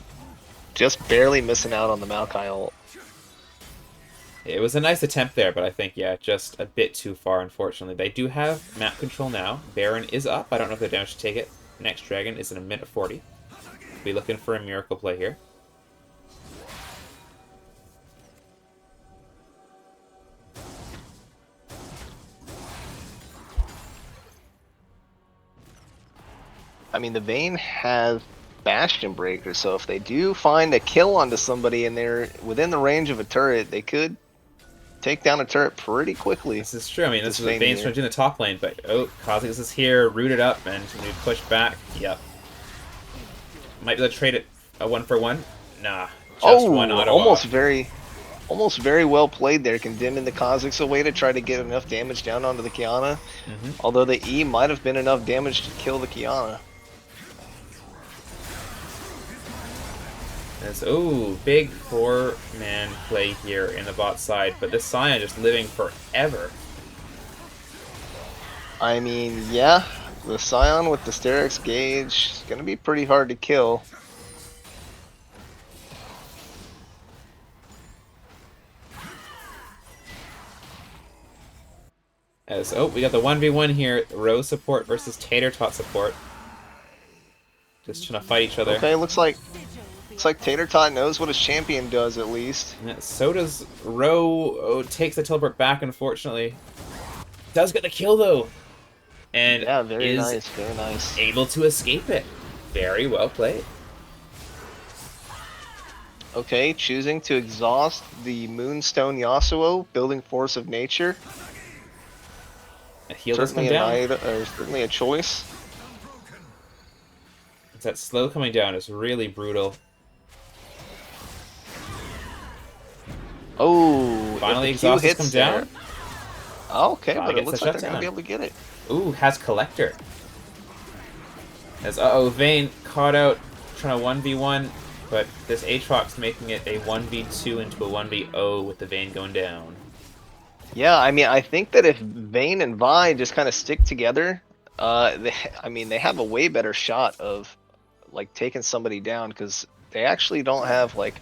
Speaker 3: just barely missing out on the Maokai ult.
Speaker 2: It was a nice attempt there, but I think, yeah, just a bit too far, unfortunately. They do have map control now. Baron is up. I don't know if they're damaged to take it. Next dragon is in a minute 40. Be looking for a miracle play here.
Speaker 3: I mean, the Vayne has Bastion Breaker, so if they do find a kill onto somebody and they're within the range of a turret, they could take down a turret pretty quickly.
Speaker 2: This is true. I mean, this is
Speaker 3: Vayne
Speaker 2: Vayne's trying to do in the top lane, but oh, Kha'Zix is here, rooted up, and we push back. Yep. Might be able to trade it a 1-for-1. Nah, just one auto
Speaker 3: almost
Speaker 2: off.
Speaker 3: very. Almost very well played there, condemning the Kazakhs away to try to get enough damage down onto the Kiana.
Speaker 2: Mm-hmm.
Speaker 3: Although the E might have been enough damage to kill the Kiana.
Speaker 2: Big 4-man play here in the bot side, but this Scion just living forever.
Speaker 3: I mean, yeah, the Scion with the Sterex gauge is gonna be pretty hard to kill.
Speaker 2: We got the 1v1 here. Rose support versus Tater Tot support. Just trying to fight each other.
Speaker 3: Okay, looks like Tater Tot knows what his champion does at least.
Speaker 2: Yeah, so does Ro. Takes the teleport back, unfortunately. Does get the kill though, and
Speaker 3: Yeah, very
Speaker 2: is
Speaker 3: nice, very nice.
Speaker 2: able to escape it. Very well played.
Speaker 3: Okay, choosing to exhaust the Moonstone Yasuo, building force of nature.
Speaker 2: A heal does come
Speaker 3: Certainly
Speaker 2: down.
Speaker 3: certainly a choice.
Speaker 2: That slow coming down is really brutal.
Speaker 3: Oh,
Speaker 2: Finally,
Speaker 3: if the Q
Speaker 2: exhaust has
Speaker 3: hits
Speaker 2: come
Speaker 3: there.
Speaker 2: down.
Speaker 3: Oh, okay,
Speaker 2: Gotta
Speaker 3: but
Speaker 2: get
Speaker 3: it looks
Speaker 2: the
Speaker 3: like they're
Speaker 2: shutdown.
Speaker 3: gonna be able to get it.
Speaker 2: Ooh, has Collector. As Vayne caught out trying to 1v1, but this Aatrox making it a 1v2 into a 1v0 with the Vayne going down.
Speaker 3: Yeah, I mean, I think that if Vayne and Vi just kind of stick together, they have a way better shot of like taking somebody down because they actually don't have like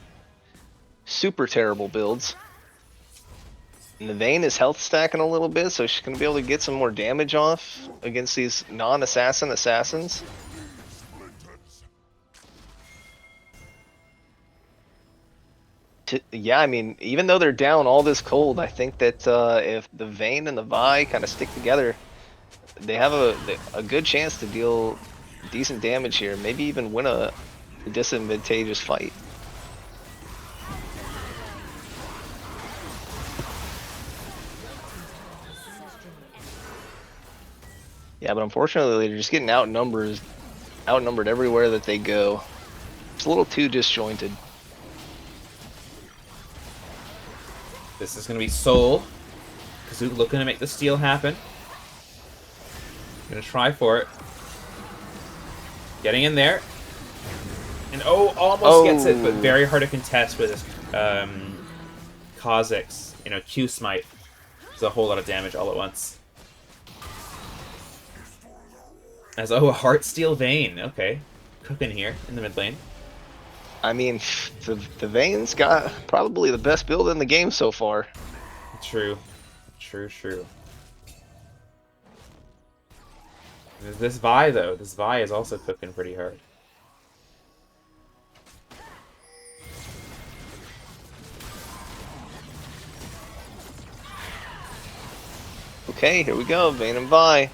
Speaker 3: super terrible builds. And the Vayne is health stacking a little bit, so she's gonna be able to get some more damage off against these non-assassin assassins. Yeah, I mean, even though they're down all this cold, I think that if the Vayne and the Vi kind of stick together, they have a good chance to deal decent damage here. Maybe even win a disadvantageous fight. Yeah, but unfortunately, they're just getting outnumbered everywhere that they go. It's a little too disjointed.
Speaker 2: This is going to be Soul. Kazoo looking to make the steal happen. Gonna try for it. Getting in there. And almost gets it, but very hard to contest with his Kazakhs. Q Smite. Does a whole lot of damage all at once. As a Heartsteel Vayne. Okay. Cooking here in the mid lane.
Speaker 3: I mean, the Vayne's got probably the best build in the game so far.
Speaker 2: True. This Vi, though. This Vi is also cooking pretty hard.
Speaker 3: Okay, here we go. Vayne and Vi.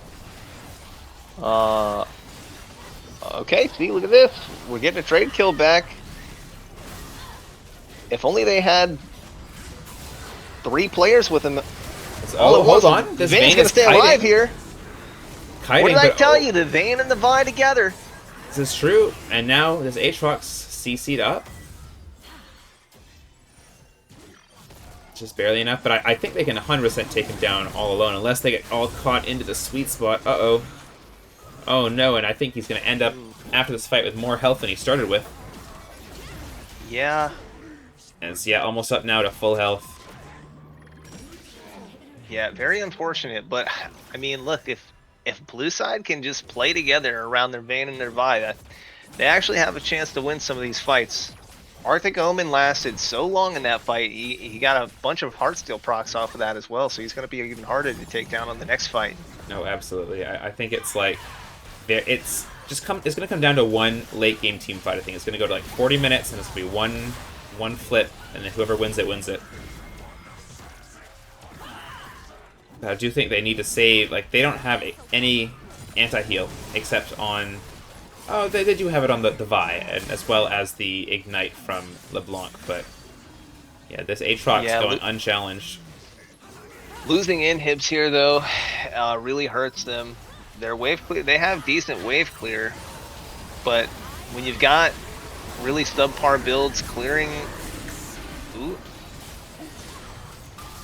Speaker 3: Okay, see, look at this. We're getting a trade kill back. If only they had 3 players with him.
Speaker 2: Hold on. This
Speaker 3: Vayne's
Speaker 2: Vayne
Speaker 3: gonna
Speaker 2: is
Speaker 3: stay alive here.
Speaker 2: Kiting,
Speaker 3: What did I tell you? The Vayne and the Vi together.
Speaker 2: This is true. And now this Aatrox CC'd up. Just barely enough, but I think they can 100% take him down all alone, unless they get all caught into the sweet spot. Uh-oh. Oh no, and I think he's going to end up, after this fight, with more health than he started with.
Speaker 3: Yeah.
Speaker 2: And it's, almost up now to full health.
Speaker 3: Yeah, very unfortunate, but I mean, look, if Blue Side can just play together around their Vayne and their Vi, they actually have a chance to win some of these fights. Arctic Omen lasted so long in that fight, he got a bunch of Heartsteel procs off of that as well, so he's going to be even harder to take down on the next fight.
Speaker 2: No, absolutely. I think it's like, it's going to come down to one late game team fight. I think it's going to go to like 40 minutes, and it's going to be one flip, and then whoever wins it wins it. But I do think they need to save, like, they don't have any anti-heal except on... Oh, they do have it on the Vi, and as well as the Ignite from LeBlanc, but yeah, this Aatrox going unchallenged.
Speaker 3: Losing inhibs here, though, really hurts them. Their wave clear, they have decent wave clear, but when you've got really subpar builds clearing... Ooh.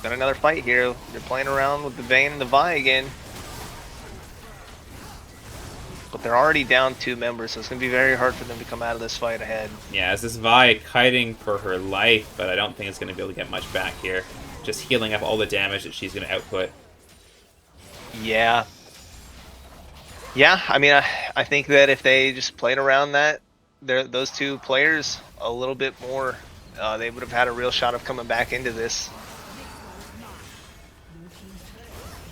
Speaker 3: got another fight here. They're playing around with the Vayne and the Vi again. But they're already down 2 members, so it's going to be very hard for them to come out of this fight ahead.
Speaker 2: Yeah, as this Vi kiting for her life, but I don't think it's going to be able to get much back here. Just healing up all the damage that she's going to output.
Speaker 3: Yeah. Yeah, I mean, I think that if they just played around those 2 players a little bit more, they would have had a real shot of coming back into this.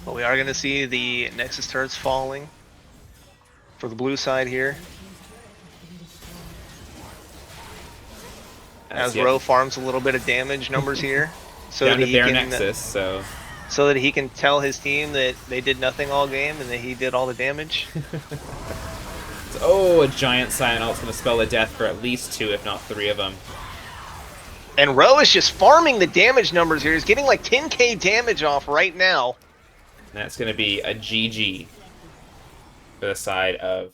Speaker 3: But we are going to see the Nexus turrets falling for the blue side here. As Rowe farms a little bit of damage numbers here.
Speaker 2: So down to bare Nexus, so
Speaker 3: that he can tell his team that they did nothing all game and that he did all the damage.
Speaker 2: Oh, a giant Silent Ult's going to spell the death for at least 2, if not 3 of them.
Speaker 3: And Rowe is just farming the damage numbers here. He's getting like 10k damage off right now.
Speaker 2: And that's going to be a GG for the side of,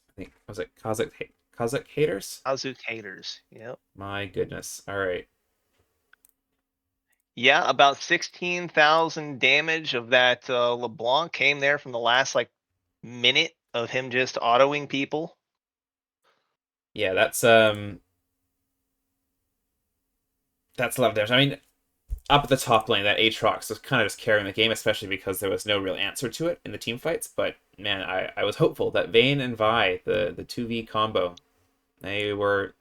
Speaker 2: I think, was it Kazakh haters?
Speaker 3: Kazakh haters, yep.
Speaker 2: My goodness. All right.
Speaker 3: Yeah, about 16,000 damage of that LeBlanc came there from the last like minute of him just autoing people.
Speaker 2: Yeah, that's a lot of damage. I mean, up at the top lane, that Aatrox was kind of just carrying the game, especially because there was no real answer to it in the team fights. But man, I was hopeful that Vayne and Vi, the 2v combo, they were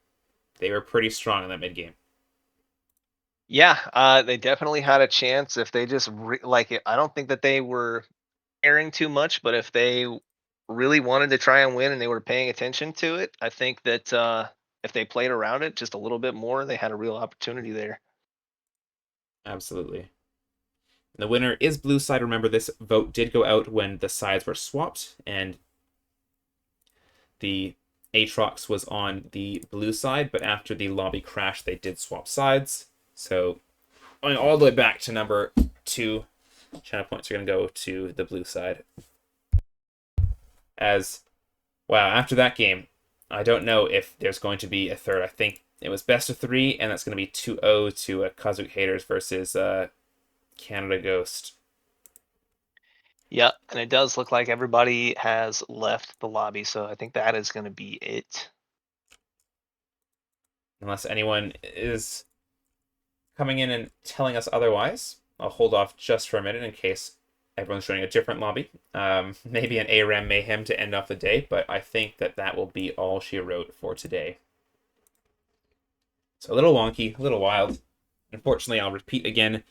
Speaker 2: pretty strong in that mid game.
Speaker 3: Yeah, they definitely had a chance if they just I don't think that they were caring too much, but if they really wanted to try and win and they were paying attention to it, I think that if they played around it just a little bit more, they had a real opportunity there.
Speaker 2: Absolutely. The winner is blue side. Remember, this vote did go out when the sides were swapped, and the Aatrox was on the blue side, but after the lobby crash, they did swap sides. So, going all the way back to number 2, channel points are going to go to the blue side. Wow, after that game, I don't know if there's going to be a third. I think it was best of 3, and that's going to be 2-0 to Kazakh haters versus Canada Ghost.
Speaker 3: Yeah, and it does look like everybody has left the lobby, so I think that is going to be it.
Speaker 2: Unless anyone is coming in and telling us otherwise, I'll hold off just for a minute in case everyone's joining a different lobby. Maybe an ARAM Mayhem to end off the day, but I think that will be all she wrote for today. So a little wonky, a little wild. Unfortunately, I'll repeat again.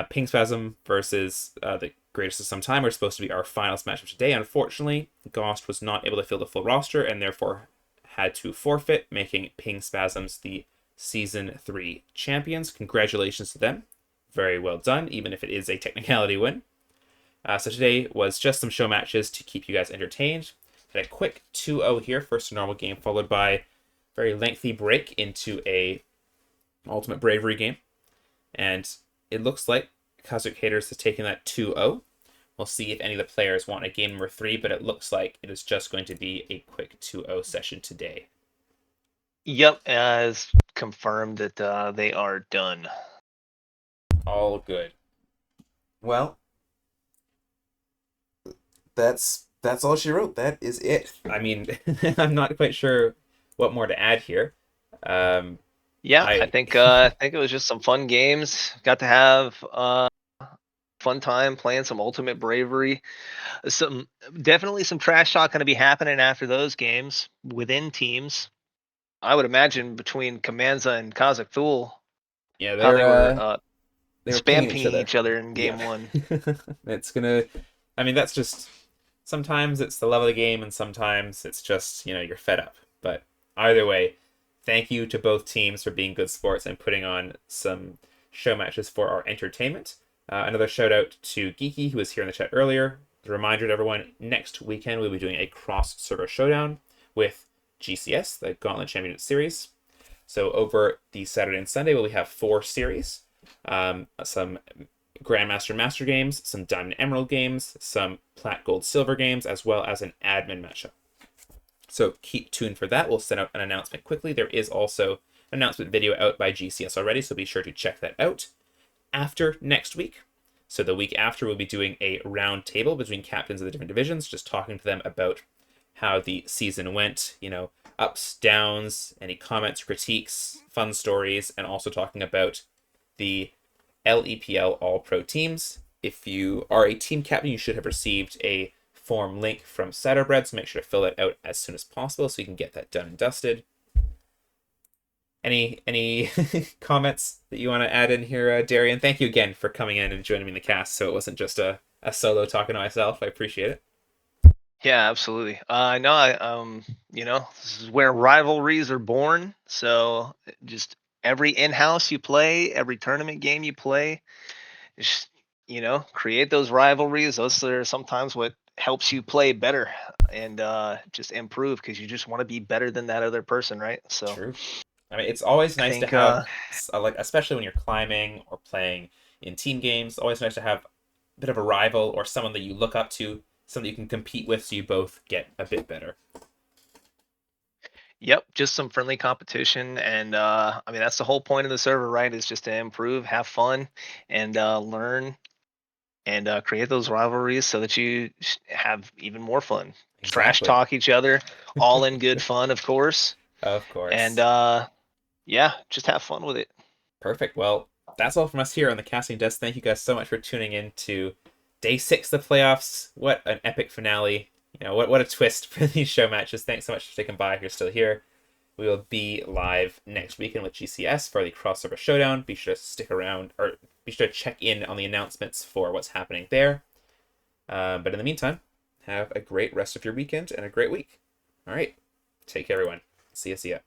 Speaker 2: Ping Spasm versus the Greatest of Some Time are supposed to be our finals match of today. Unfortunately, Ghost was not able to fill the full roster and therefore had to forfeit, making Ping Spasms the Season 3 champions. Congratulations to them. Very well done, even if it is a technicality win. So today was just some show matches to keep you guys entertained. Had a quick 2-0 here, first a normal game, followed by a very lengthy break into a Ultimate Bravery game. And it looks like Kazakh haters has taken that 2-0. We'll see if any of the players want a game number 3, but it looks like it is just going to be a quick 2-0 session today.
Speaker 3: Yep, as confirmed that they are done.
Speaker 2: All good. Well, that's all she wrote. That is it. I mean, I'm not quite sure what more to add here.
Speaker 3: Yeah, I think it was just some fun games. Got to have fun time playing some Ultimate Bravery. Definitely some trash talk going to be happening after those games within teams. I would imagine between Kamanza and Kazakh Thule.
Speaker 2: Yeah,
Speaker 3: they were
Speaker 2: spam
Speaker 3: pinging each other in game 1.
Speaker 2: It's gonna. I mean, that's just. Sometimes it's the love of the game, and sometimes it's just you're fed up. But either way, thank you to both teams for being good sports and putting on some show matches for our entertainment. Another shout out to Geeky, who was here in the chat earlier. A reminder to everyone, next weekend we'll be doing a cross-server showdown with GCS, the Gauntlet Championship Series. So over the Saturday and Sunday, we'll have 4 series. Some Grandmaster Master games, some Diamond Emerald games, some Plat Gold Silver games, as well as an admin matchup. So keep tuned for that. We'll send out an announcement quickly. There is also an announcement video out by GCS already, so be sure to check that out. after next week. So the week after, we'll be doing a round table between captains of the different divisions, just talking to them about how the season went, ups, downs, any comments, critiques, fun stories, and also talking about the LEPL All Pro teams. If you are a team captain, you should have received a form link from Ciderbread, so make sure to fill that out as soon as possible so you can get that done and dusted. Any comments that you want to add in here, Darian? Thank you again for coming in and joining me in the cast, so it wasn't just a solo talking to myself. I appreciate it.
Speaker 3: Yeah, absolutely. I know. This is where rivalries are born. So just every in-house you play, every tournament game you play, just create those rivalries. Those are sometimes what helps you play better and just improve because you just want to be better than that other person, right? So
Speaker 2: True. I mean, it's always
Speaker 3: I
Speaker 2: nice to
Speaker 3: think,
Speaker 2: have, like, especially when you're climbing or playing in team games, always nice to have a bit of a rival or someone that you look up to, someone you can compete with so you both get a bit better.
Speaker 3: yep, just some friendly competition, and I mean that's the whole point of the server, right? Is just to improve, have fun, and learn and create those rivalries so that you have even more fun. Trash
Speaker 2: Exactly.
Speaker 3: talk each other, all in good fun, of course.
Speaker 2: Of
Speaker 3: And
Speaker 2: course.
Speaker 3: yeah, just have fun with it.
Speaker 2: Perfect. Well, that's all from us here on the casting desk. Thank you guys so much for tuning in to day 6 of the playoffs. What an epic finale. What a twist for these show matches. Thanks so much for sticking by if you're still here. We will be live next weekend with GCS for the crossover showdown. Be sure to stick around, or be sure to check in on the announcements for what's happening there. But in the meantime, have a great rest of your weekend and a great week. All right. Take care, everyone. See ya.